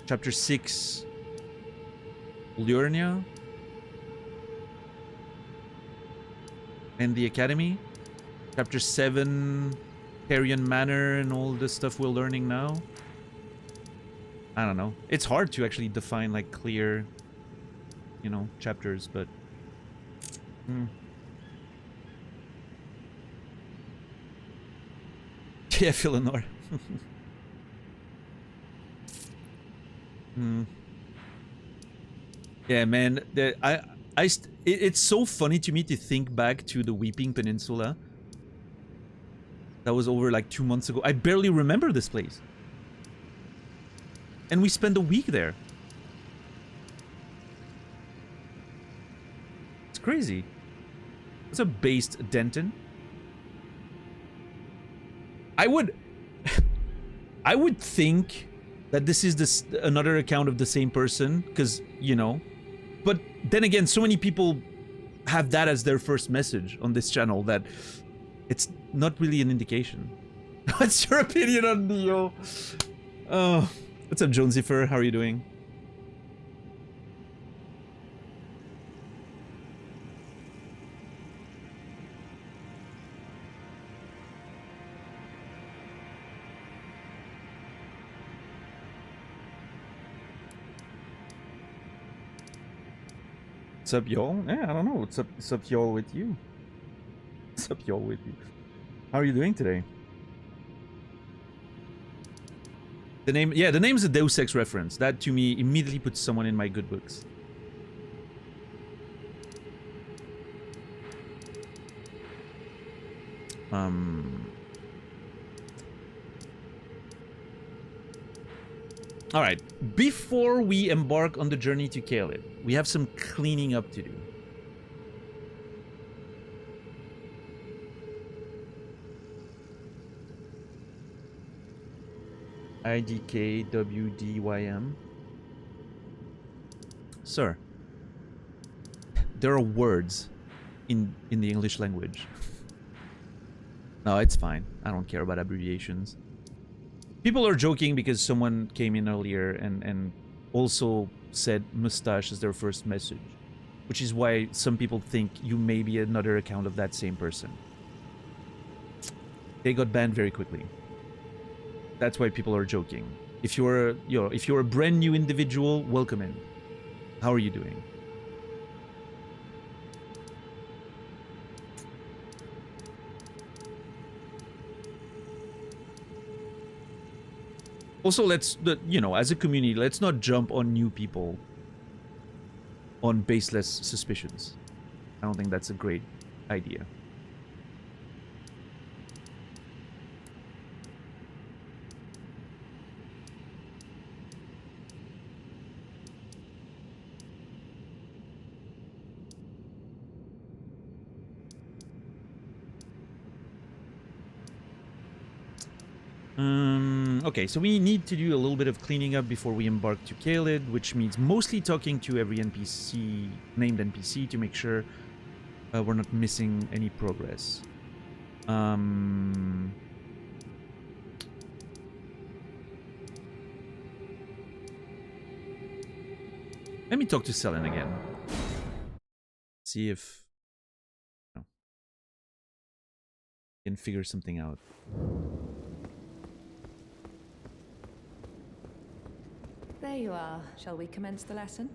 Chapter 6... Liurnia. And the Academy. Chapter 7... Carrion Manor and all the stuff we're learning now. I don't know. It's hard to actually define like clear, you know, chapters, but... Yeah, Philonor. Yeah, man. It's so funny to me to think back to the Weeping Peninsula. That was over like 2 months ago. I barely remember this place. And we spent a week there. It's crazy. What's up, based Denton? I would think that this is another account of the same person, because, you know. But then again, so many people have that as their first message on this channel that it's not really an indication. What's your opinion on Neo? Oh, what's up, Jonesyfer? How are you doing? What's up, y'all? Yeah, I don't know. What's up, y'all with you? What's up, y'all with you? How are you doing today? The name, yeah, the name's a Deus Ex reference. That to me immediately puts someone in my good books. All right, before we embark on the journey to Caelid, we have some cleaning up to do. IDKWDYM. Sir, there are words in the English language. No, it's fine. I don't care about abbreviations. People are joking because someone came in earlier and also said mustache as their first message, which is why some people think you may be another account of that same person. They got banned very quickly. That's why people are joking. If you're a brand new individual, welcome in. How are you doing? Also, let's, as a community, let's not jump on new people on baseless suspicions. I don't think that's a great idea. Okay, so we need to do a little bit of cleaning up before we embark to Caelid, which means mostly talking to every NPC, named NPC, to make sure we're not missing any progress. Let me talk to Selen again. See if can figure something out. There you are. Shall we commence the lesson?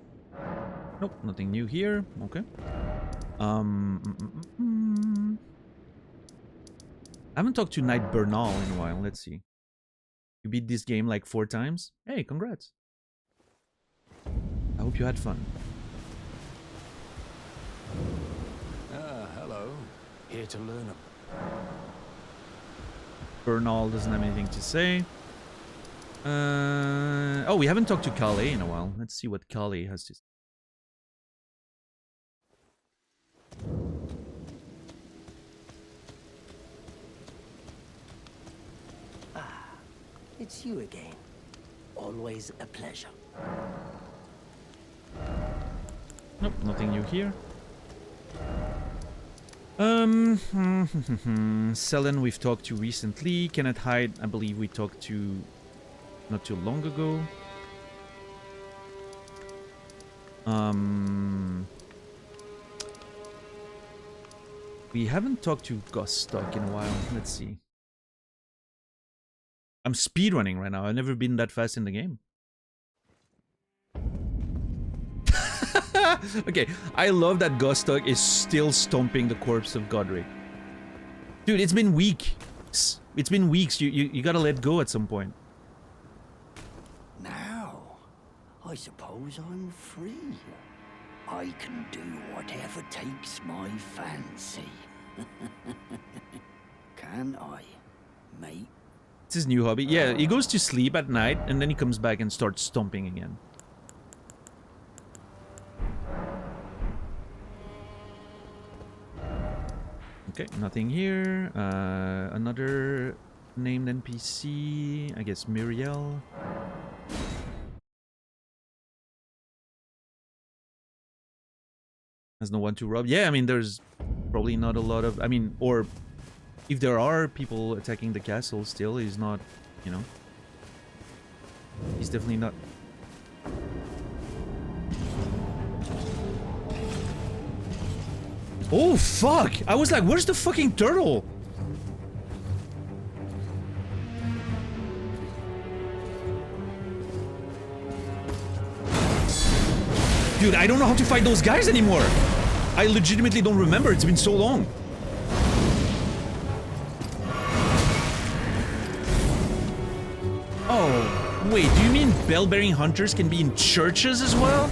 Nope, nothing new here. Okay. I haven't talked to Knight Bernal in a while. Let's see. You beat this game like 4 times? Hey, congrats. I hope you had fun. Hello. Here to learn. Bernal doesn't have anything to say. Oh, we haven't talked to Caelid in a while. Let's see what Caelid has to say. It's you again. Always a pleasure. Nope, nothing new here. Selen we've talked to recently. Kenneth Hyde, I believe we talked to not too long ago. We haven't talked to Gostock in a while. Let's see. I'm speedrunning right now. I've never been that fast in the game. Okay, I love that Gostock is still stomping the corpse of Godric. Dude, it's been weeks. It's been weeks. You gotta let go at some point. Now, I suppose I'm free. I can do whatever takes my fancy. Can I, mate? It's his new hobby. Yeah, he goes to sleep at night and then he comes back and starts stomping again. Okay, nothing here. Another named NPC. I guess Muriel. Has no one to rob. Yeah, I mean, there's probably not a lot of... I mean, or if there are people attacking the castle still, he's not, you know... He's definitely not... Oh, fuck! I was like, where's the fucking turtle? Dude, I don't know how to fight those guys anymore. I legitimately don't remember. It's been so long. Oh, wait. Do you mean bell-bearing hunters can be in churches as well?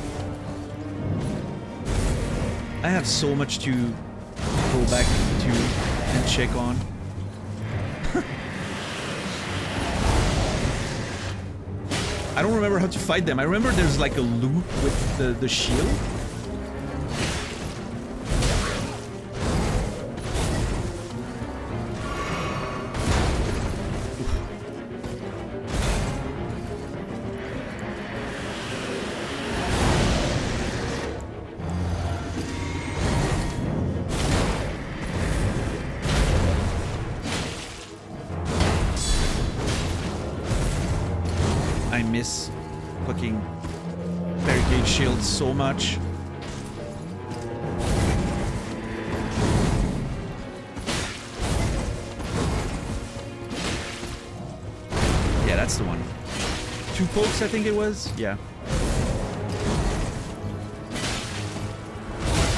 I have so much to go back to and check on. I don't remember how to fight them. I remember there's like a loop with the shield. I miss fucking barricade shields so much. Yeah, that's the one. 2 pokes, I think it was. Yeah.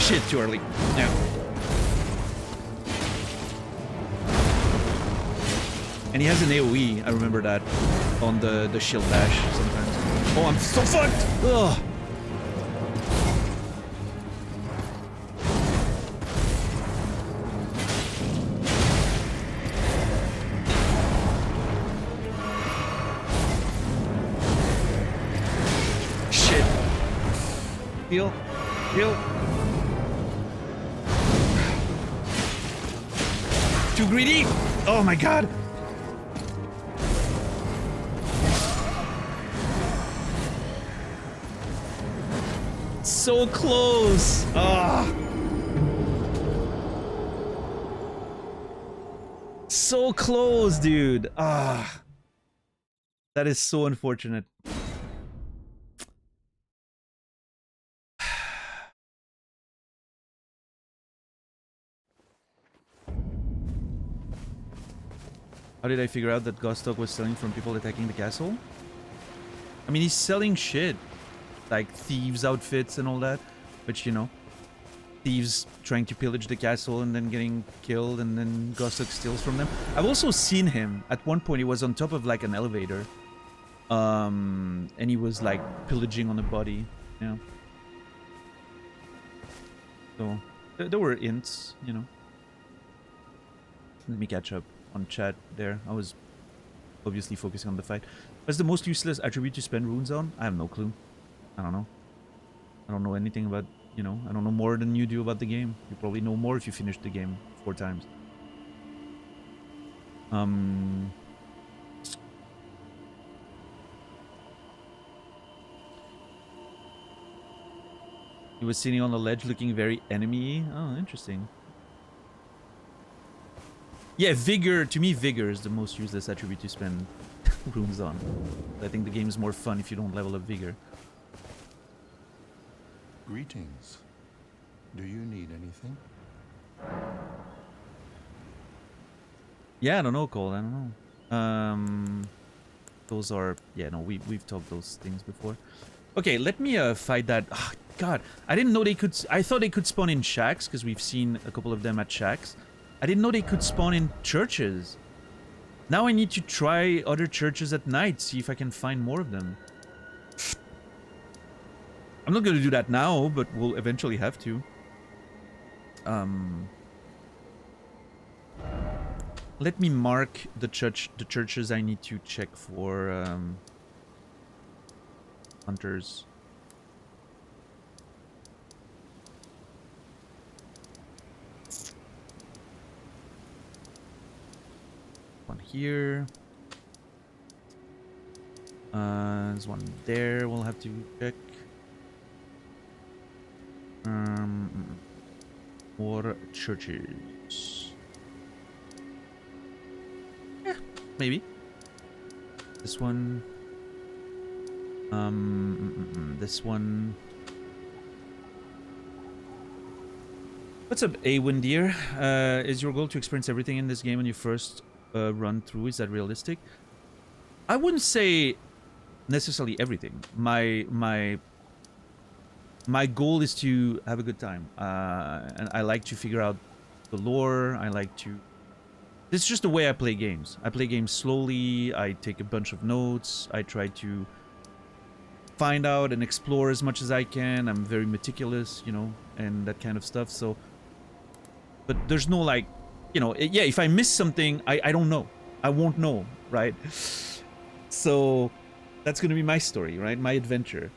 Shit, too early. Yeah. And he has an AoE, I remember that, on the shield dash sometimes. Oh, I'm so fucked! Ugh! Shit. Heal. Heal. Too greedy! Oh my god! So close! Ah! So close, dude! Ah! That is so unfortunate. How did I figure out that Gostock was selling from people attacking the castle? I mean, he's selling shit. Like thieves' outfits and all that. But, you know, thieves trying to pillage the castle and then getting killed and then Gostock steals from them. I've also seen him. At one point, he was on top of, like, an elevator. And he was, like, pillaging on a body. Yeah. So, there were hints, you know. Let me catch up on chat there. I was obviously focusing on the fight. What's the most useless attribute to spend runes on? I have no clue. I don't know. I don't know anything about, you know, I don't know more than you do about the game. You probably know more if you finished the game 4 times. He was sitting on the ledge looking very enemy-y. Oh, interesting. Yeah, vigor, to me, vigor is the most useless attribute to spend runes on. I think the game is more fun if you don't level up vigor. Greetings. Do you need anything? Yeah, I don't know, Cole. I don't know. Those are... Yeah, no, we've talked those things before. Okay, let me fight that... Oh, God, I didn't know they could... I thought they could spawn in shacks, because we've seen a couple of them at shacks. I didn't know they could spawn in churches. Now I need to try other churches at night, see if I can find more of them. I'm not going to do that now, but we'll eventually have to. Let me mark the churches I need to check for hunters. One here. There's one there. We'll have to check. More churches. Yeah, maybe. This one. This one. What's up, Awen dear? Is your goal to experience everything in this game when you first run through? Is that realistic? I wouldn't say necessarily everything. My goal is to have a good time, and I like to figure out the lore. I like to... This is just the way I play games. I play games slowly. I take a bunch of notes. I try to find out and explore as much as I can. I'm very meticulous, you know, and that kind of stuff. So, but there's no like, you know, yeah, if I miss something, I don't know. I won't know, right? So that's going to be my story, right? My adventure.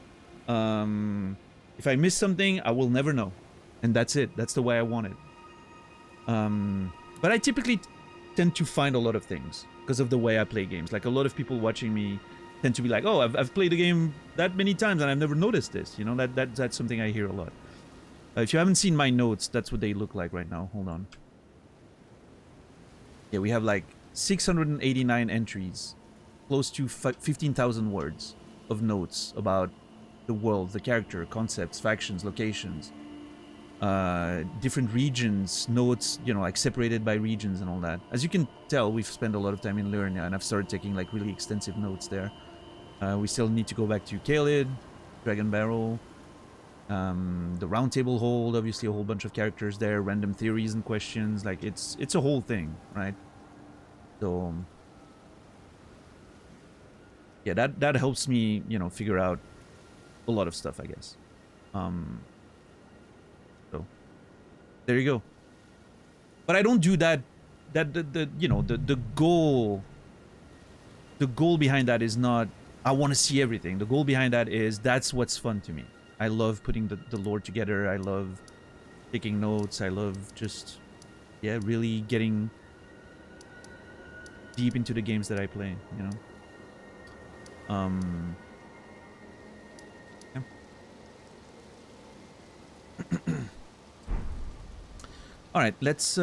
If I miss something, I will never know. And that's it. That's the way I want it. But I typically tend to find a lot of things because of the way I play games. Like a lot of people watching me tend to be like, oh, I've played the game that many times and I've never noticed this. You know, that's something I hear a lot. If you haven't seen my notes, that's what they look like right now. Hold on. Yeah, we have like 689 entries, close to 15,000 words of notes about the world, the character, concepts, factions, locations, different regions, notes, you know, like separated by regions and all that. As you can tell, we've spent a lot of time in Liurnia, and I've started taking like really extensive notes there. We still need to go back to Caelid, Dragon Barrel, the Round Table Hold, obviously a whole bunch of characters there, random theories and questions, like it's a whole thing, right? So yeah, that helps me, you know, figure out a lot of stuff, I guess. So there you go. But I don't do that. You know, the goal behind that is not I want to see everything. The goal behind that is that's what's fun to me. I love putting the lore together. I love taking notes. I love just, yeah, really getting deep into the games that I play, you know. Yeah. All right, let's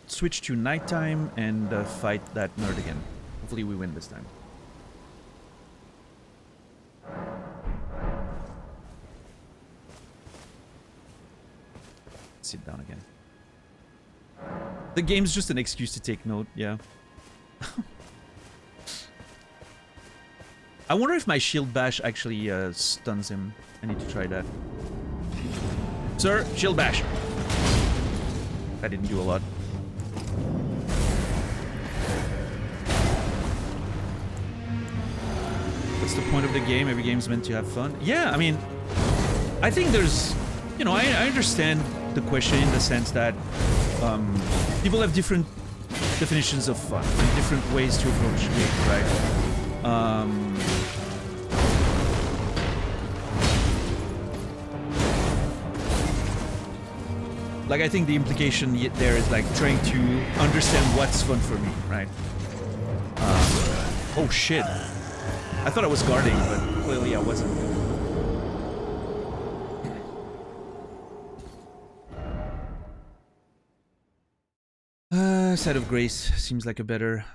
switch to nighttime and fight that nerd again. Hopefully we win this time. Sit down again. The game's just an excuse to take note, yeah. I wonder if my shield bash actually stuns him. I need to try that. Sir, shield bash. That didn't do a lot. What's the point of the game? Every game's meant to have fun. Yeah, I mean, I think there's, you know, I understand the question in the sense that people have different definitions of fun and different ways to approach games, right? Like, I think the implication there is like trying to understand what's fun for me, right? Oh shit. I thought I was guarding, but clearly I wasn't. Side of Grace seems like a better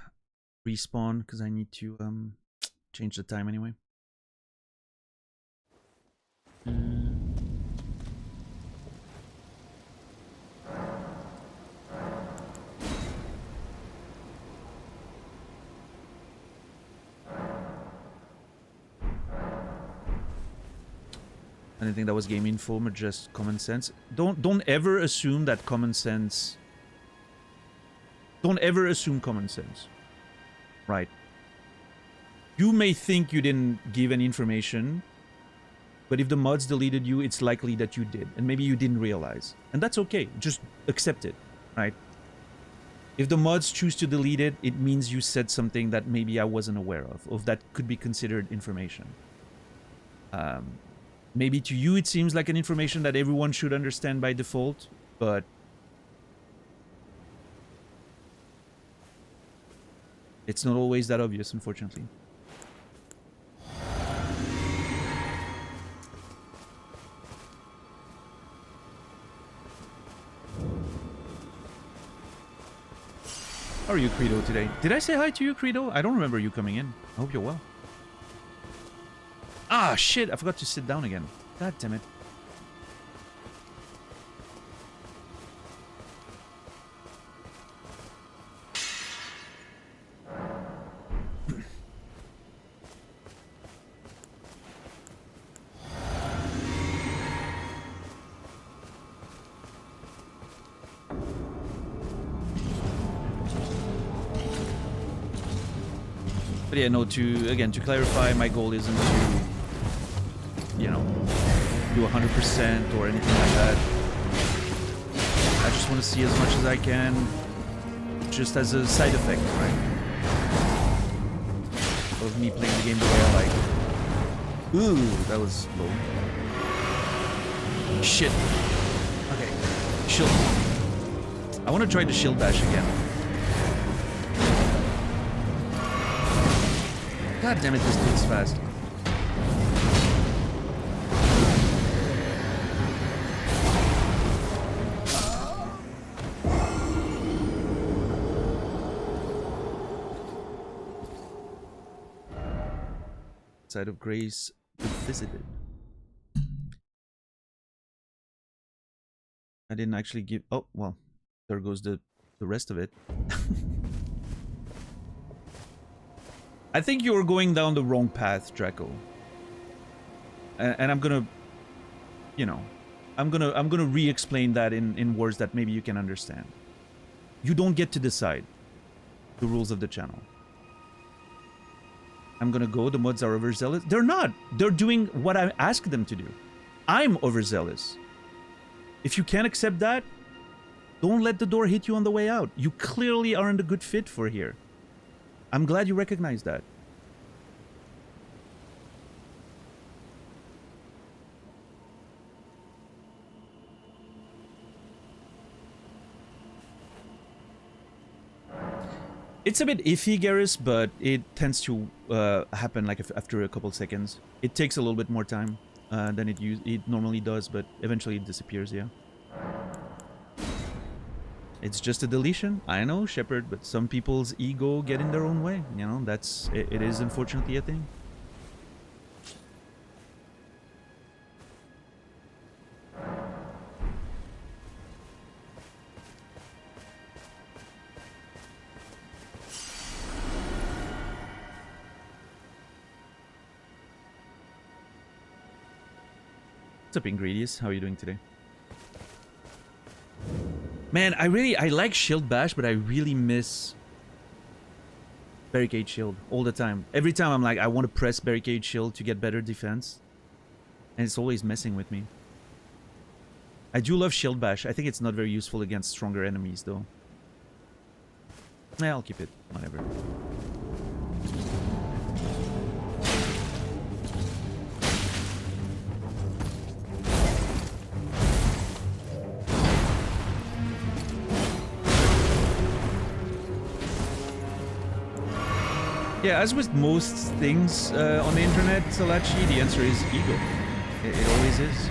respawn because I need to change the time anyway. I didn't think that was game info, but just common sense. Don't ever assume that common sense. Don't ever assume common sense. Right. You may think you didn't give any information, but if the mods deleted you, it's likely that you did, and maybe you didn't realize. And that's okay. Just accept it, right? If the mods choose to delete it, it means you said something that maybe I wasn't aware of that could be considered information. Maybe to you it seems like an information that everyone should understand by default, but it's not always that obvious, unfortunately. How are you, Credo, today? Did I say hi to you, Credo? I don't remember you coming in. I hope you're well. Ah, shit! I forgot to sit down again. God damn it. But yeah, no, to clarify, my goal isn't to, you know, do 100% or anything like that. I just want to see as much as I can, just as a side effect, right? Of me playing the game the way I like. Ooh, that was low. Shit. Okay, shield. I want to try the shield bash again. God damn it, this dude's fast. Side of Grace visited. I didn't actually give... Oh, well, there goes the rest of it. I think you're going down the wrong path, Draco. And I'm gonna, you know, I'm gonna re-explain that in words that maybe you can understand. You don't get to decide the rules of the channel. I'm gonna go, the mods are overzealous. They're not. They're doing what I asked them to do. I'm overzealous. If you can't accept that, don't let the door hit you on the way out. You clearly aren't a good fit for here. I'm glad you recognize that. It's a bit iffy, Garrus, but it tends to happen like after a couple seconds. It takes a little bit more time than it normally does, but eventually it disappears, yeah. It's just a deletion, I know, Shepard, but some people's ego get in their own way, you know, it is unfortunately a thing. What's up, Ingredients? How are you doing today? Man, I like Shield Bash, but I really miss Barricade Shield all the time. Every time I'm like, I want to press Barricade Shield to get better defense. And it's always messing with me. I do love Shield Bash. I think it's not very useful against stronger enemies, though. Yeah, I'll keep it. Whatever. Yeah, as with most things on the internet, Salachi, the answer is ego. It always is.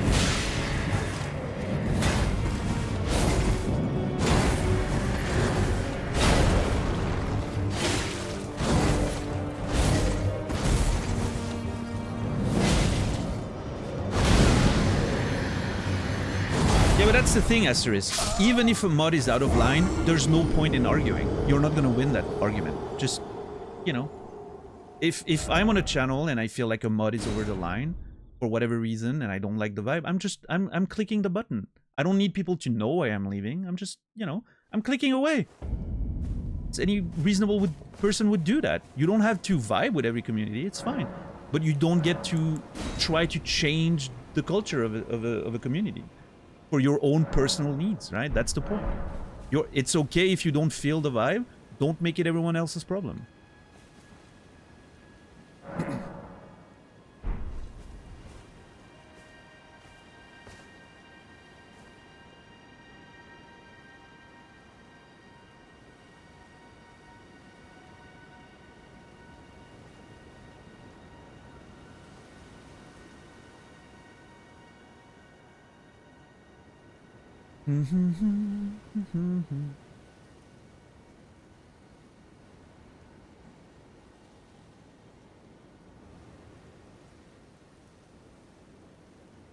that's the thing, Asterisk. Even if a mod is out of line, there's no point in arguing. You're not gonna win that argument. Just, you know, if I'm on a channel and I feel like a mod is over the line for whatever reason and I don't like the vibe, I'm clicking the button. I don't need people to know why I'm leaving. I'm just, you know, I'm clicking away. Any reasonable person would do that. You don't have to vibe with every community. It's fine, but you don't get to try to change the culture of a community for your own personal needs, right? That's the point. It's okay if you don't feel the vibe. Don't make it everyone else's problem.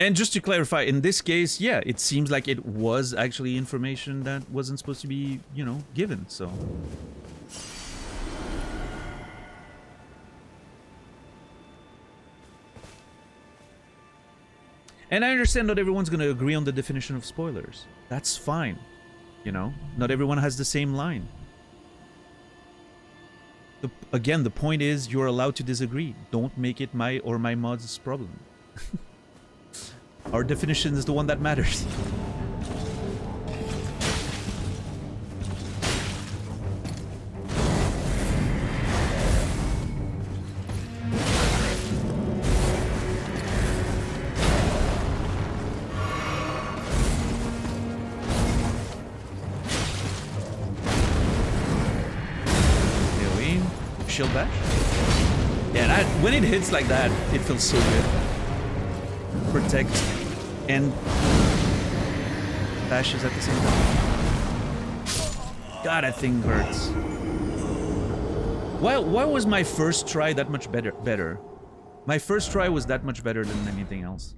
And just to clarify, in this case, yeah, it seems like it was actually information that wasn't supposed to be, you know, given, so... And I understand not everyone's gonna agree on the definition of spoilers. That's fine. You know, not everyone has the same line. Again, the point is you're allowed to disagree. Don't make it my or my mod's problem. Our definition is the one that matters. Shield bash? Yeah, when it hits like that, it feels so good. Protect and bashes at the same time. God, that thing hurts. Why was my first try that much better? My first try was that much better than anything else.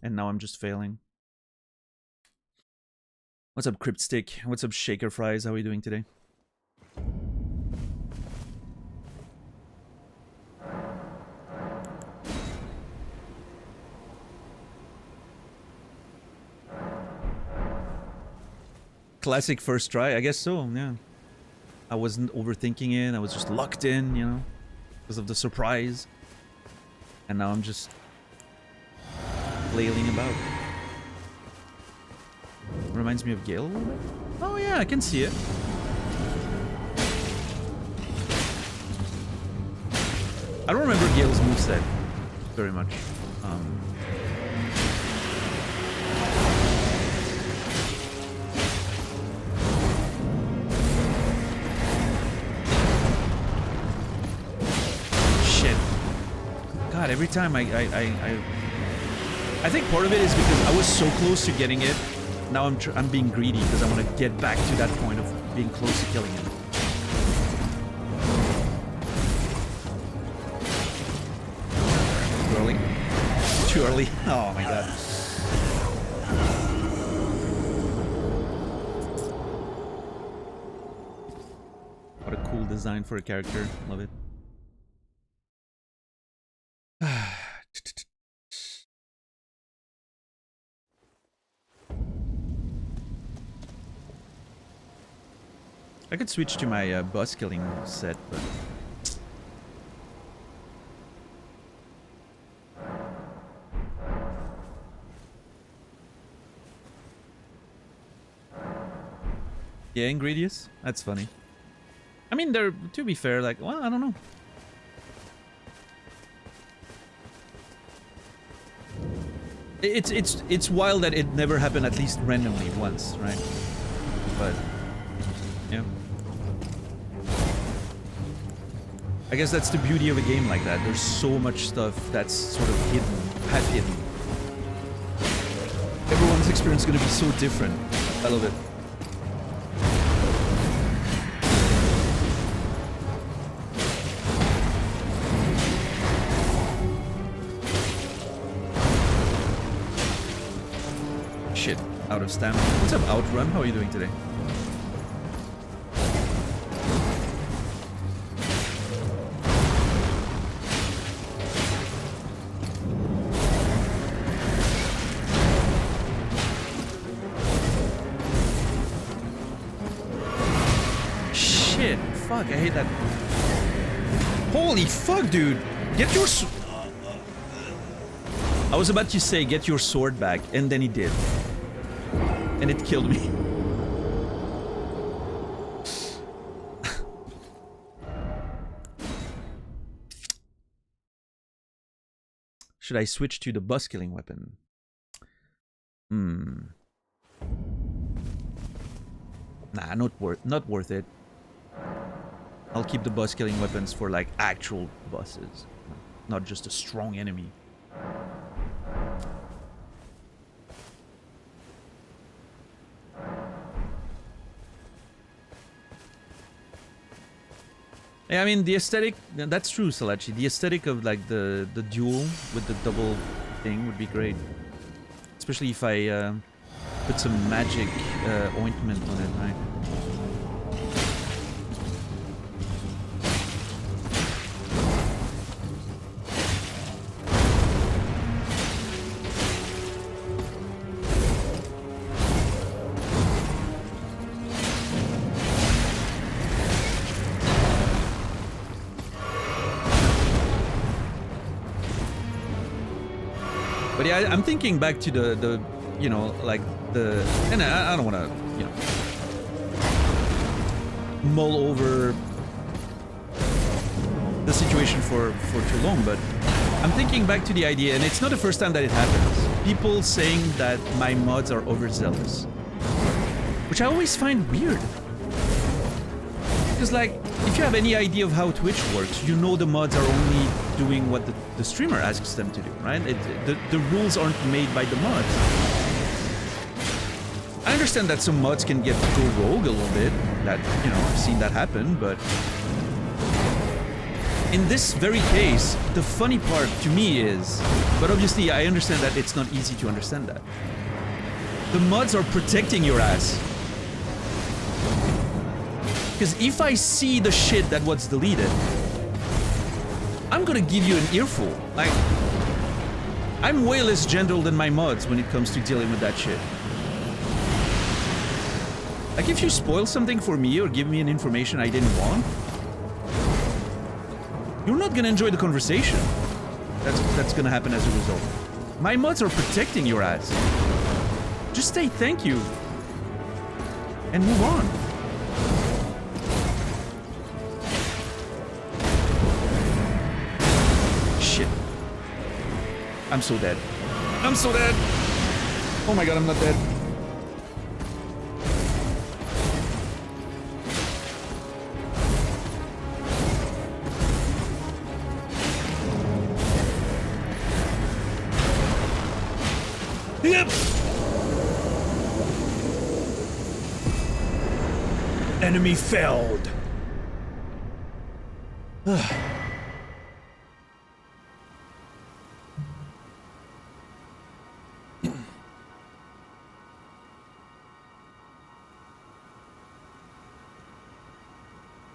And now I'm just failing. What's up, Cryptstick? What's up, Shaker Fries? How are you doing today? Classic first try, I guess so, yeah. I wasn't overthinking it, I was just locked in, you know, because of the surprise. And now I'm just flailing about. Reminds me of Gale a little bit. Oh yeah, I can see it. I don't remember Gale's moveset very much. God, every time I think part of it is because I was so close to getting it. Now I'm being greedy because I want to get back to that point of being close to killing him. Too early? Too early? Oh my god. What a cool design for a character. Love it. I could switch to my boss killing set, but yeah, Ingredients. That's funny. I mean, they're, to be fair, like, well, I don't know. It's wild that it never happened at least randomly once, right? But yeah. I guess that's the beauty of a game like that. There's so much stuff that's sort of hidden, half hidden. Everyone's experience is gonna be so different. I love it. Shit. out of stamina. What's up, Outrun? How are you doing today? Shit, fuck, I hate that. Holy fuck, dude! Get your I was about to say, get your sword back, and then he did. And it killed me. Should I switch to the boss killing weapon? Nah, not worth it. I'll keep the boss killing weapons for like actual bosses, not just a strong enemy. Yeah, I mean the aesthetic. That's true, Salachi. The aesthetic of like the duel with the double thing would be great, especially if I put some magic ointment on it, right? But yeah, I'm thinking back to the you know, like the, and I don't want to, you know, mull over the situation for too long, but I'm thinking back to the idea, and it's not the first time that it happens. People saying that my mods are overzealous, which I always find weird. Because like, if you have any idea of how Twitch works, you know the mods are only doing what the streamer asks them to do, right? The rules aren't made by the mods. I understand that some mods can go rogue a little bit, that, you know, I've seen that happen, but in this very case, the funny part to me is, but obviously I understand that it's not easy to understand that. The mods are protecting your ass. Because if I see the shit that was deleted, I'm gonna give you an earful. Like, I'm way less gentle than my mods when it comes to dealing with that shit. Like, if you spoil something for me or give me an information I didn't want, you're not gonna enjoy the conversation. That's gonna happen as a result. My mods are protecting your ass. Just say thank you and move on. Shit. I'm so dead. I'm so dead. Oh my god, I'm not dead. Yep. Enemy felled.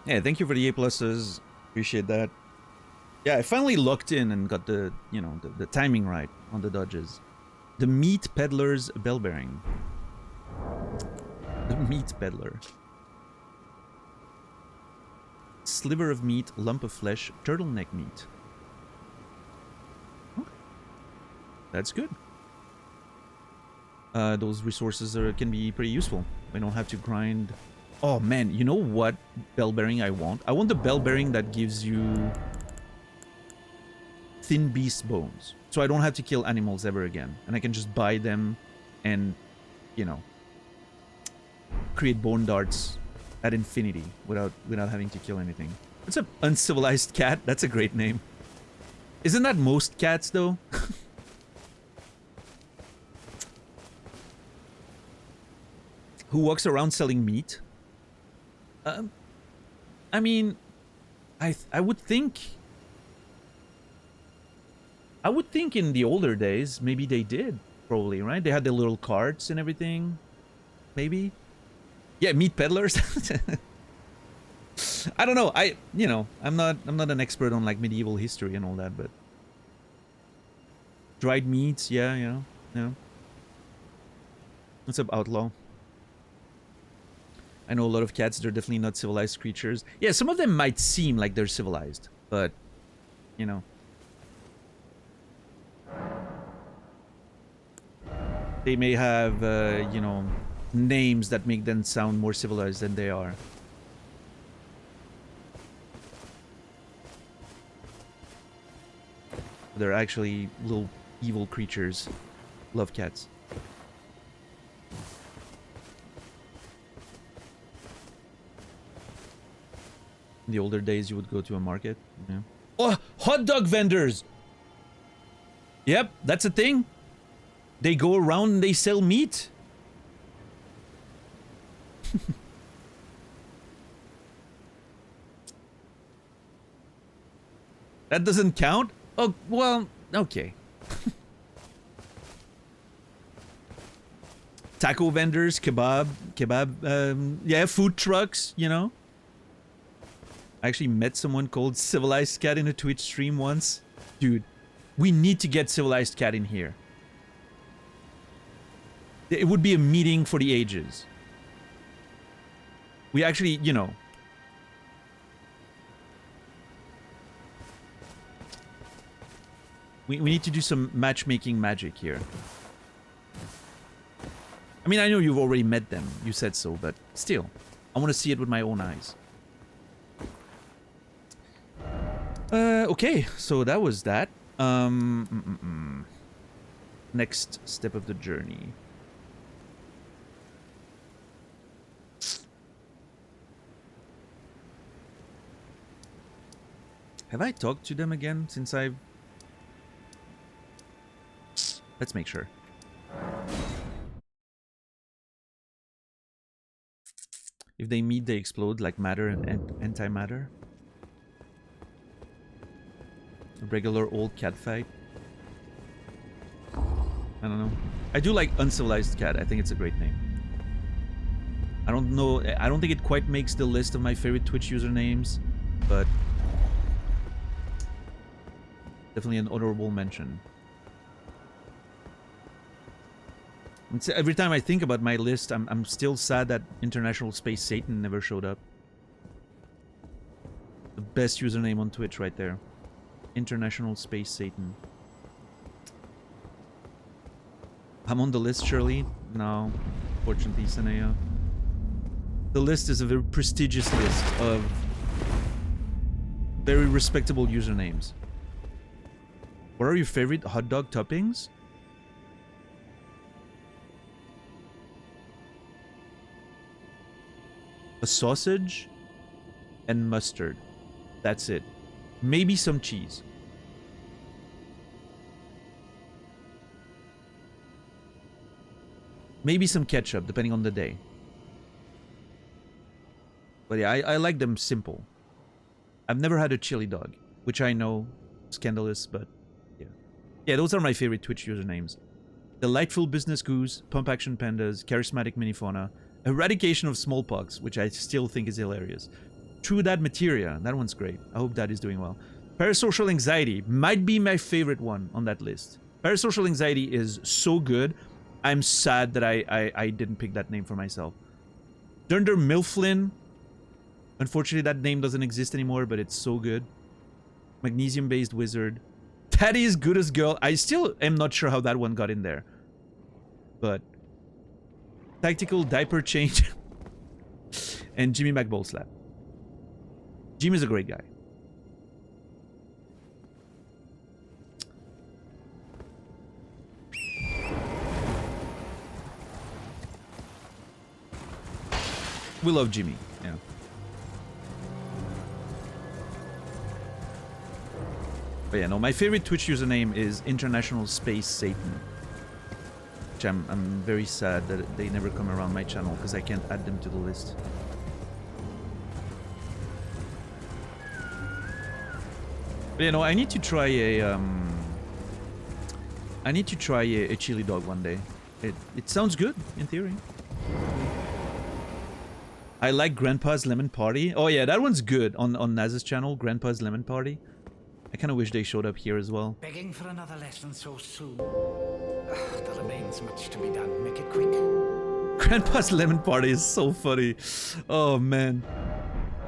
Yeah, thank you for the A pluses. Appreciate that. Yeah, I finally locked in and got the, you know, the timing right on the dodges. The meat peddler's bell bearing. The meat peddler. Sliver of meat, lump of flesh, turtleneck meat. Okay. That's good. Those resources can be pretty useful. We don't have to grind. Oh man, you know what bell bearing I want? I want the bell bearing that gives you thin beast bones. So I don't have to kill animals ever again. And I can just buy them and, you know, create bone darts at infinity without having to kill anything. It's an uncivilized cat. That's a great name. Isn't that most cats though? Who walks around selling meat? I mean, I would think in the older days maybe they did. Probably, right? They had the little carts and everything. Maybe? Yeah, meat peddlers. I don't know. I'm not an expert on like medieval history and all that, but dried meats, yeah. What's up, outlaw? I know a lot of cats, they're definitely not civilized creatures. Yeah, some of them might seem like they're civilized, but, you know. They may have, you know, names that make them sound more civilized than they are. They're actually little evil creatures. Love cats. In the older days, you would go to a market. Yeah. Oh, hot dog vendors! Yep, that's a thing. They go around and they sell meat. That doesn't count? Oh, well, okay. Taco vendors, kebab, yeah, food trucks, you know. I actually met someone called Civilized Cat in a Twitch stream once. Dude, we need to get Civilized Cat in here. It would be a meeting for the ages. We actually, you know. We need to do some matchmaking magic here. I mean, I know you've already met them. You said so, but still. I want to see it with my own eyes. Okay, so that was that. Next step of the journey. Have I talked to them again since I've... Let's make sure. If they meet, they explode like matter and antimatter. A regular old cat fight. I don't know. I do like Uncivilized Cat. I think it's a great name. I don't know. I don't think it quite makes the list of my favorite Twitch usernames, but definitely an honorable mention. Every time I think about my list, I'm still sad that International Space Satan never showed up. The best username on Twitch right there. International Space Satan. I'm on the list, Shirley? No, fortunately, Sanaya. The list is a very prestigious list of very respectable usernames. What are your favorite hot dog toppings? A sausage and mustard. That's it. Maybe some cheese. Maybe some ketchup, depending on the day. But yeah, I like them simple. I've never had a chili dog, which I know is scandalous, but yeah. Yeah, those are my favorite Twitch usernames. Delightful Business Goose, Pump Action Pandas, Charismatic Minifauna, Eradication of Smallpox, which I still think is hilarious. True Dad Materia, that one's great. I hope Dad is doing well. Parasocial Anxiety might be my favorite one on that list. Parasocial Anxiety is so good. I'm sad that I didn't pick that name for myself. Dunder Milflin. Unfortunately, that name doesn't exist anymore, but it's so good. Magnesium-based wizard. Teddy is good as girl. I still am not sure how that one got in there. But Tactical Diaper Change. And Jimmy McBallslap. Jimmy's a great guy. We love Jimmy, yeah. But yeah, no, my favorite Twitch username is International Space Satan. Which I'm very sad that they never come around my channel because I can't add them to the list. But you know, I need to try a I need to try a chili dog one day. It sounds good in theory. I like Grandpa's Lemon Party. Oh yeah, that one's good on Naz's channel, Grandpa's Lemon Party. I kind of wish they showed up here as well. Begging for another lesson so soon. There remains much to be done. Make it quick. Grandpa's Lemon Party is so funny. Oh man.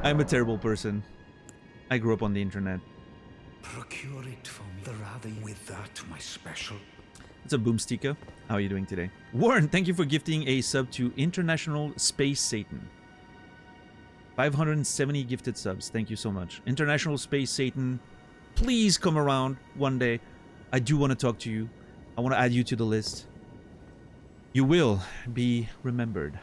I'm a terrible person. I grew up on the internet. Procure it for me. The rather with that, my special. What's up, Boomstika? How are you doing today? Warren, thank you for gifting a sub to International Space Satan. 570 gifted subs. Thank you so much. International Space Satan, please come around one day. I do want to talk to you. I want to add you to the list. You will be remembered.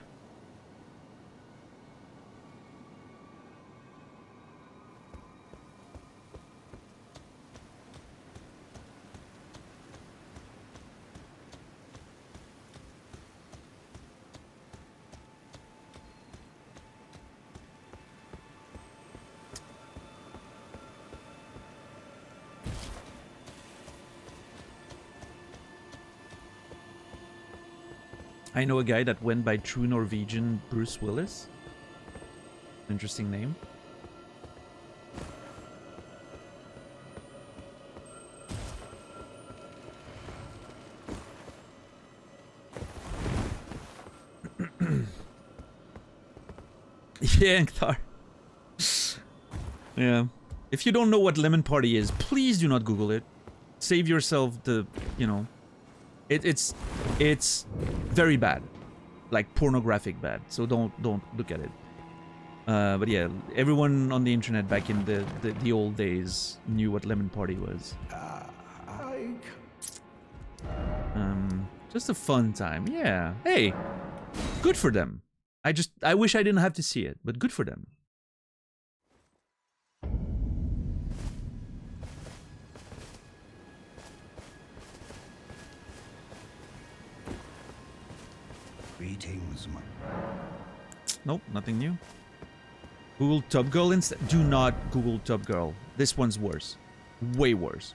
I know a guy that went by True Norwegian Bruce Willis. Interesting name. Yeah, Ngthar. Yeah. If you don't know what Lemon Party is, please do not Google it. Save yourself the, you know... It's very bad, like pornographic bad. So don't look at it. But yeah, everyone on the internet back in the old days knew what Lemon Party was. Just a fun time. Yeah. Hey, good for them. I wish I didn't have to see it, but good for them. Greetings, my... Nope, nothing new. Google Tub Girl instead. Do not Google Tub Girl. This one's worse. Way worse.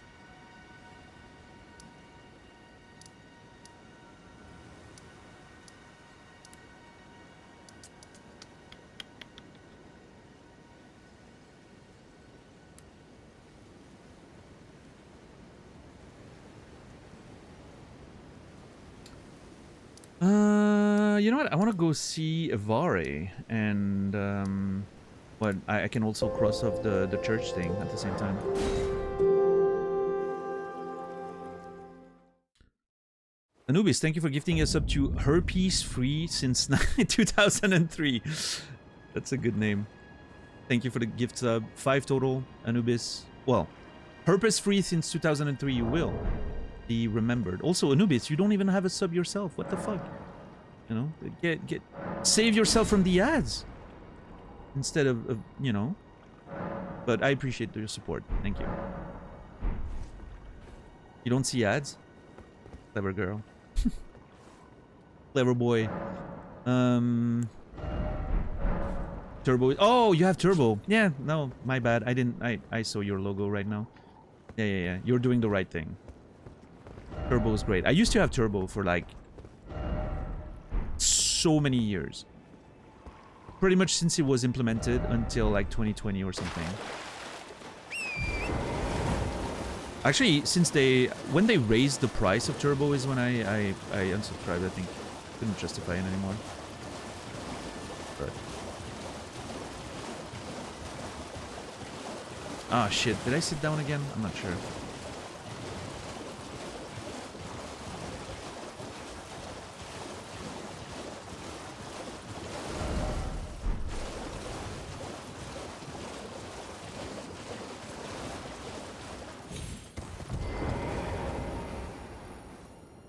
You know what? I want to go see Avare, and what I can also cross off the church thing at the same time. Anubis, thank you for gifting us up to Herpes Free since 2003. That's a good name. Thank you for the gift sub. 5 total, Anubis. Well, Herpes Free since 2003. You will be remembered. Also, Anubis, you don't even have a sub yourself. What the fuck? You know, save yourself from the ads instead of you know. But I appreciate your support. Thank you. You don't see ads? Clever girl. Clever boy. Turbo. Oh, you have Turbo. Yeah, no, my bad. I didn't. I saw your logo right now. Yeah. You're doing the right thing. Turbo is great. I used to have Turbo for like so many years. Pretty much since it was implemented until like 2020 or something. Actually, when they raised the price of Turbo is when I unsubscribed. I think couldn't justify it anymore. But ah, shit, did I sit down again? I'm not sure.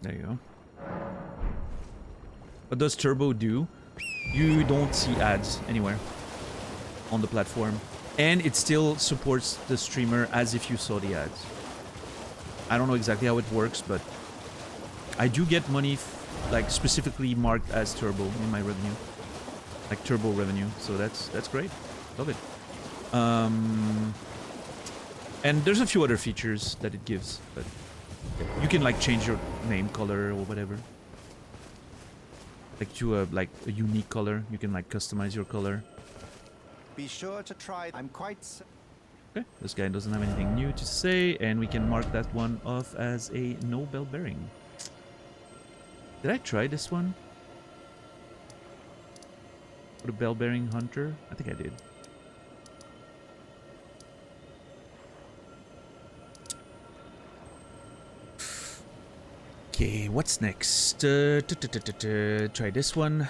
There you go. What does Turbo do? You don't see ads anywhere on the platform. And it still supports the streamer as if you saw the ads. I don't know exactly how it works, but I do get money like specifically marked as Turbo in my revenue. Like Turbo revenue. So that's great. Love it. And there's a few other features that it gives, but You can like change your name color or whatever. Like to a unique color. You can like customize your color. Be sure to try. I'm quite. Okay, this guy doesn't have anything new to say, and we can mark that one off as a no bell bearing. Did I try this one? For the bell bearing hunter? I think I did. Okay, what's next? Try this one.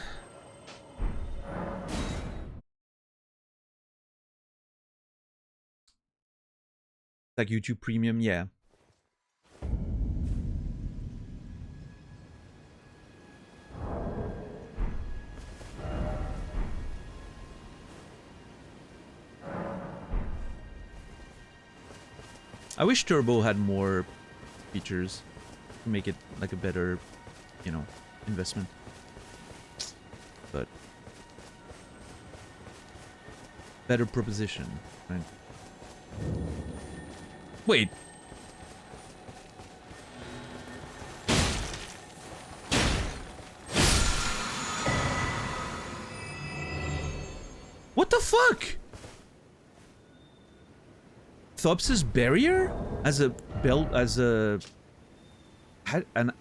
Like YouTube Premium, yeah. I wish Turbo had more features to make it like a better, you know, investment. But better proposition, right? Wait. What the fuck? Thops's barrier as a belt, as an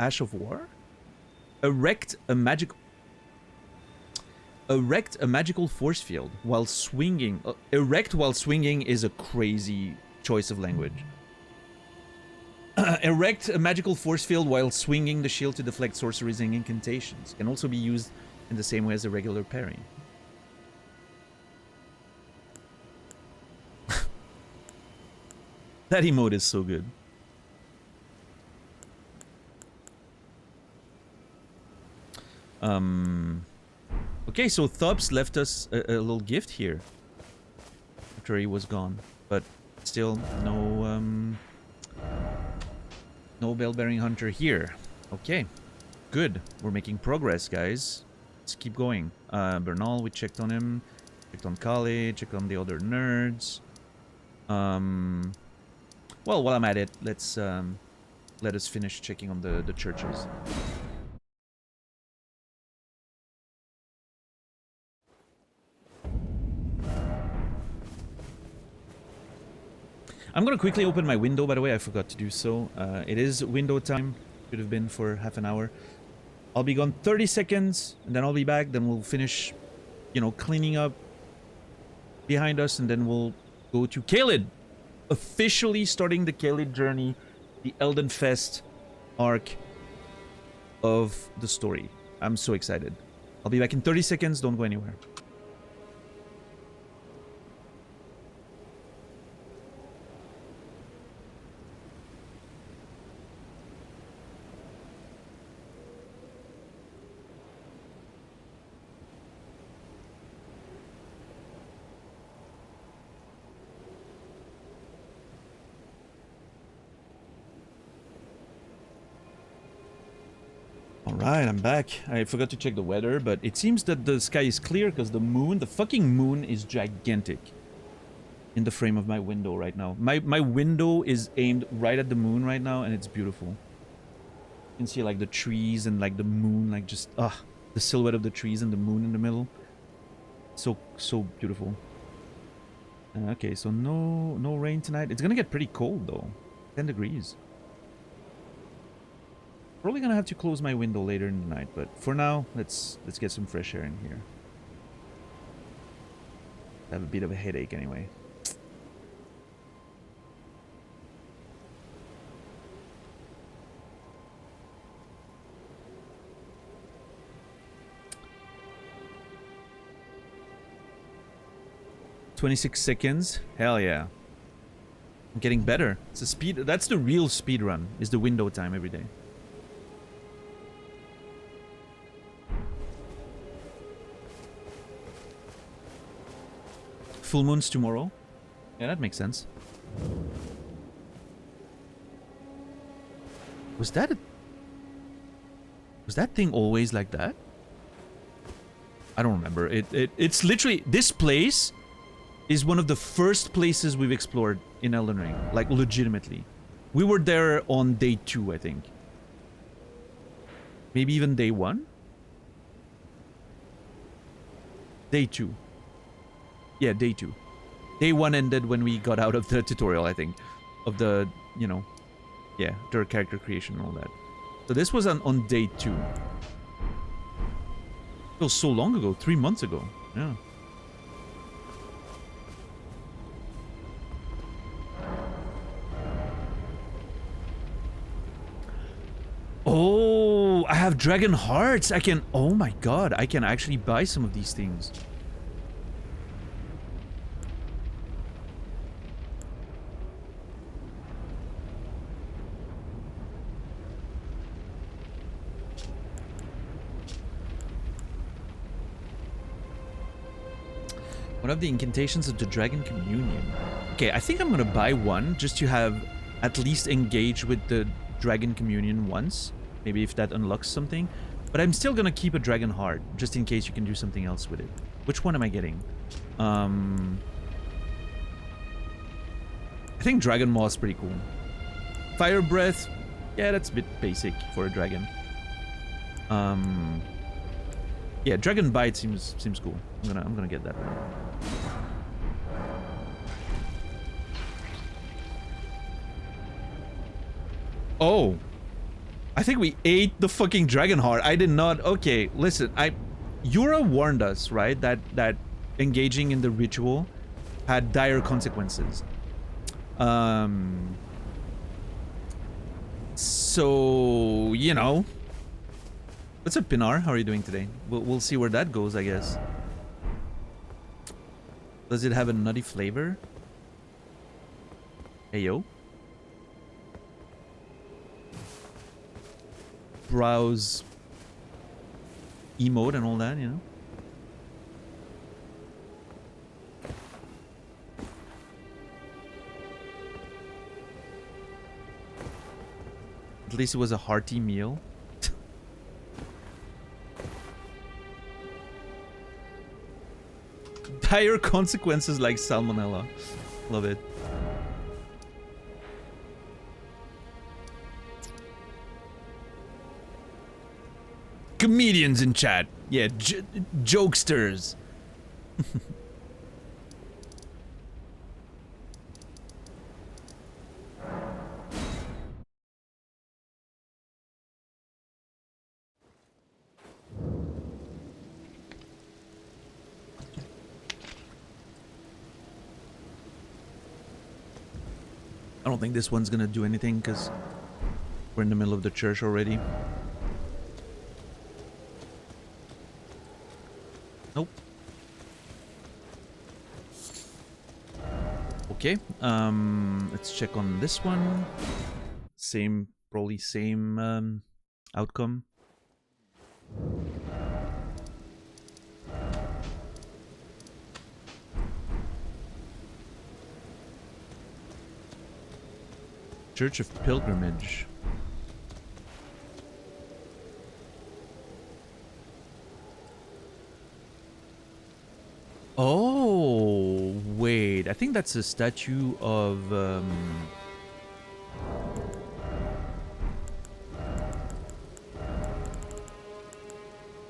ash of war? Erect a magical force field while swinging. Erect while swinging is a crazy choice of language. Erect a magical force field while swinging the shield to deflect sorceries and incantations. Can also be used in the same way as a regular parry. That emote is so good. Okay, so Thubbs left us a little gift here after he was gone, but still no bell-bearing hunter here. Okay, good. We're making progress, guys. Let's keep going. Bernal, we checked on him. Checked on Caelid. Checked on the other nerds. Well, while I'm at it, let's let us finish checking on the churches. I'm gonna quickly open my window, by the way, I forgot to do so. It is window time. Should have been for half an hour. I'll be gone 30 seconds, and then I'll be back. Then we'll finish, you know, cleaning up behind us, and then we'll go to Caelid. Officially starting the Caelid journey, the Elden Fest arc of the story. I'm so excited. I'll be back in 30 seconds. Don't go anywhere. Alright, I'm back. I forgot to check the weather, but it seems that the sky is clear because the fucking moon is gigantic in the frame of my window right now. My window is aimed right at the moon right now, and it's beautiful. You can see like the trees and like the moon, like just, the silhouette of the trees and the moon in the middle. So beautiful. Okay, so no rain tonight. It's gonna get pretty cold though. 10 degrees. Probably gonna have to close my window later in the night, but for now, let's get some fresh air in here. I have a bit of a headache anyway. "26 seconds? Hell yeah. I'm getting better. It's a speed. That's the real speed run, is the window time every day. Full moon's tomorrow. Yeah, that makes sense. Was that thing always like that? I don't remember. It's literally, this place is one of the first places we've explored in Elden Ring, like legitimately. We were there on day 2, I think. Maybe even day 1? Day 2. Yeah, day 2. Day 1 ended when we got out of the tutorial, I think. Of the, you know, yeah, their character creation and all that. So this was on day 2. It was so long ago, 3 months ago. Yeah. Oh, I have dragon hearts. I can, oh my god, I can actually buy some of these things. One of the incantations of the Dragon Communion. Okay, I think I'm gonna buy one just to have at least engaged with the Dragon Communion once. Maybe if that unlocks something. But I'm still gonna keep a Dragon Heart, just in case you can do something else with it. Which one am I getting? I think Dragon Maw is pretty cool. Fire Breath, yeah, that's a bit basic for a dragon. Yeah, Dragon Bite seems cool. I'm gonna get that one. Oh, I think we ate the fucking dragon heart. I did not. Okay, listen. Yura warned us, right, that engaging in the ritual had dire consequences. So you know. What's up, Pinar? How are you doing today? We'll see where that goes, I guess. Does it have a nutty flavor? Hey, yo. Browse emote and all that, you know? At least it was a hearty meal. Dire consequences like salmonella. Love it. Comedians in chat. Yeah, jokesters. I don't think this one's gonna do anything because we're in the middle of the church already. Nope. Okay, let's check on this one. Same, probably same outcome. Church of Pilgrimage. Oh, wait. I think that's a statue of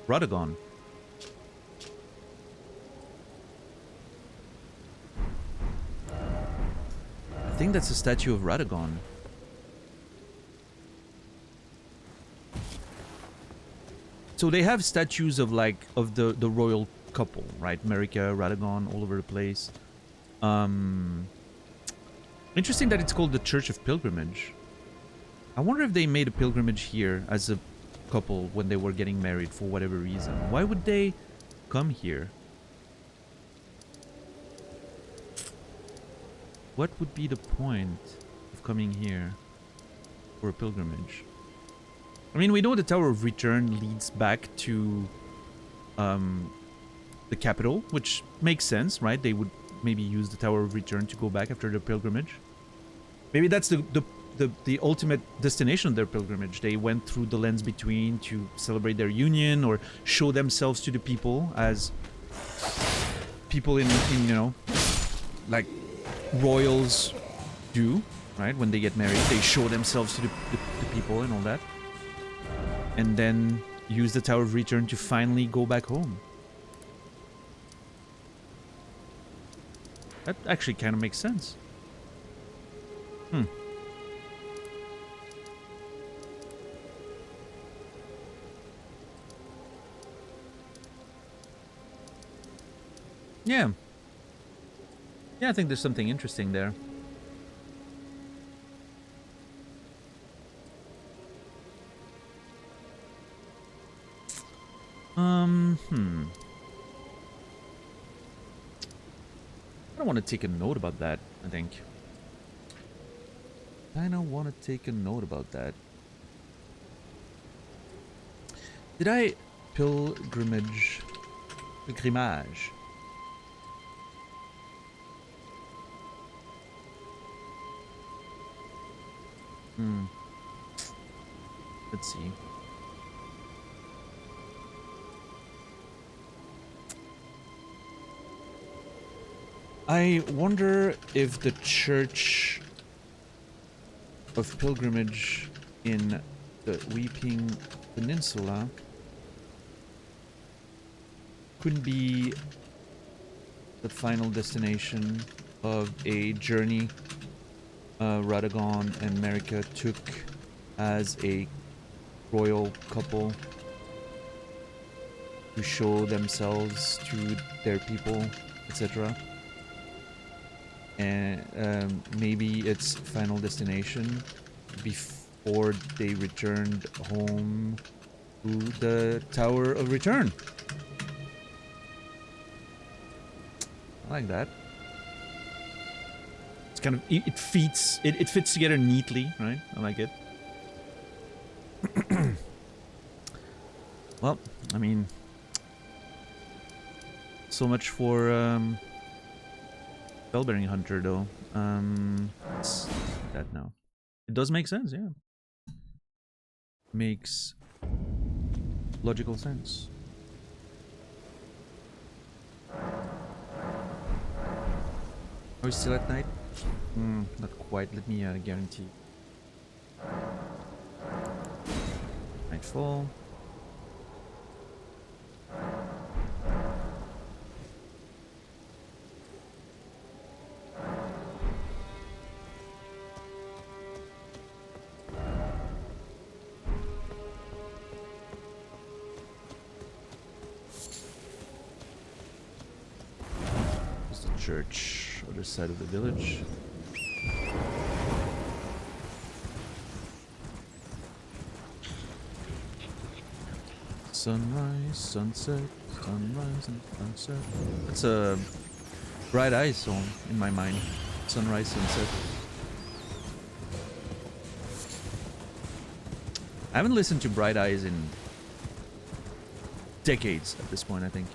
Radagon. I think that's a statue of Radagon. So they have statues of like the royal couple, right? Marika, Radagon, all over the place. Interesting that it's called the Church of Pilgrimage. I wonder if they made a pilgrimage here as a couple when they were getting married for whatever reason. Why would they come here? What would be the point of coming here for a pilgrimage? I mean, we know the Tower of Return leads back to the capital, which makes sense, right? They would maybe use the Tower of Return to go back after their pilgrimage. Maybe that's the ultimate destination of their pilgrimage. They went through the lands between to celebrate their union or show themselves to the people as people in you know, like royals do. right? When they get married, they show themselves to the people and all that. And then use the Tower of Return to finally go back home. That actually kind of makes sense. Yeah. Yeah, I think there's something interesting there. I don't want to take a note about that, I think. I don't want to take a note about that. Did I pilgrimage? Pilgrimage. Let's see. I wonder if the Church of Pilgrimage in the Weeping Peninsula could be the final destination of a journey Radagon and Marika took as a royal couple to show themselves to their people, etc. And maybe its final destination before they returned home to the Tower of Return. I like that. It's kind of it fits together neatly, right? I like it. Well, I mean, so much for Spellbearing Hunter, though. Let's do that now. It does make sense, yeah. Makes logical sense. Are we still at night? Not quite. Let me guarantee. Nightfall. Church, other side of the village. Sunrise, sunset, sunrise and sunset. That's a Bright Eyes song in my mind. Sunrise, sunset. I haven't listened to Bright Eyes in decades at this point, I think.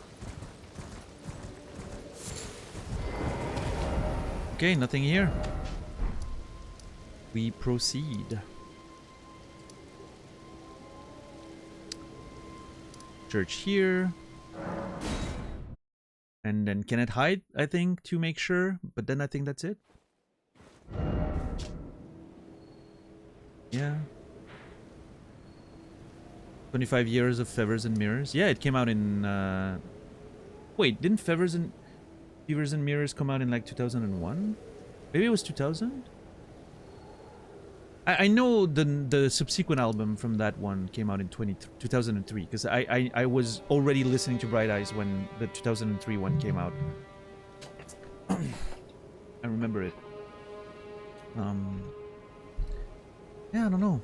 Okay, nothing here. We proceed. Church here. And then can it hide, I think, to make sure? But then I think that's it. Yeah. 25 years of Fevers and Mirrors. Yeah, it came out in... Wait, didn't Fevers and Mirrors come out in like 2001? Maybe it was 2000? I know the subsequent album from that one came out in 2003 because I was already listening to Bright Eyes when the 2003 one came out. I remember it. Yeah, I don't know.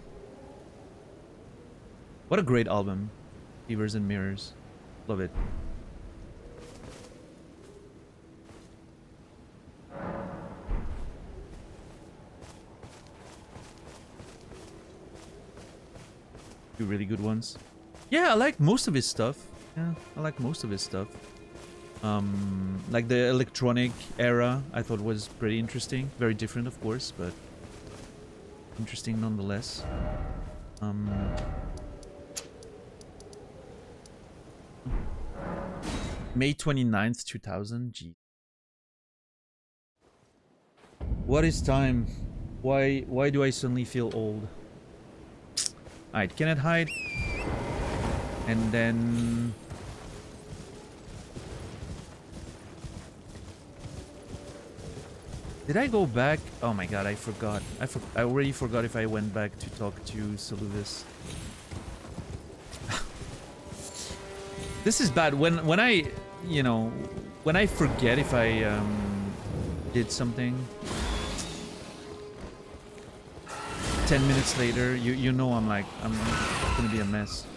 What a great album. Fevers and Mirrors. Love it. Two really good ones. Yeah, I like most of his stuff. Yeah, I like most of his stuff. Like the electronic era, I thought was pretty interesting. Very different, of course, but interesting nonetheless. May 29th, 2000. Gee. What is time? Why do I suddenly feel old? Alright, can it hide? And then... Did I go back? Oh my god, I forgot. I already forgot if I went back to talk to Saluvis. This is bad. When I, you know, when I forget if I did something 10 minutes later, you know I'm gonna be a mess.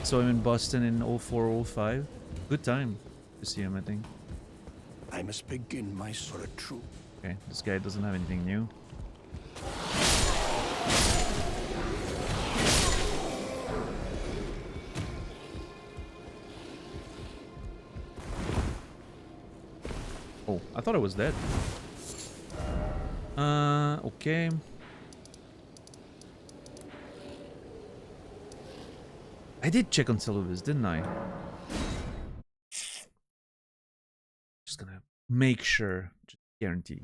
So I'm in Boston in 0405. Good time to see him, I think. I must begin my sort of truth. Okay, this guy doesn't have anything new. Oh, I thought I was dead. Okay. I did check on Saluvis, didn't I? Just gonna make sure. Just guarantee.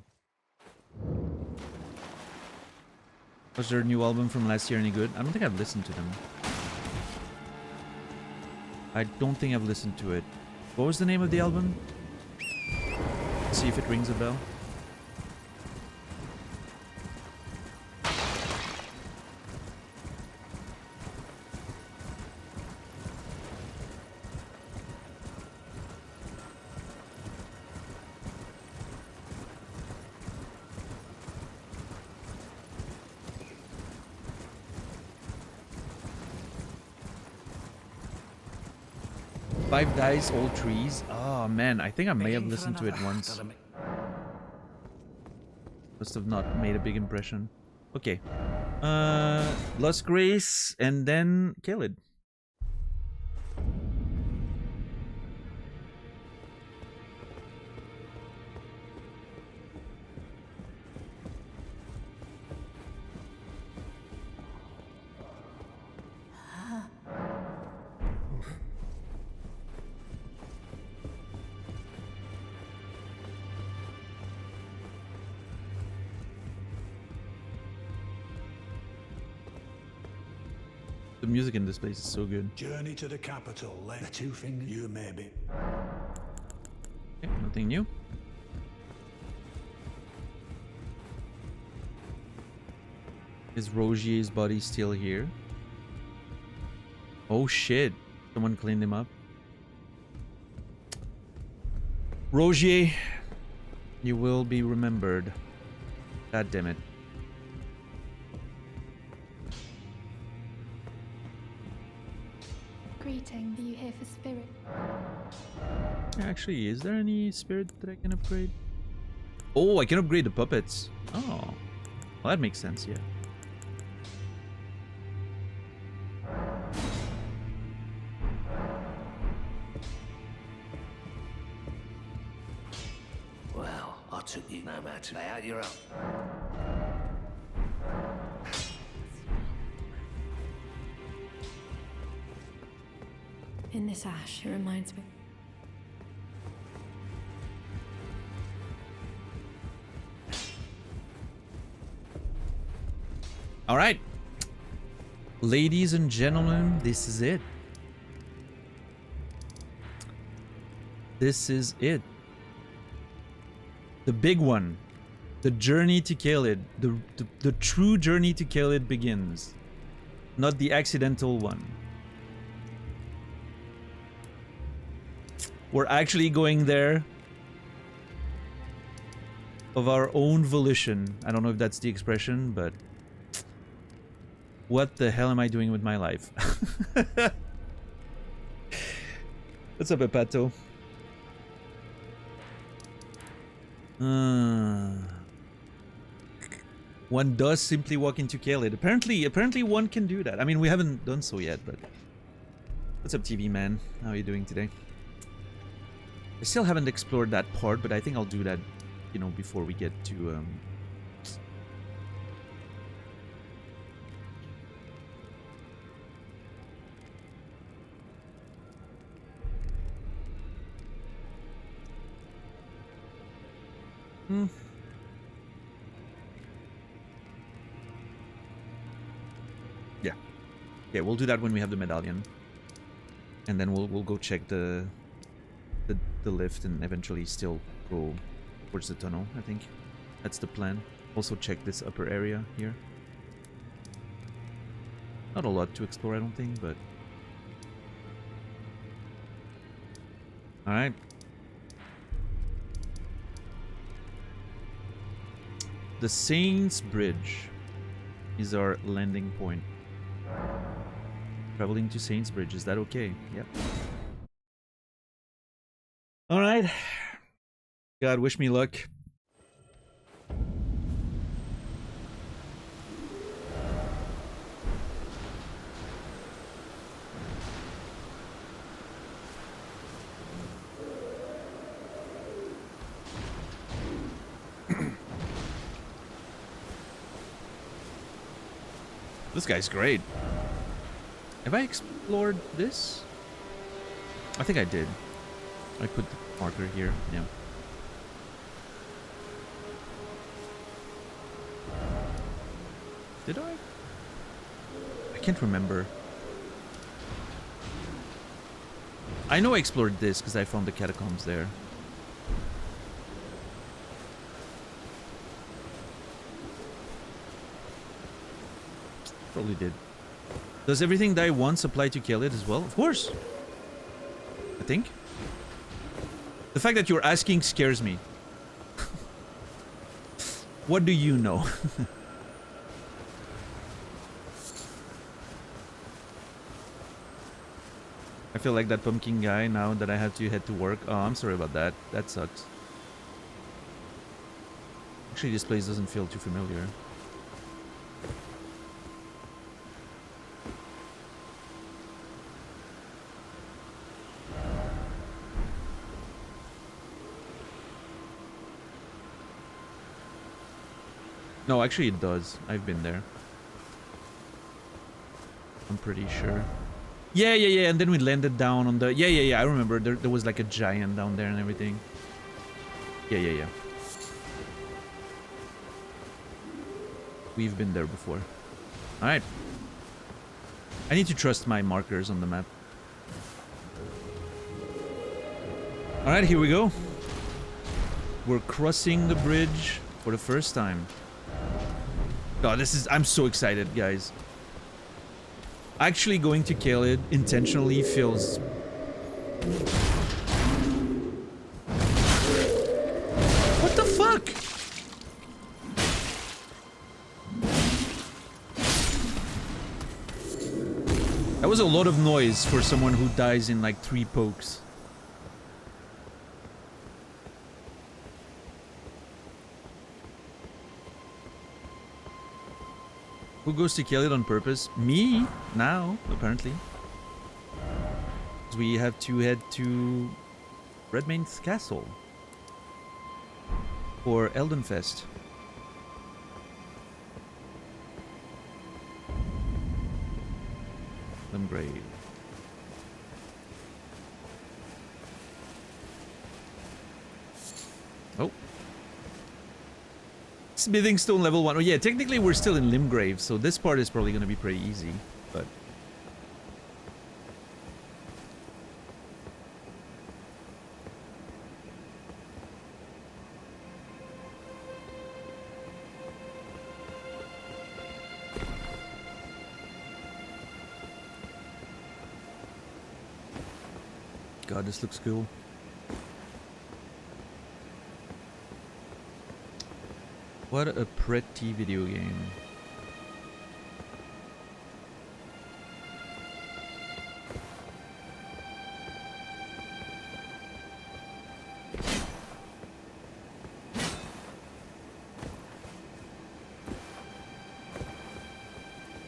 Was their new album from last year any good? I don't think I've listened to them. I don't think I've listened to it. What was the name of the album? Let's see if it rings a bell. Five Dice, Old Trees. Oh man, I think I may have listened to it once. Must have not made a big impression. Okay. Lost Grace and then Caelid. The music in this place is so good. Journey to the capital, the two fingers you may be. Okay, nothing new. Is Rogier's body still here? Oh shit. Someone cleaned him up. Rogier, you will be remembered. God damn it. Greeting, are you here for spirit? Actually, is there any spirit that I can upgrade? Oh, I can upgrade the puppets. Oh, well, that makes sense, yeah. Well, I took you no matter. Lay out your own. In this ash, it reminds me. All right. Ladies and gentlemen, this is it. This is it. The big one. The journey to Caelid. The true journey to Caelid begins. Not the accidental one. We're actually going there of our own volition. I don't know if that's the expression, but what the hell am I doing with my life? What's up, Epato? One does simply walk into Caelid. Apparently one can do that. I mean, we haven't done so yet, but... What's up, TV man? How are you doing today? I still haven't explored that part, but I think I'll do that, you know, before we get to, Yeah. Yeah, we'll do that when we have the medallion. And then we'll go check the lift and eventually still go towards the tunnel, I think. That's the plan. Also check this upper area here. Not a lot to explore, I don't think, but... Alright. The Saints Bridge is our landing point. Traveling to Saints Bridge, is that okay? Yep. Alright. God, wish me luck. This guy's great. Have I explored this? I think I did. I put the marker here, yeah. Did I? I can't remember. I know I explored this because I found the catacombs there. Probably did. Does everything die once apply to Caelid as well? Of course. I think. The fact that you're asking scares me. What do you know? I feel like that pumpkin guy now that I have to head to work. Oh, I'm sorry about that. That sucks. Actually, this place doesn't feel too familiar. No, actually it does. I've been there. I'm pretty sure. Yeah, and then we landed down on the... Yeah, I remember. There was like a giant down there and everything. Yeah. We've been there before. Alright. I need to trust my markers on the map. Alright, here we go. We're crossing the bridge for the first time. God, this is... I'm so excited, guys. Actually going to Caelid intentionally feels... What the fuck? That was a lot of noise for someone who dies in like 3 pokes. Who goes to Caelid on purpose? Me? Now, apparently. We have to head to Redmane's Castle for Eldenfest. Limgrave. Oh. Smithing stone level 1. Oh yeah, technically we're still in Limgrave, so this part is probably going to be pretty easy, but... God, this looks cool. What a pretty video game.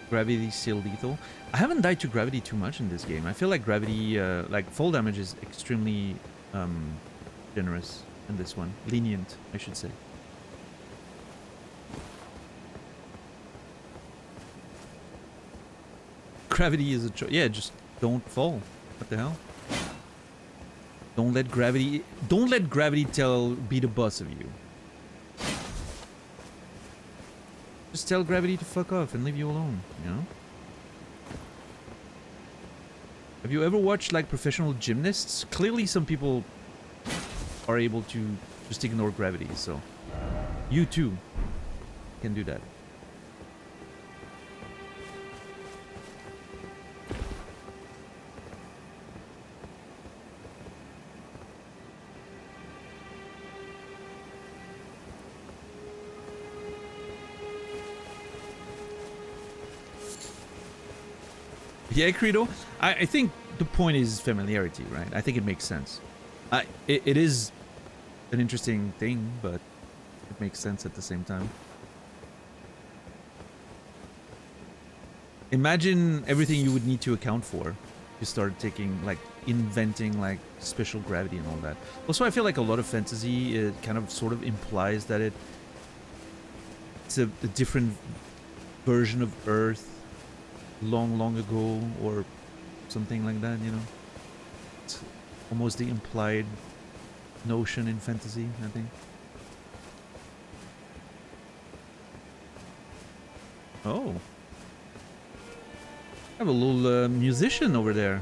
Gravity still lethal. I haven't died to gravity too much in this game. I feel like gravity, like fall damage is extremely generous in this one. Lenient, I should say. Gravity is a choice. Yeah, just don't fall. What the hell? Don't let gravity be the boss of you. Just tell gravity to fuck off and leave you alone, you know? Have you ever watched like professional gymnasts? Clearly some people are able to just ignore gravity, so you too can do that. Yeah, Credo. I think the point is familiarity, right? I think it makes sense. It is an interesting thing, but it makes sense at the same time. Imagine everything you would need to account for. You start taking, like, inventing, like, special gravity and all that. Also, I feel like a lot of fantasy, it kind of sort of implies that it's a different version of Earth long ago or something like that, you know. It's almost the implied notion in fantasy, I think. Oh, I have a little musician over there.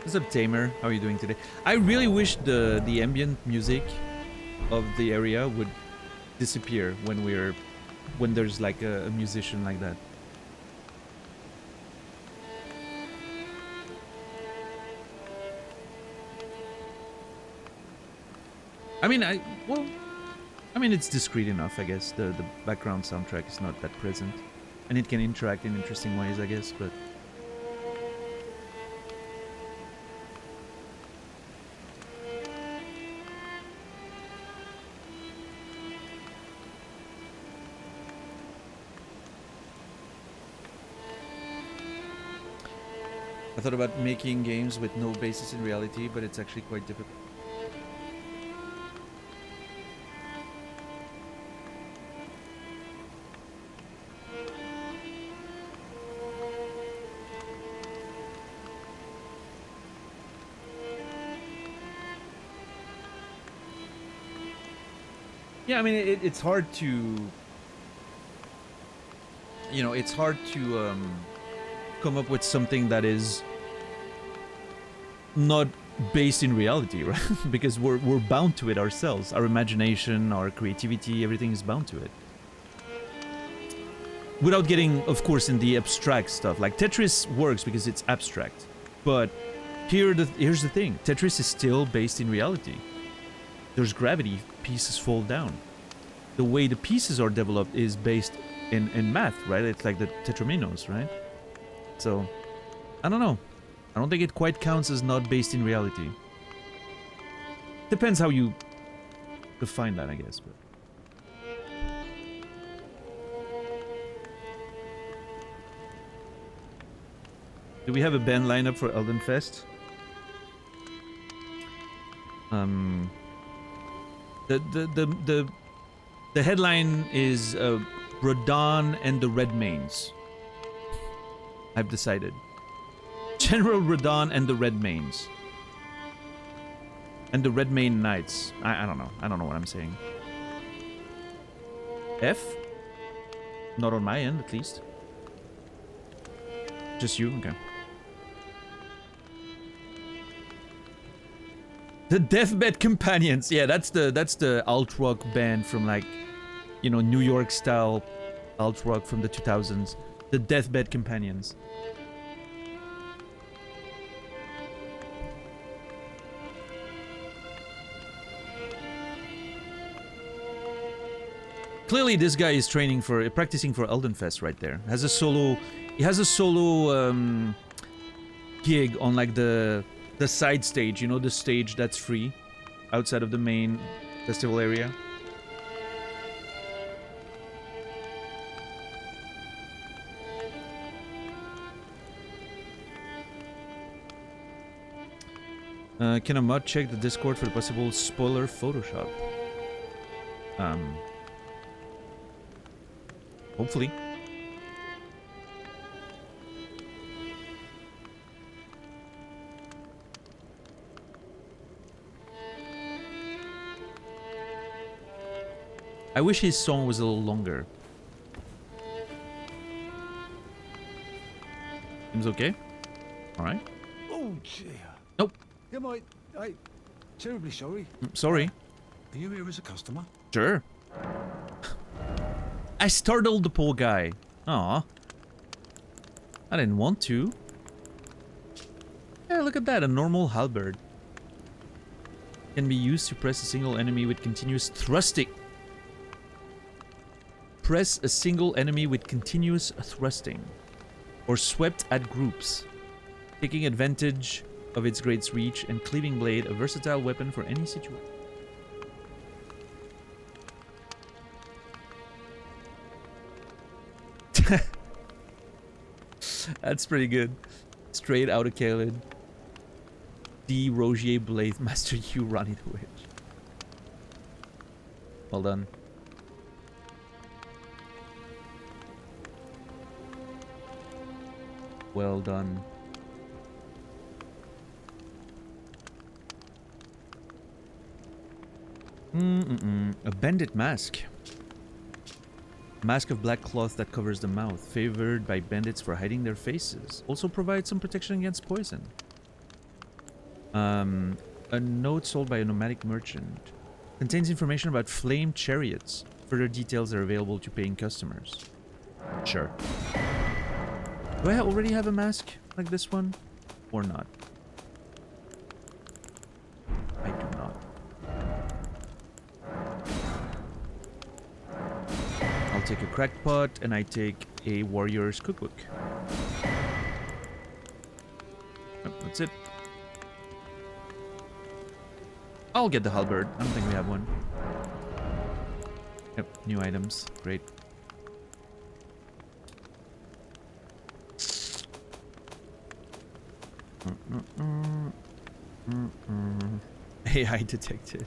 What's up, Tamer? How are you doing today? I really wish the ambient music of the area would disappear when there's like a musician like that. I mean, it's discreet enough, I guess. The background soundtrack is not that present, and it can interact in interesting ways, I guess. But I thought about making games with no basis in reality, but it's actually quite difficult. Yeah, I mean, it's hard to, you know, it's hard to come up with something that is not based in reality, right? Because we're bound to it ourselves. Our imagination, our creativity, everything is bound to it. Without getting, of course, in the abstract stuff. Like Tetris works because it's abstract, but here's the thing: Tetris is still based in reality. There's gravity, pieces fall down. The way the pieces are developed is based in math, right? It's like the tetraminos, right? So, I don't know. I don't think it quite counts as not based in reality. Depends how you define that, I guess. But do we have a band lineup for Elden Fest? The headline is Rodan and the Redmanes. I've decided. General Rodan and the Redmanes. And the Redmane Knights. I don't know. I don't know what I'm saying. F? Not on my end, at least. Just you? Okay. The Deathbed Companions. Yeah, that's the alt rock band from, like, you know, New York style alt rock from the 2000s. The Deathbed Companions. Clearly, this guy is practicing for Elden Fest right there. He has a solo gig on, like, the side stage, you know, the stage that's free outside of the main festival area. Can a mod check the Discord for the possible spoiler Photoshop? Hopefully. I wish his song was a little longer. Seems okay. Alright. Oh, dear. Nope. Yeah, mate. Hey, terribly sorry. Sorry. Are you here as a customer? Sure. I startled the poor guy. Aw. I didn't want to. Yeah, look at that. A normal halberd. Can be used to press a single enemy with continuous thrusting. Press a single enemy with continuous thrusting. Or swept at groups. Taking advantage of its great reach and cleaving blade, a versatile weapon for any situation. That's pretty good. Straight out of Caelid. D. Rogier Blade Master you Ronnie the Witch. Well done. Well done. A bandit mask. Mask of black cloth that covers the mouth, favored by bandits for hiding their faces. Also provides some protection against poison. A note sold by a nomadic merchant. Contains information about flame chariots. Further details are available to paying customers. Sure. Do I already have a mask like this one? Or not? I do not. I'll take a cracked pot and I take a warrior's cookbook. Oh, that's it. I'll get the halberd. I don't think we have one. Yep, new items. Great. AI detected.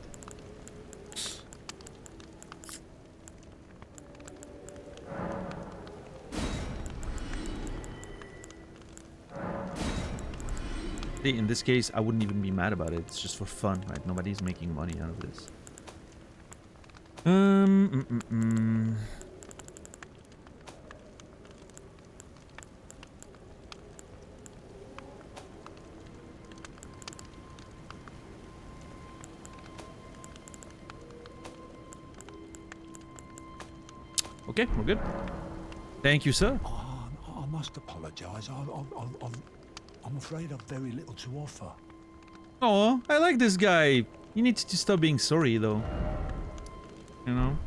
In this case, I wouldn't even be mad about it. It's just for fun, right? Nobody's making money out of this. Okay, we're good. Thank you, sir. I must apologise. I'm afraid I've very little to offer. Oh, I like this guy. You need to stop being sorry, though. You know?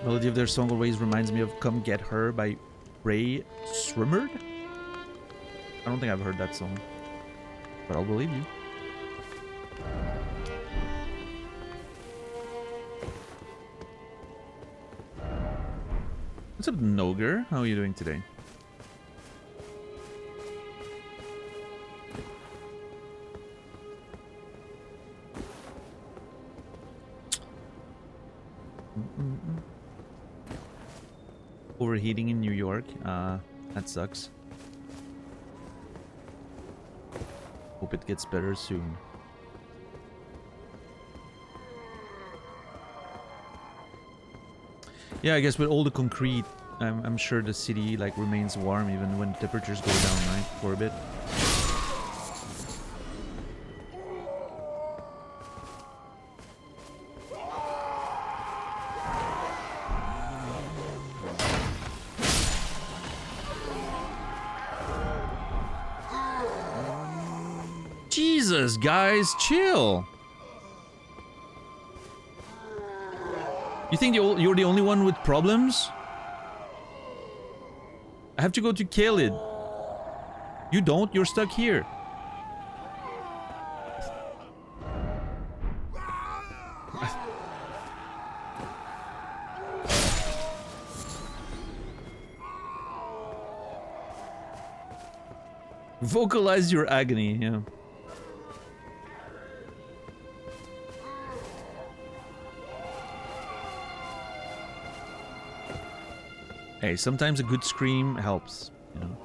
Melody of their song always reminds me of Come Get Her by Ray Srimmerd. I don't think I've heard that song. But I'll believe you. What's up, Noger? How are you doing today? Overheating in New York. That sucks. Hope it gets better soon. Yeah, I guess with all the concrete, I'm sure the city like remains warm even when temperatures go down, right? For a bit. Jesus, guys, chill. You think you're the only one with problems? I have to go to Caelid. You don't, you're stuck here. Vocalize your agony, yeah. Hey, sometimes a good scream helps, you know.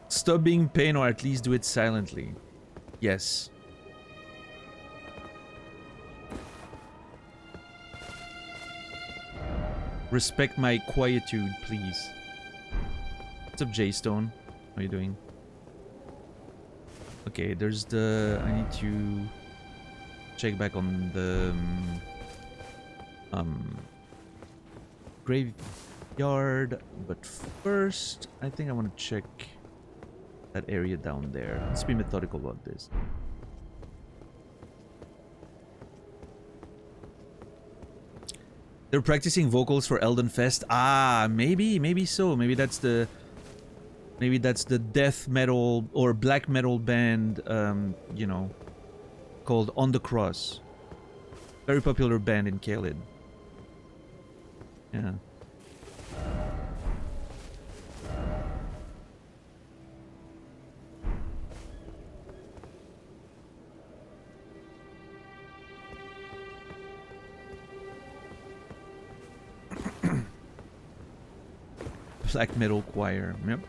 Stop being pain, or at least do it silently. Yes. Respect my quietude, please. What's up, J-Stone? How are you doing? Okay, there's the... I need to check back on the... graveyard, but first I think I want to check that area down there. Let's be methodical about this. They're practicing vocals for Elden Fest. Ah, maybe so. Maybe that's the death metal or black metal band, you know, called On the Cross. Very popular band in Caelid. Yeah. Black metal choir. Yep.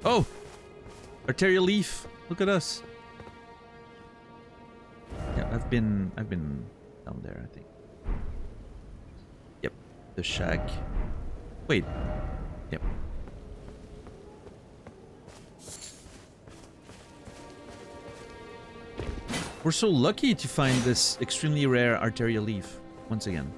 Oh, arterial leaf. Look at us. Yeah, I've been down there, I think. Yep, the shack. Wait. Yep. We're so lucky to find this extremely rare arterial leaf once again.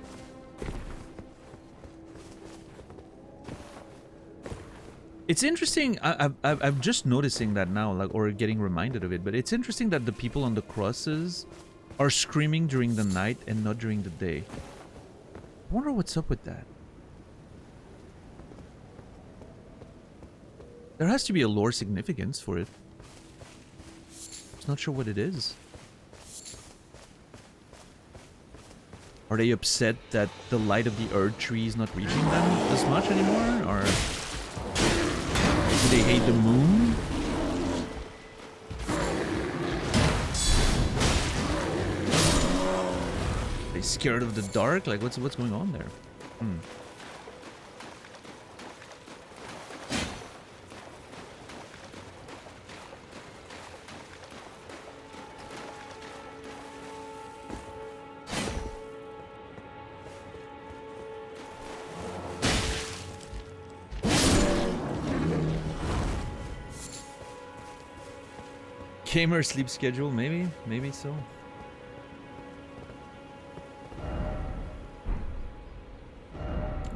It's interesting. I'm just noticing that now, like, or getting reminded of it. But it's interesting that the people on the crosses are screaming during the night and not during the day. I wonder what's up with that. There has to be a lore significance for it. I'm not sure what it is. Are they upset that the light of the Erdtree is not reaching them as much anymore, or do they hate the moon? Are they scared of the dark? Like, what's going on there? Gamer sleep schedule, maybe so.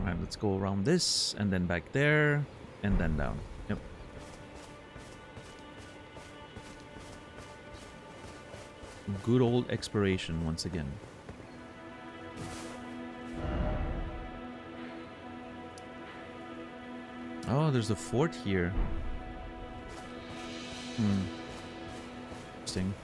Alright, let's go around this, and then back there, and then down. Yep. Good old exploration once again. Oh, there's a fort here. Interesting.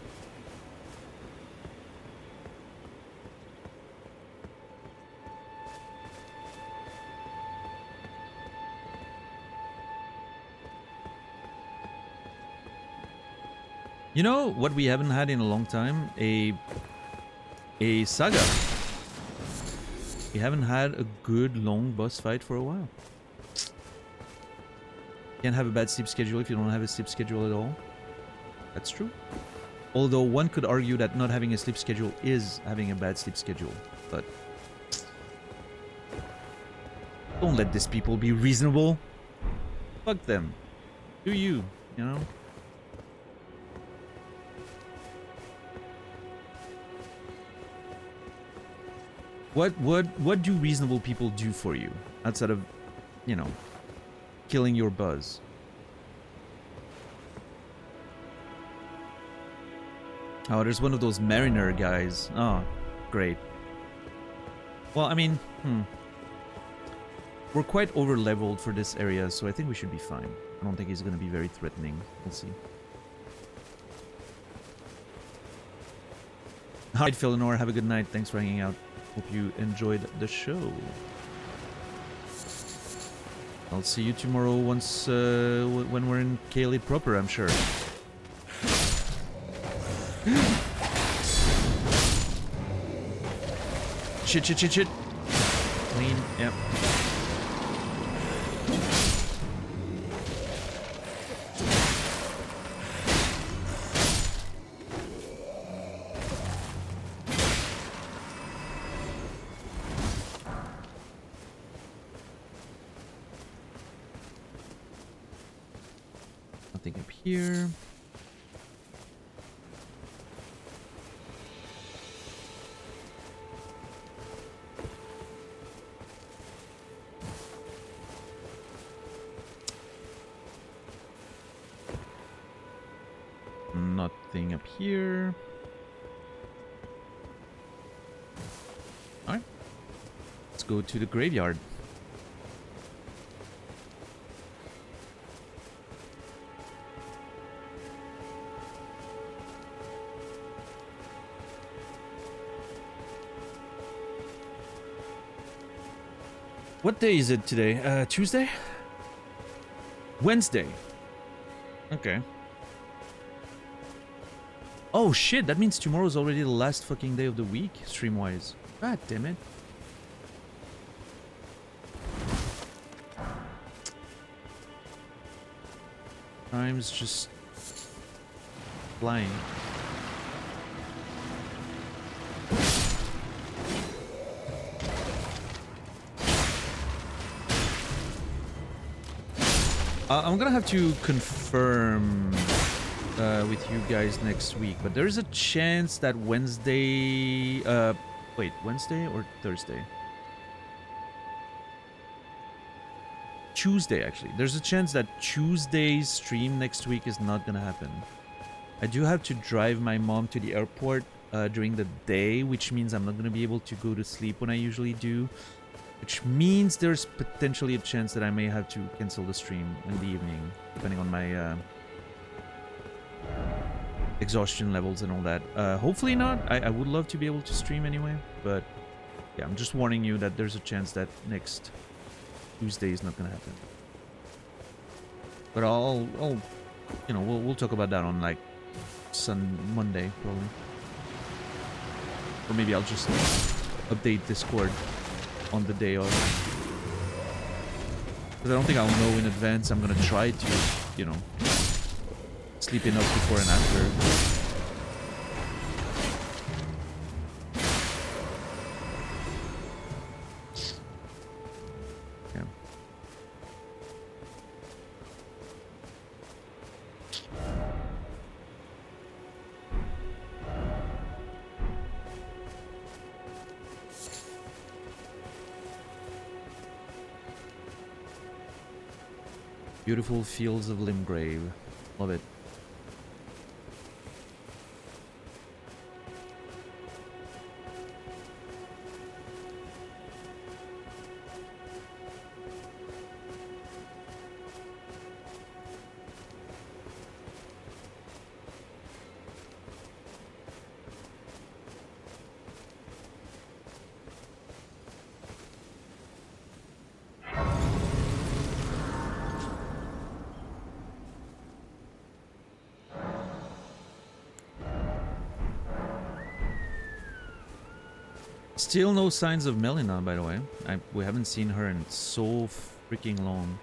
You know what we haven't had in a long time? A saga. We haven't had a good long boss fight for a while. Can't have a bad sleep schedule if you don't have a sleep schedule at all. That's true. Although one could argue that not having a sleep schedule is having a bad sleep schedule. But don't let these people be reasonable. Fuck them. Do you know? What do reasonable people do for you outside of, you know, killing your buzz? Oh, there's one of those mariner guys. Oh, great. Well, I mean, we're quite over-leveled for this area, so I think we should be fine. I don't think he's going to be very threatening. We'll see. All right, Philinor, have a good night. Thanks for hanging out. Hope you enjoyed the show. I'll see you tomorrow once when we're in Caelid proper, I'm sure. Shit. Clean, yep. Nothing up here. Nothing up here. Alright. Let's go to the graveyard. What day is it today? Tuesday? Wednesday. Okay. Oh shit, that means tomorrow's already the last fucking day of the week, stream-wise. God damn it. Time's just flying. I'm gonna have to confirm with you guys next week, but there's a chance that Wednesday... wait, Wednesday or Thursday? Tuesday, actually. There's a chance that Tuesday's stream next week is not gonna happen. I do have to drive my mom to the airport during the day, which means I'm not gonna be able to go to sleep when I usually do. Which means there's potentially a chance that I may have to cancel the stream in the evening, depending on my exhaustion levels and all that. Hopefully not. I would love to be able to stream anyway, but yeah, I'm just warning you that there's a chance that next Tuesday is not gonna happen. But I'll you know, we'll talk about that on like Monday probably, or maybe I'll just update Discord on the day of, because I don't think I'll know in advance. I'm gonna try to, you know, sleep enough before and after. Yeah. Beautiful fields of Limgrave. Love it. Still no signs of Melina, by the way. We haven't seen her in so freaking long.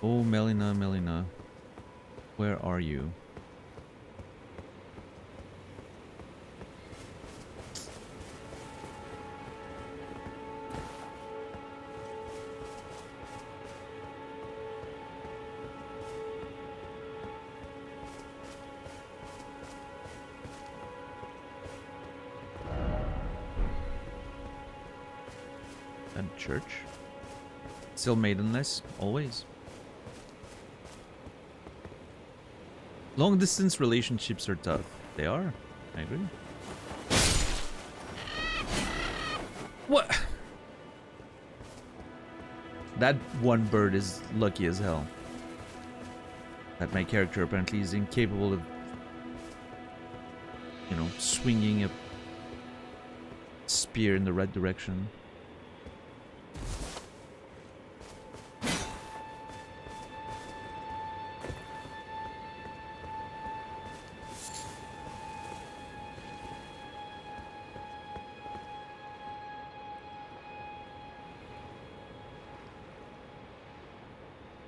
Oh, Melina, Melina. Where are you? Church. Still maidenless, always. Long distance relationships are tough. They are. I agree. What? That one bird is lucky as hell. that my character apparently is incapable of, you know, swinging a spear in the right direction.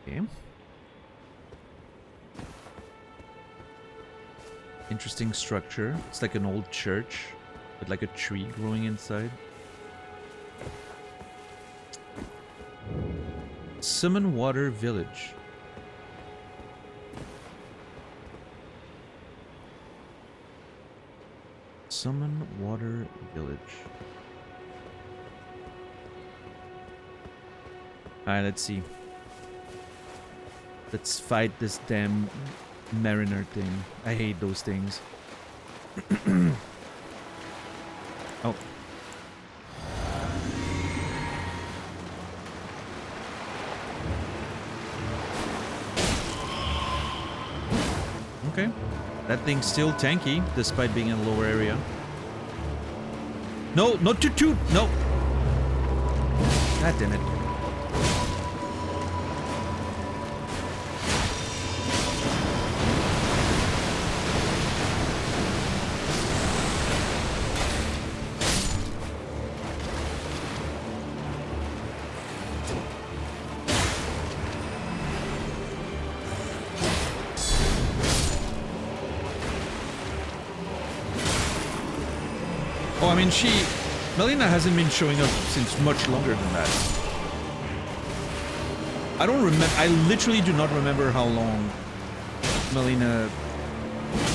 Okay. Interesting structure. It's like an old church with like a tree growing inside. Summon Water Village. Summon Water Village. Alright, let's see. Let's fight this damn mariner thing. I hate those things. Oh. Okay. That thing's still tanky, despite being in a lower area. No, not to toot! No! God damn it. Oh, I mean, Melina hasn't been showing up since much longer than that. I don't remember, I literally do not remember how long Melina,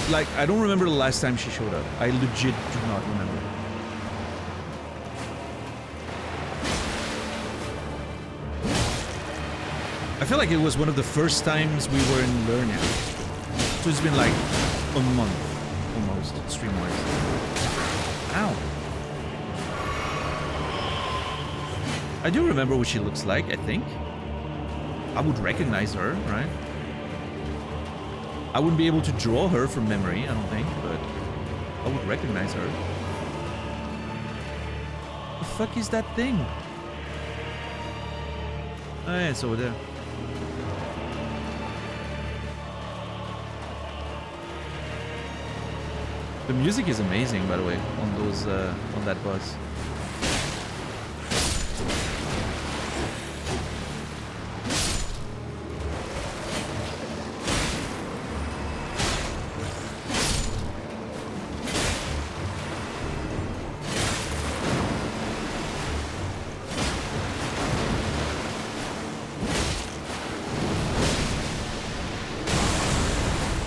like, I don't remember the last time she showed up. I legit do not remember. I feel like it was one of the first times we were in Lernia. So it's been like a month, almost, stream-wise. Ow. I do remember what she looks like, I think. I would recognize her, right? I wouldn't be able to draw her from memory, I don't think, but I would recognize her. The fuck is that thing? Oh yeah, it's over there. The music is amazing, by the way, on those on that bus.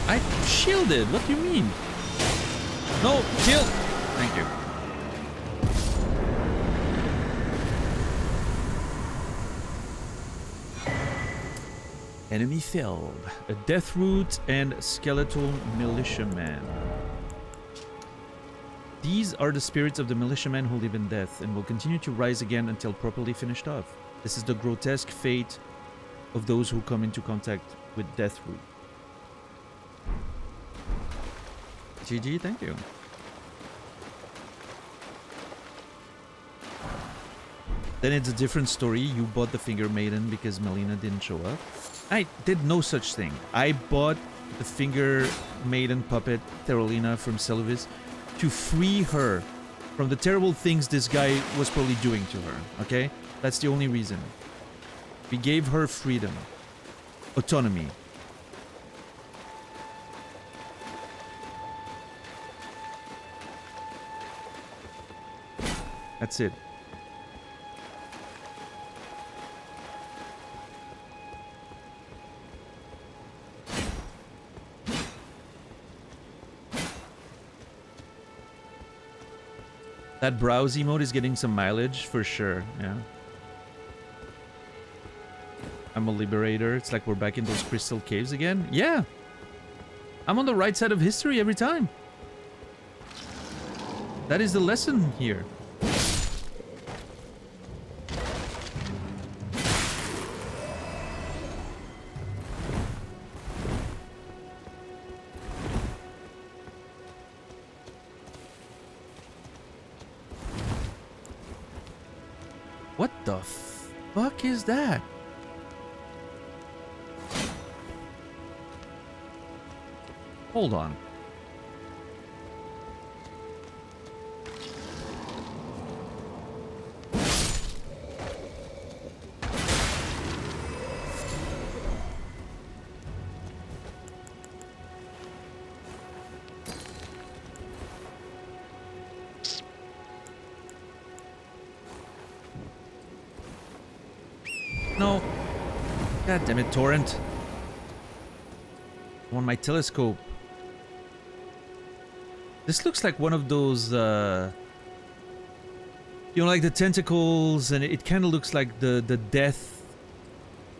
I shielded. What do you mean? No, kill! Thank you. Enemy felled. A death root and skeletal militiaman. These are the spirits of the militiamen who live in death and will continue to rise again until properly finished off. This is the grotesque fate of those who come into contact with death root. GG, thank you. Then it's a different story. You bought the Finger Maiden because Melina didn't show up. I did no such thing. I bought the Finger Maiden puppet, Therolina, from Selvis to free her from the terrible things this guy was probably doing to her, okay? That's the only reason. We gave her freedom. Autonomy. That's it. That browse emote is getting some mileage for sure, yeah. I'm a liberator. It's like we're back in those crystal caves again. Yeah. I'm on the right side of history every time. That is the lesson here. the fuck is that? Hold on. No. God damn it, Torrent. I want my telescope. This looks like one of those, you know, like the tentacles, and it kind of looks like the death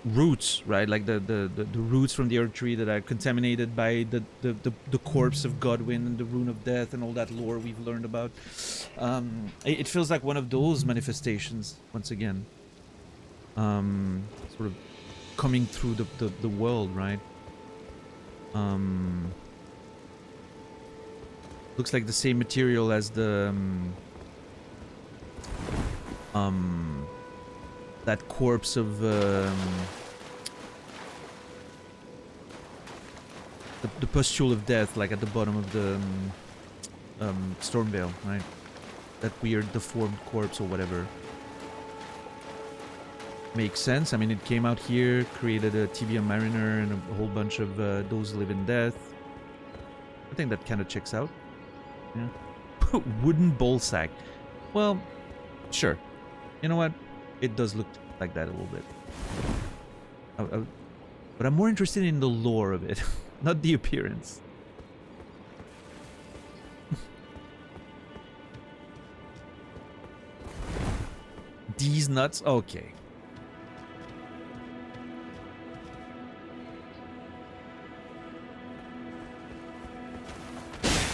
roots, right? Like the roots from the Erdtree that are contaminated by the corpse of Godwyn and the rune of death and all that lore we've learned about. It feels like one of those manifestations once again. Sort of coming through the world, right? Looks like the same material as the that corpse of the pustule of death, like at the bottom of the Stormvale, right? That weird deformed corpse or whatever. Makes sense. I mean, it came out here, created a Tibia Mariner and a whole bunch of those live in death. I think that kind of checks out. Yeah. Wooden bowl sack. Well, sure. You know what? It does look like that a little bit. But I'm more interested in the lore of it, not the appearance. These nuts? Okay.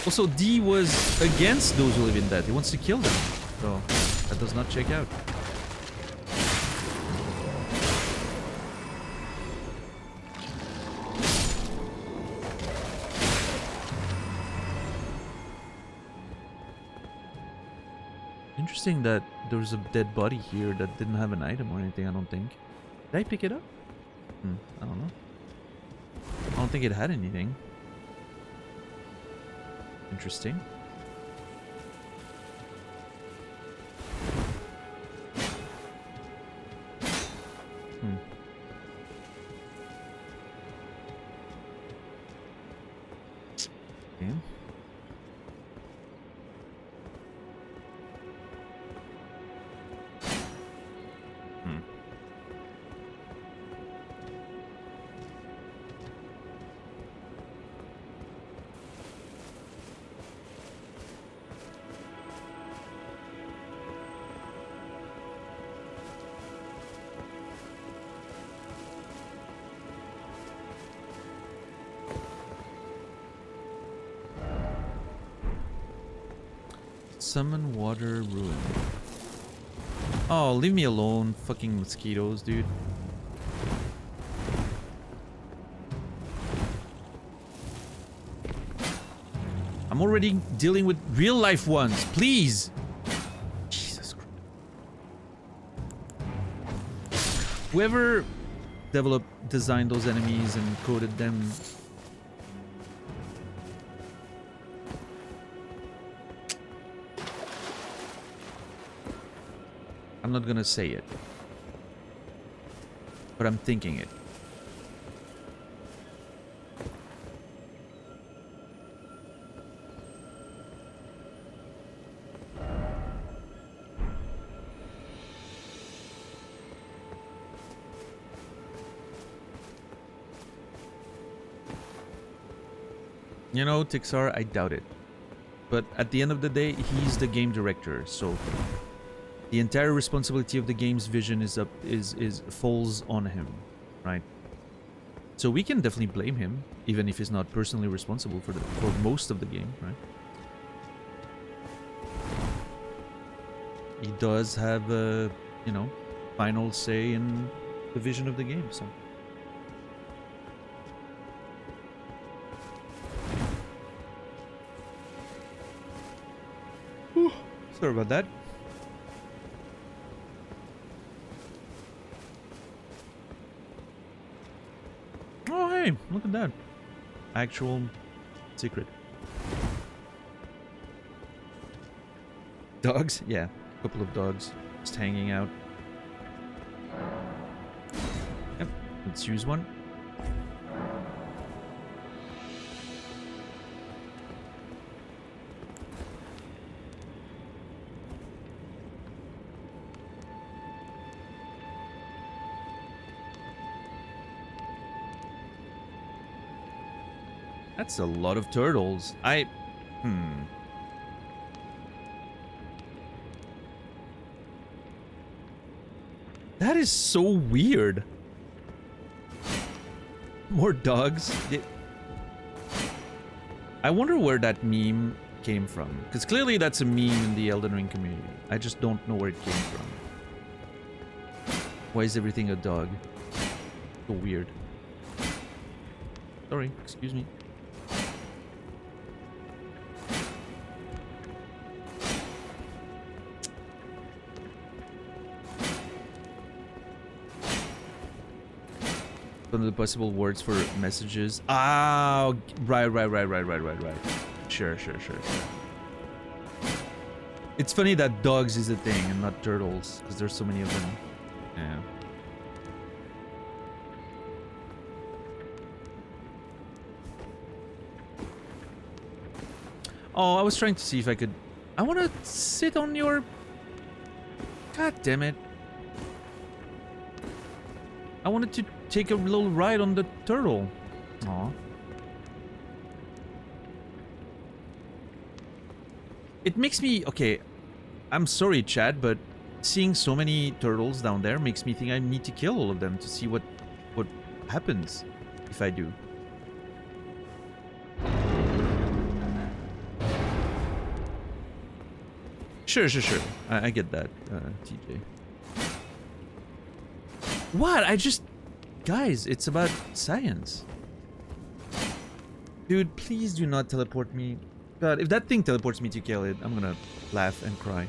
Also, D was against those who live in death. He wants to kill them. So, that does not check out. Interesting that there was a dead body here that didn't have an item or anything, I don't think. Did I pick it up? I don't know. I don't think it had anything. Interesting. Okay. Summon water ruin. Oh, leave me alone, fucking mosquitoes, dude. I'm already dealing with real life ones, please. Jesus Christ. Whoever designed those enemies and coded them. I'm not gonna say it, but I'm thinking it. You know, Tixar, I doubt it. But at the end of the day, he's the game director, so the entire responsibility of the game's vision falls on him, right? So we can definitely blame him, even if he's not personally responsible for most of the game, right? He does have a, you know, final say in the vision of the game, so. Whew. Sorry about that. Hey, look at that. Actual secret. Dogs? Yeah, a couple of dogs just hanging out. Yep, let's use one. That's a lot of turtles. That is so weird. More dogs. I wonder where that meme came from. Because clearly that's a meme in the Elden Ring community. I just don't know where it came from. Why is everything a dog? So weird. Sorry, excuse me. One of the possible words for messages. Ah, right. Sure. It's funny that dogs is a thing and not turtles, because there's so many of them. Yeah. Oh, I was trying to see if I could... I want to sit on your... God damn it. I wanted to take a little ride on the turtle. Aw. It makes me... Okay, I'm sorry, Chad, but seeing so many turtles down there makes me think I need to kill all of them to see what happens if I do. Sure. I get that, TJ. What? Guys, it's about science. Dude, please do not teleport me. God, if that thing teleports me to Caelid, I'm gonna laugh and cry.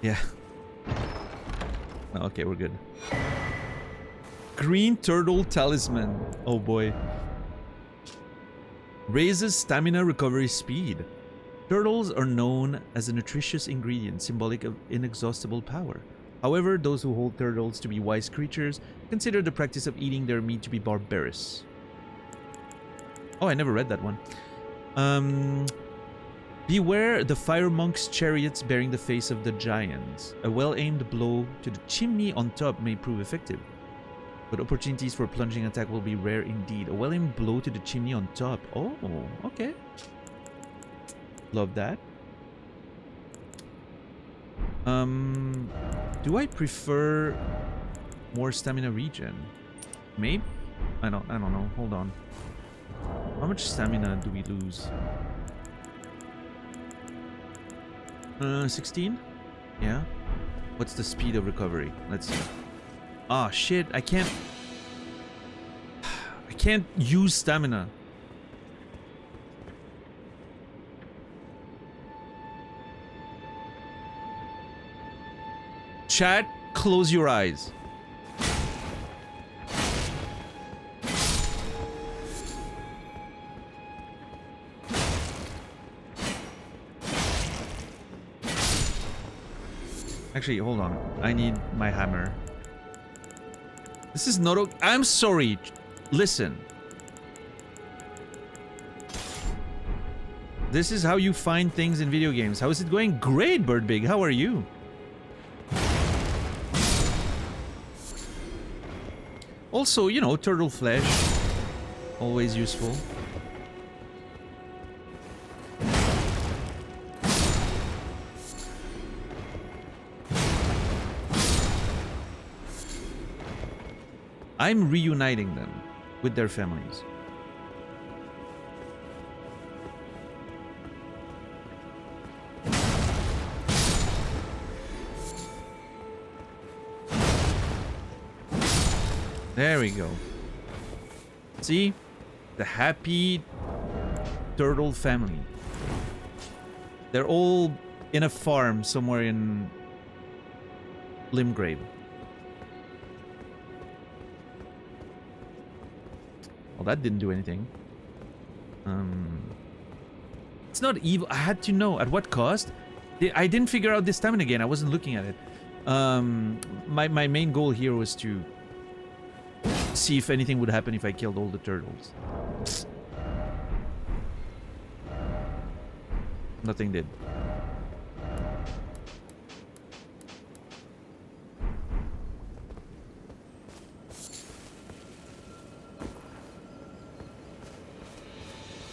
Yeah. Okay, we're good. Green Turtle Talisman. Oh boy. Raises stamina recovery speed. Turtles are known as a nutritious ingredient, symbolic of inexhaustible power. However, those who hold turtles to be wise creatures consider the practice of eating their meat to be barbarous. Oh, I never read that one. Beware the fire monk's chariots bearing the face of the giants. A well-aimed blow to the chimney on top may prove effective, but opportunities for plunging attack will be rare indeed. A well-aimed blow to the chimney on top. Oh, okay. Love that. Do I prefer more stamina regen? Maybe? I don't know. Hold on. How much stamina do we lose? 16? Yeah. What's the speed of recovery? Let's see. Ah, shit. I can't use stamina. Chat, close your eyes. Actually, hold on. I need my hammer. This is not okay. I'm sorry. Listen. This is how you find things in video games. How is it going? Great, Birdbig. How are you? Also, you know, turtle flesh. Always useful. I'm reuniting them with their families. There we go. See? The happy turtle family. They're all in a farm somewhere in Limgrave. Well, that didn't do anything. It's not evil. I had to know at what cost. I didn't figure out this time and again. I wasn't looking at it. My main goal here was to see if anything would happen if I killed all the turtles. Nothing did.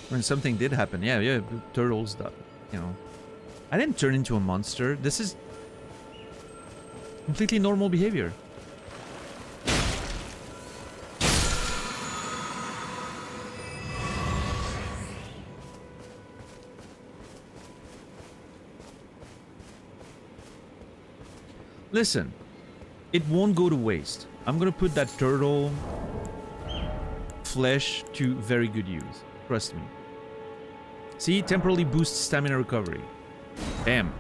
When something did happen, yeah, turtles, you know. I didn't turn into a monster. This is completely normal behavior. Listen, it won't go to waste. I'm gonna put that turtle flesh to very good use. Trust me. See, temporarily boosts stamina recovery. Bam.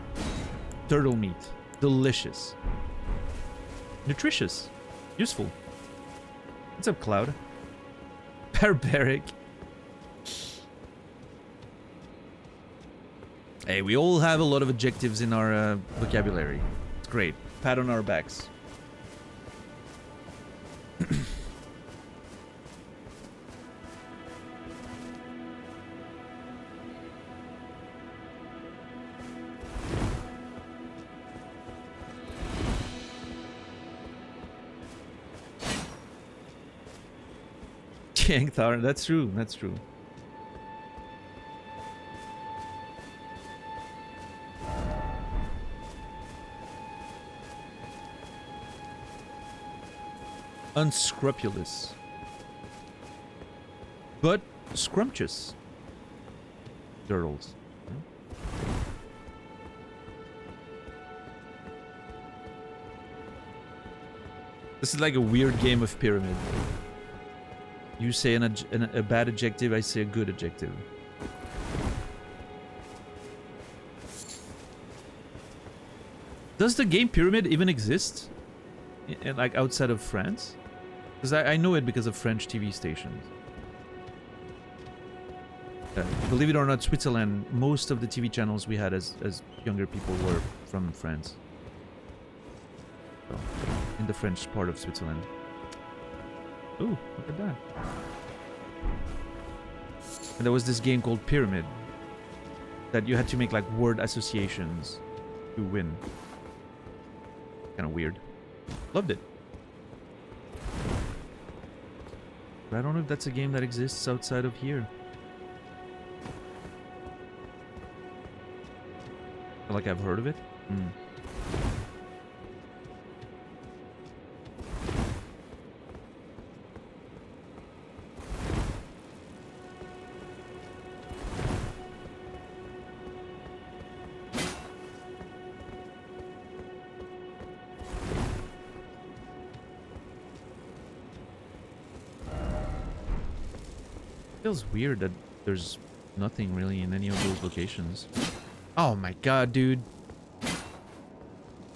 Turtle meat. Delicious. Nutritious. Useful. What's up, Cloud? Barbaric. Hey, we all have a lot of adjectives in our vocabulary. It's great. Pat on our backs. Thar, that's true, that's true. Unscrupulous. But scrumptious. Turtles. This is like a weird game of pyramid. You say a bad adjective, I say a good adjective. Does the game Pyramid even exist? Like outside of France? Because I know it because of French TV stations. Believe it or not, Switzerland, most of the TV channels we had as younger people were from France. So, in the French part of Switzerland. Ooh, look at that. And there was this game called Pyramid that you had to make like word associations to win. Kind of weird. Loved it. But I don't know if that's a game that exists outside of here. I feel like I've heard of it. Feels weird that there's nothing really in any of those locations. Oh my god, dude.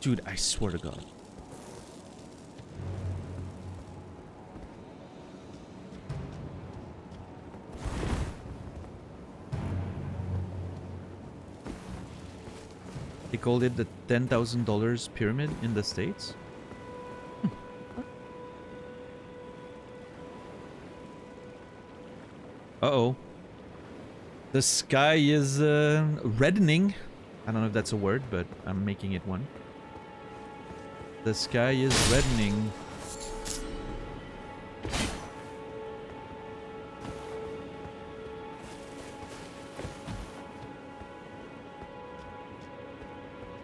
Dude, I swear to god. They called it the $10,000 pyramid in the States? Uh-oh. The sky is reddening. I don't know if that's a word, but I'm making it one. The sky is reddening.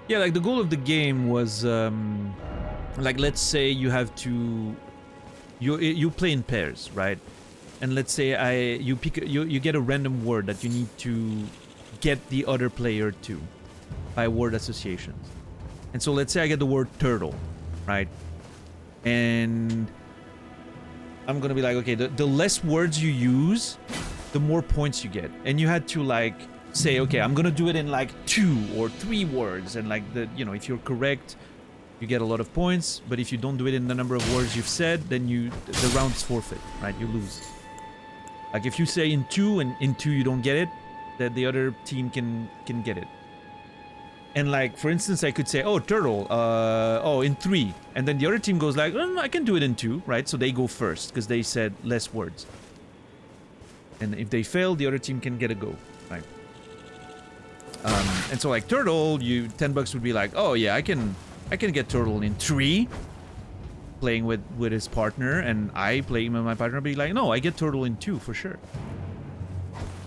Yeah, like the goal of the game was, like let's say you have to, you play in pairs, right? And let's say you get a random word that you need to get the other player to by word associations. And so let's say I get the word turtle, right? And I'm gonna be like, okay, the less words you use, the more points you get. And you had to like say, okay, I'm gonna do it in like 2 or 3 words, and like if you're correct, you get a lot of points. But if you don't do it in the number of words you've said, then the round's forfeit, right? You lose. Like if you say in 2 and in 2 you don't get it, that the other team can get it. And like, for instance, I could say, oh, turtle, oh, in 3. And then the other team goes like, I can do it in 2, right? So they go first, because they said less words. And if they fail, the other team can get a go, right? And so like turtle, you $10 would be like, oh yeah, I can get turtle in 3, playing with his partner, and I playing with my partner be like, no, I get turtle in 2 for sure.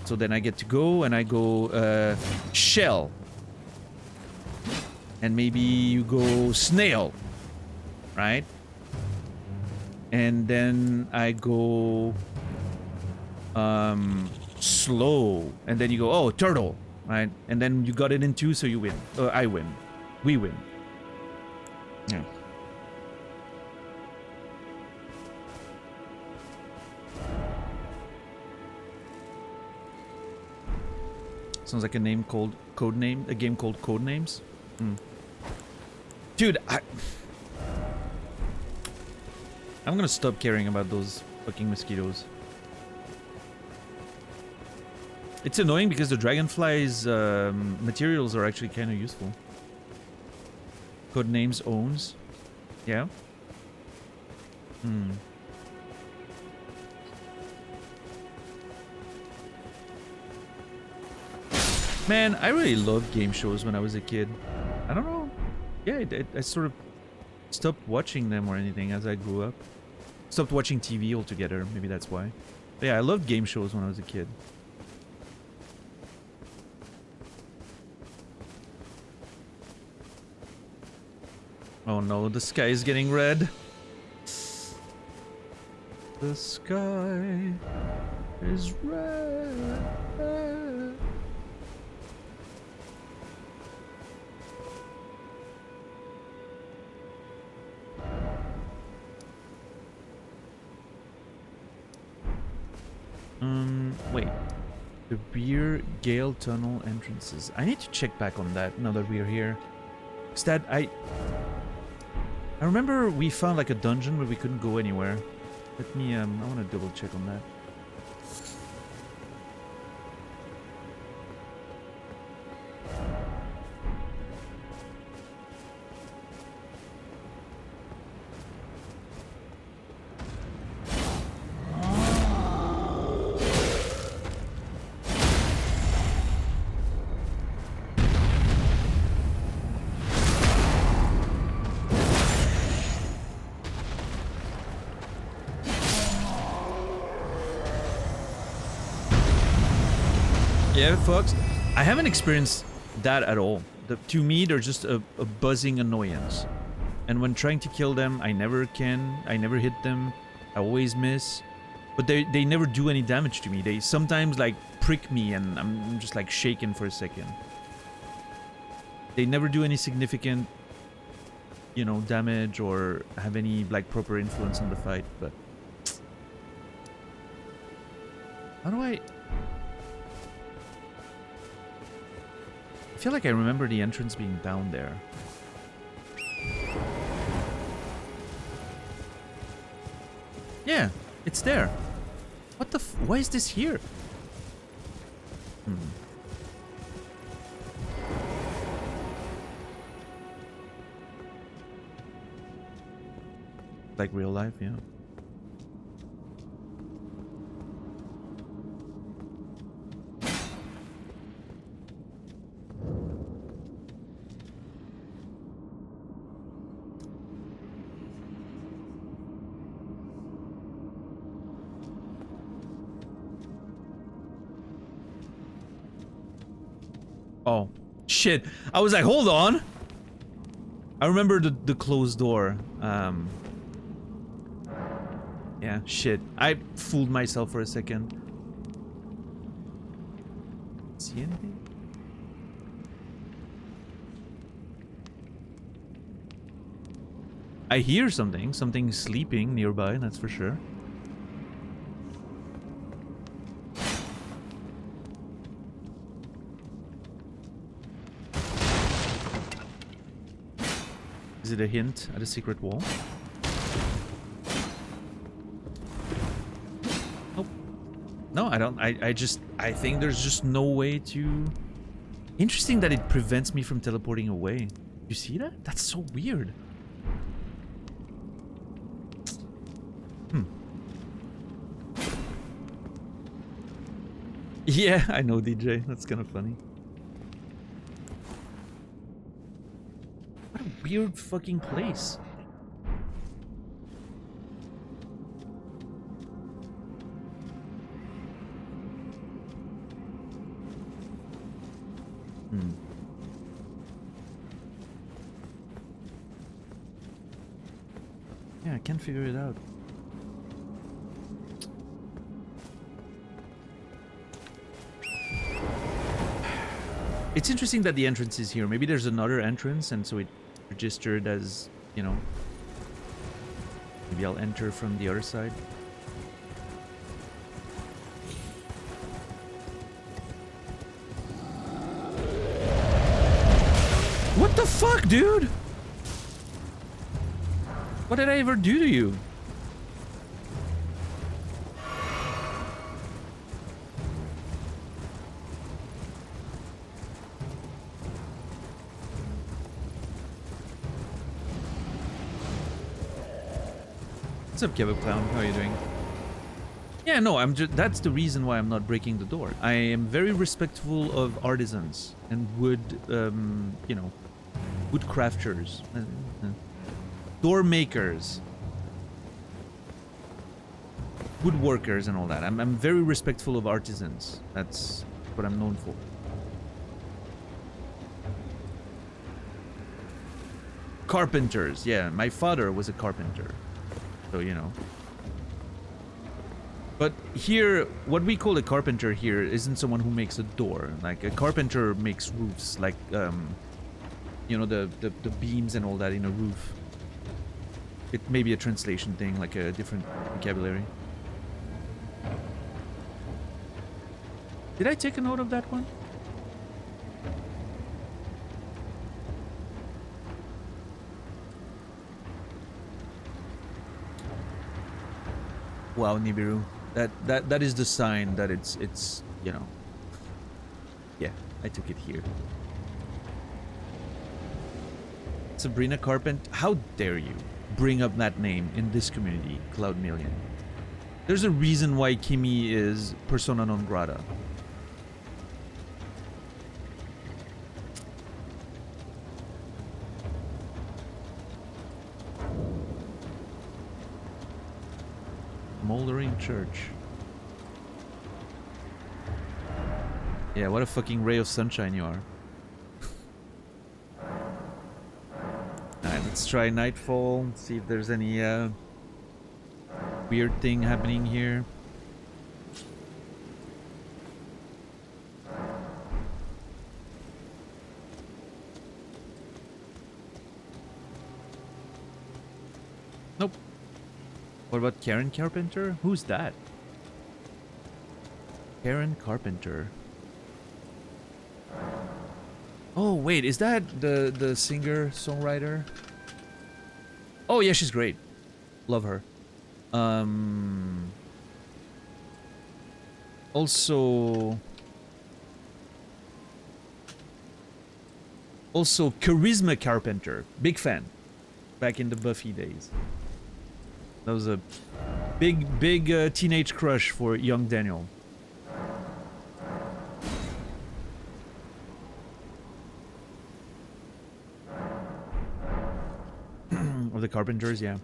So then I get to go, and I go shell. And maybe you go snail, right? And then I go slow, and then you go, oh, turtle, right? And then you got it in 2, so you win. I win. We win. Yeah. Sounds like a name called Codename, a game called Codenames. Dude, I'm gonna stop caring about those fucking mosquitoes. It's annoying because the dragonfly's materials are actually kind of useful. Codenames owns. Yeah. Man, I really loved game shows when I was a kid. I don't know. Yeah, I sort of stopped watching them or anything as I grew up. Stopped watching TV altogether. Maybe that's why. But yeah, I loved game shows when I was a kid. Oh no, the sky is getting red. The sky is red. Wait. The Beer Gale Tunnel entrances. I need to check back on that now that we're here. Is that I remember we found like a dungeon where we couldn't go anywhere. Let me I want to double check on that. Yeah, folks, I haven't experienced that at all. To me, they're just a buzzing annoyance. And when trying to kill them, I never can. I never hit them. I always miss. But they never do any damage to me. They sometimes like prick me and I'm just like shaken for a second. They never do any significant, you know, damage or have any like proper influence on the fight, but how do I feel like I remember the entrance being down there. Yeah, it's there. What the why is this here? Like real life, yeah. Oh, shit. I was like, hold on. I remember the closed door. Yeah, shit. I fooled myself for a second. See anything? I hear something. Something sleeping nearby, that's for sure. Is it a hint at a secret wall? Nope. No, I don't. I think there's just no way to. Interesting that it prevents me from teleporting away. You see that? That's so weird. Yeah, I know, DJ. That's kind of funny. What a weird fucking place. Yeah, I can't figure it out. It's interesting that the entrance is here. Maybe there's another entrance, and so it registered as, you know. Maybe I'll enter from the other side. What the fuck, dude? What did I ever do to you? What's up, Kevin Clown? How are you doing? Yeah, no, I'm just. That's the reason why I'm not breaking the door. I am very respectful of artisans and wood, you know, wood crafters, door makers, woodworkers, and all that. I'm very respectful of artisans. That's what I'm known for. Carpenters, yeah. My father was a carpenter. So, you know. But here, what we call a carpenter here isn't someone who makes a door. Like, a carpenter makes roofs, like, you know, the beams and all that in a roof. It may be a translation thing, like a different vocabulary. Did I take a note of that one? Wow, Nibiru. That is the sign that it's you know. Yeah, I took it here. Sabrina Carpent, how dare you bring up that name in this community, Cloud Million. There's a reason why Kimi is persona non grata. Moldering church. Yeah, what a fucking ray of sunshine you are. Alright, let's try Nightfall, see if there's any weird thing happening here. Nope. What about Karen Carpenter? Who's that? Karen Carpenter. Oh wait, is that the singer songwriter? Oh yeah, she's great. Love her. Also Charisma Carpenter. Big fan. Back in the Buffy days. That was a big teenage crush for young Daniel. Of the Carpenters, yeah.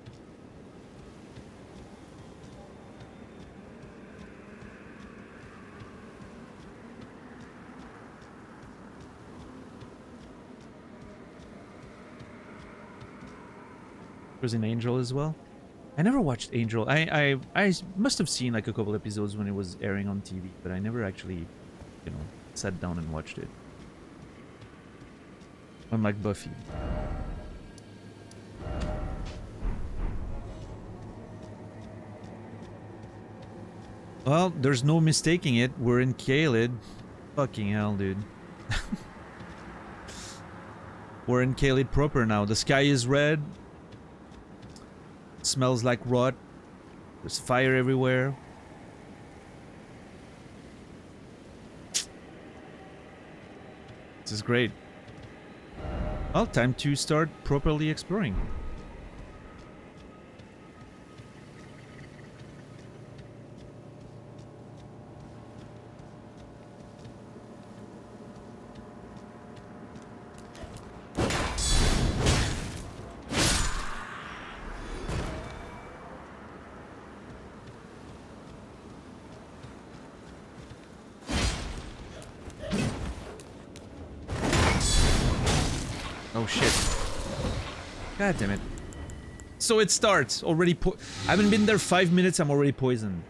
Was an Angel as well. I never watched Angel. I must have seen like a couple episodes when it was airing on TV, but I never actually, you know, sat down and watched it. Unlike Buffy. Well, there's no mistaking it. We're in Caelid. Fucking hell, dude. We're in Caelid proper now. The sky is red. It smells like rot. There's fire everywhere. This is great. Well, time to start properly exploring. Oh shit. God damn it. So it starts already. I haven't been there 5 minutes, I'm already poisoned.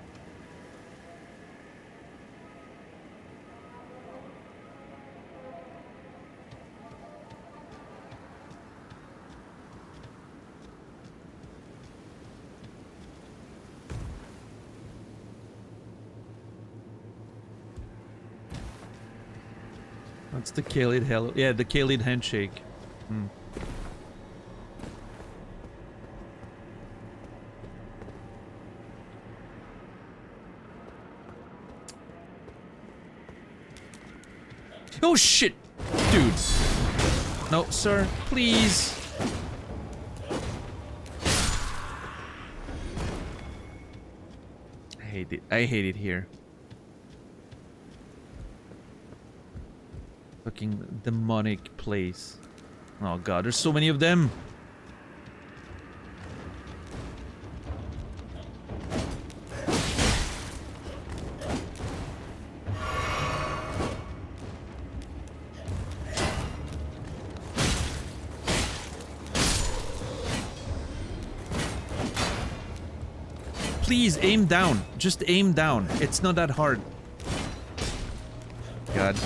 That's the Caelid hello. Yeah, the Caelid handshake. Hmm. Oh shit! Dude. No, sir. Please. I hate it. I hate it here. Fucking demonic place. Oh god, there's so many of them. Please aim down. Just aim down. It's not that hard. God.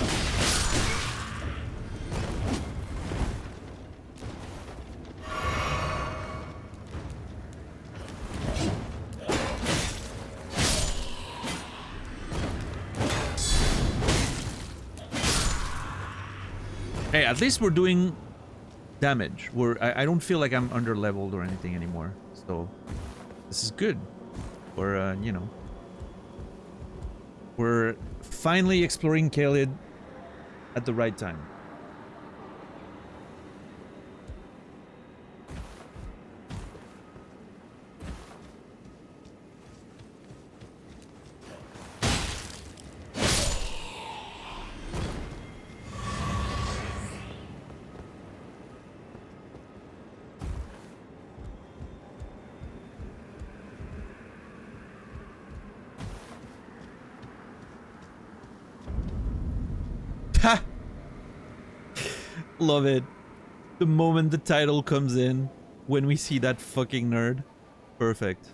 Hey, at least we're doing damage. I don't feel like I'm under-leveled or anything anymore. So, this is good. Or, you know. We're finally exploring Caelid at the right time. Love it. The moment the title comes in, when we see that fucking nerd. Perfect.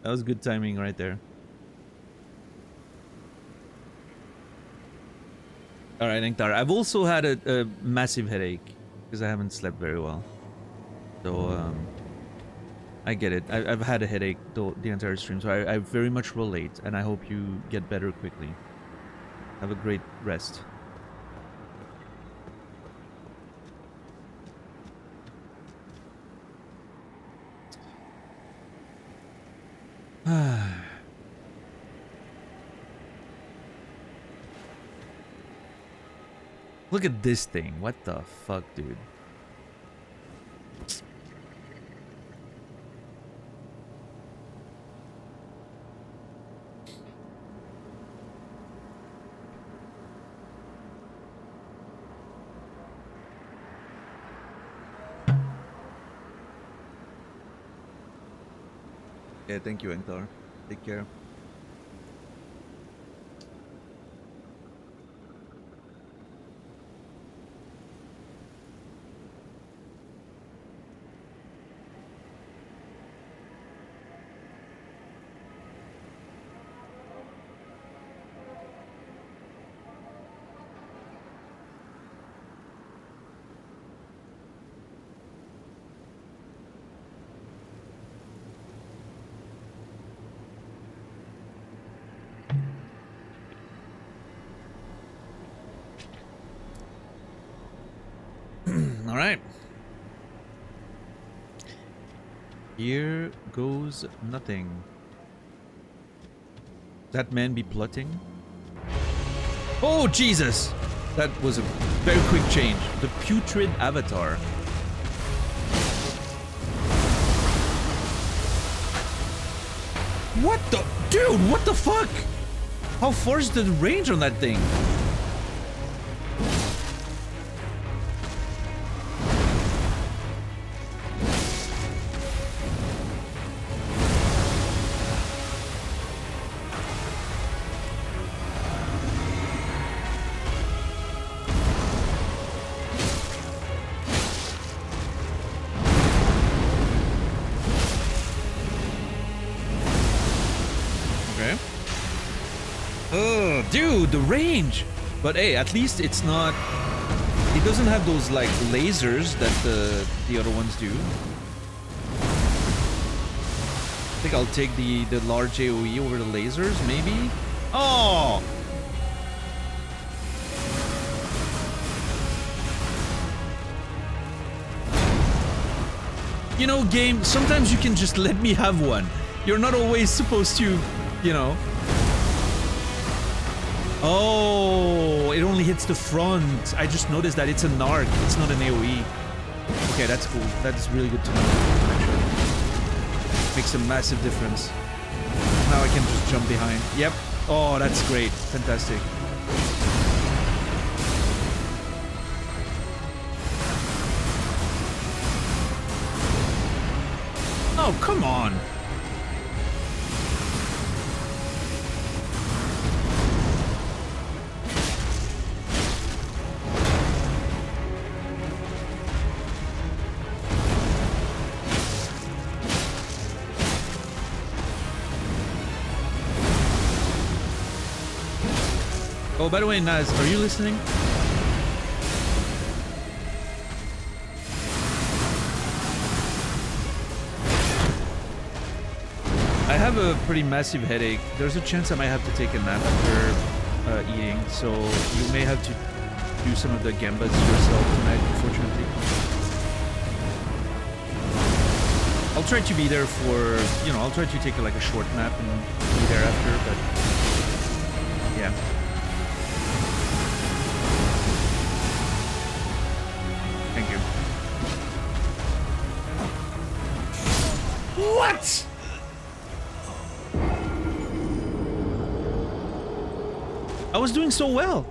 That was good timing right there. Alright, Nektar. I've also had a massive headache because I haven't slept very well. So, I get it. I've had a headache the entire stream, so I very much relate, and I hope you get better quickly. Have a great rest. Look at this thing. What the fuck, dude? Yeah, thank you, Engthar. Take care. All right. Here goes nothing. That man be plotting? Oh, Jesus! That was a very quick change. The putrid avatar. What the... Dude, what the fuck? How far is the range on that thing? Dude, the range! But hey, at least it's not... It doesn't have those, like, lasers that the other ones do. I think I'll take the large AoE over the lasers, maybe? Oh! You know, game, sometimes you can just let me have one. You're not always supposed to, you know... Oh, it only hits the front. I just noticed that it's a narc. It's not an AoE. Okay, that's cool. That's really good to know, actually. Makes a massive difference. Now I can just jump behind. Yep. Oh, that's great. Fantastic. Oh, come on. Oh, by the way, Naz, are you listening? I have a pretty massive headache. There's a chance I might have to take a nap after eating, so you may have to do some of the gambas yourself tonight, unfortunately. I'll try to be there for, you know, I'll try to take like a short nap and be there after, but yeah. Thank you. What? I was doing so well.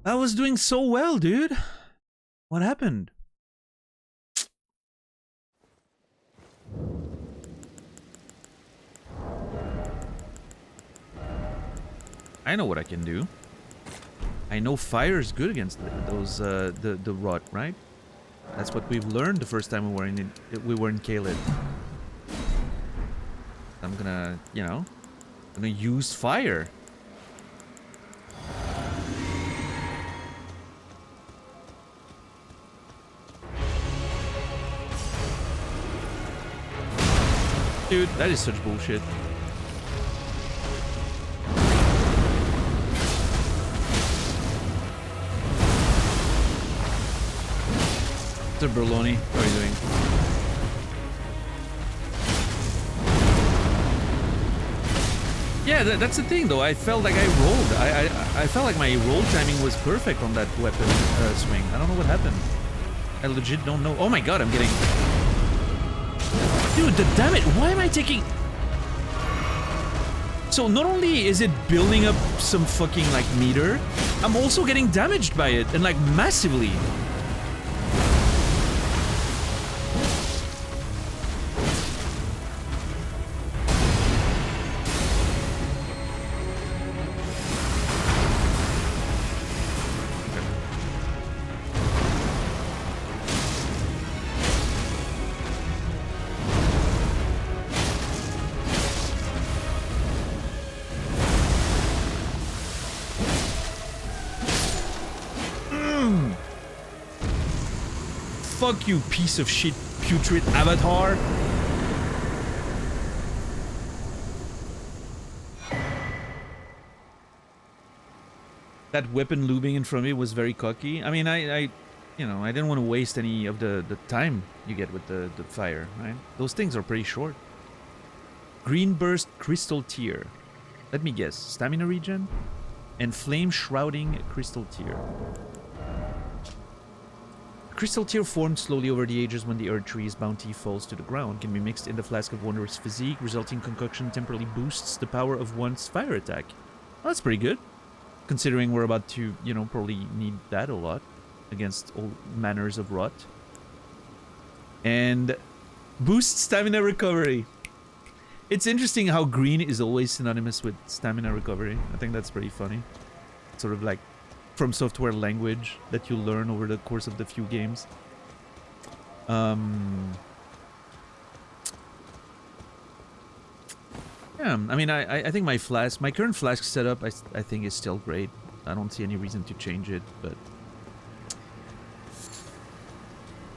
I was doing so well, dude. What happened? I know what I can do. I know fire is good against those the rot, right? That's what we've learned the first time we were in Caelid. I'm gonna, you know, I'm gonna use fire. Dude, that is such bullshit. Mr. Berloni, how are you doing? Yeah, that's the thing though. I felt like I rolled. I felt like my roll timing was perfect on that weapon swing. I don't know what happened. I legit don't know. Oh my god, I'm getting... Dude, the damage. Why am I taking... So not only is it building up some fucking like meter, I'm also getting damaged by it, and like massively. Fuck you, piece of shit, putrid avatar. That weapon looming in front of me was very cocky. I mean, you know, I didn't want to waste any of the time you get with the fire, right? Those things are pretty short. Green Burst Crystal Tear. Let me guess. Stamina regen? And Flame Shrouding Crystal Tear. Crystal Tear formed slowly over the ages when the Erdtree's bounty falls to the ground. Can be mixed in the Flask of Wondrous Physique. Resulting concoction temporarily boosts the power of one's fire attack. Well, that's pretty good. Considering we're about to, you know, probably need that a lot. Against all manners of rot. And boost stamina recovery. It's interesting how green is always synonymous with stamina recovery. I think that's pretty funny. Sort of like From Software language that you learn over the course of the few games. Yeah, I mean, I think my current flask setup, I think is still great. I don't see any reason to change it, but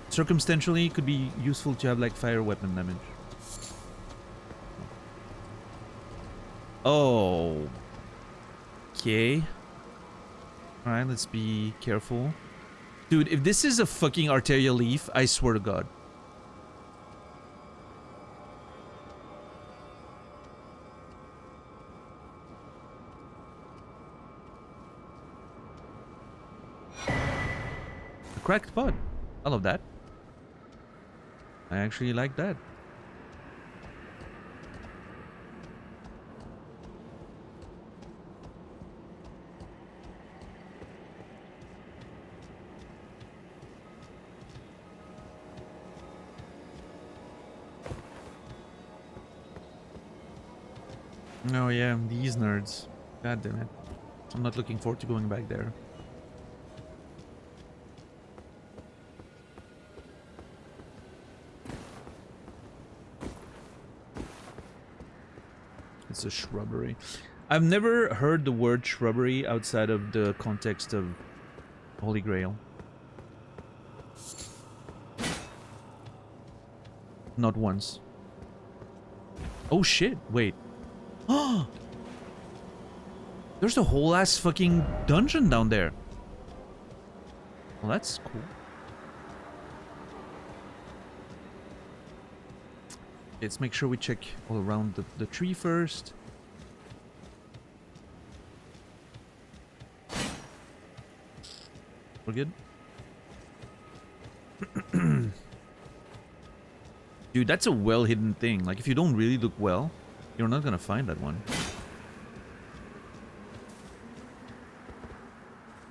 circumstantially, it could be useful to have like fire weapon damage. Oh. Okay. Alright, let's be careful. Dude, if this is a fucking Arteria Leaf, I swear to God. A cracked pod. I love that. I actually like that. Oh yeah, these nerds. God damn it. I'm not looking forward to going back there. It's a shrubbery. I've never heard the word shrubbery outside of the context of Holy Grail. Not once. Oh shit, wait. Oh! There's a whole ass fucking dungeon down there. Well, that's cool. Let's make sure we check all around the tree first. We're good. Dude, that's a well-hidden thing. Like, if you don't really look well, you're not gonna find that one.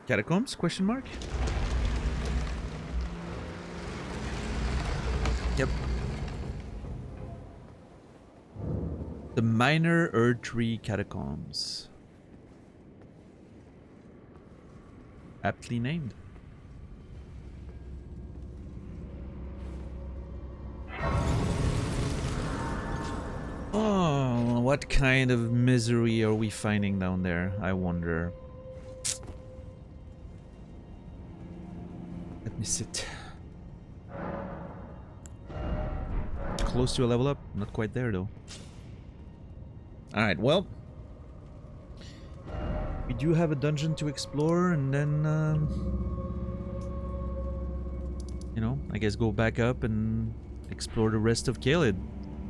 Catacombs? Question mark? Yep. The Minor Erdtree Catacombs. Aptly named. Oh, what kind of misery are we finding down there? I wonder. Let me sit. Close to a level up? Not quite there though. Alright, well. We do have a dungeon to explore and then, you know, I guess go back up and explore the rest of Caelid.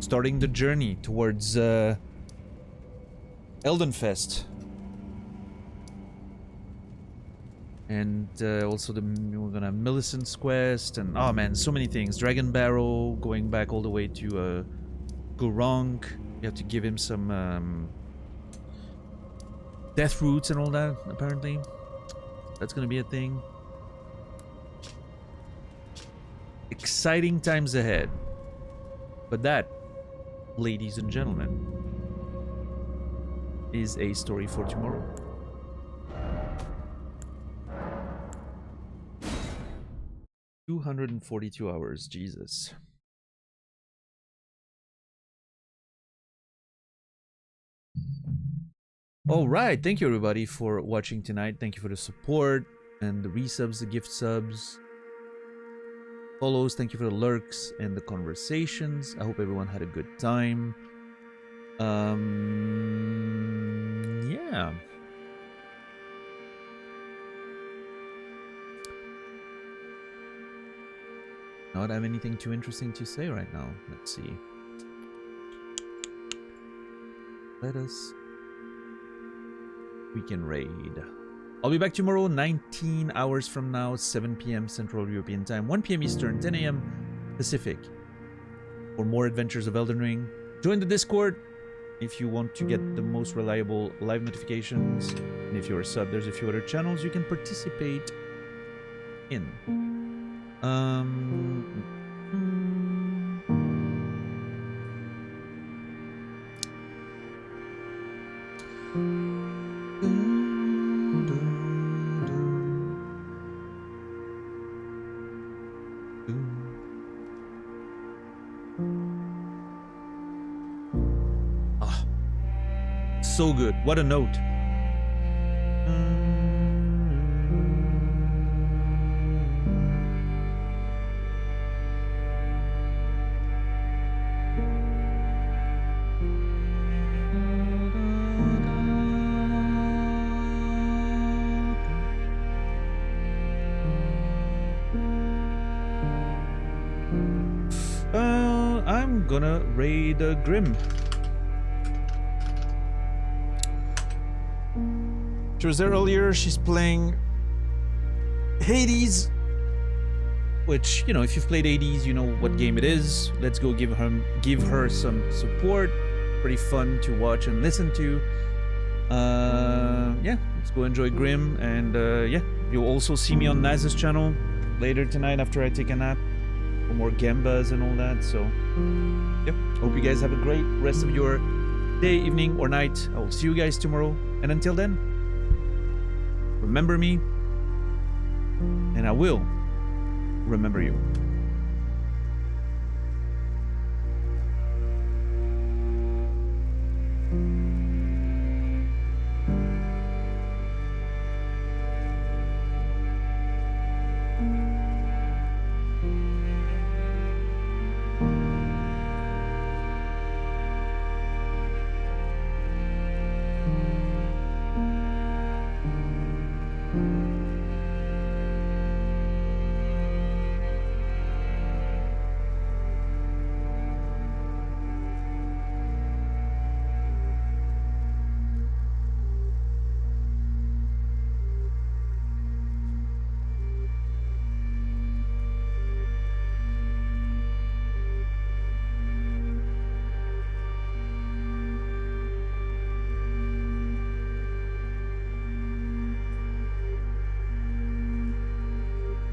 Starting the journey towards Eldenfest. And also we're gonna have Millicent's Quest and oh man, so many things. Dragon Barrow, going back all the way to Gurranq. You have to give him some death roots and all that, apparently. That's gonna be a thing. Exciting times ahead. But that, ladies and gentlemen, is a story for tomorrow. $242 hours, Jesus. All right, thank you everybody for watching tonight. Thank you for the support and the resubs, the gift subs, follows. Thank you for the lurks and the conversations. I hope everyone had a good time. Yeah. Not have anything too interesting to say right now. Let's see. Let us... We can raid. I'll be back tomorrow, 19 hours from now, 7 p.m. Central European Time, 1 p.m. Eastern, 10 a.m. Pacific. For more adventures of Elden Ring. Join the Discord if you want to get the most reliable live notifications. And if you're a sub, there's a few other channels you can participate in. So good. What a note. I'm gonna raid Grim. She was there earlier. She's playing Hades, which, you know, if you've played Hades, you know what game it is. Let's go give her some support. Pretty fun to watch and listen to. Yeah, let's go enjoy Grim, and yeah, you'll also see me on Naz's channel later tonight after I take a nap for more gambas and all that. So yeah, hope you guys have a great rest of your day, evening, or night. I will see you guys tomorrow, and until then, remember me, and I will remember you.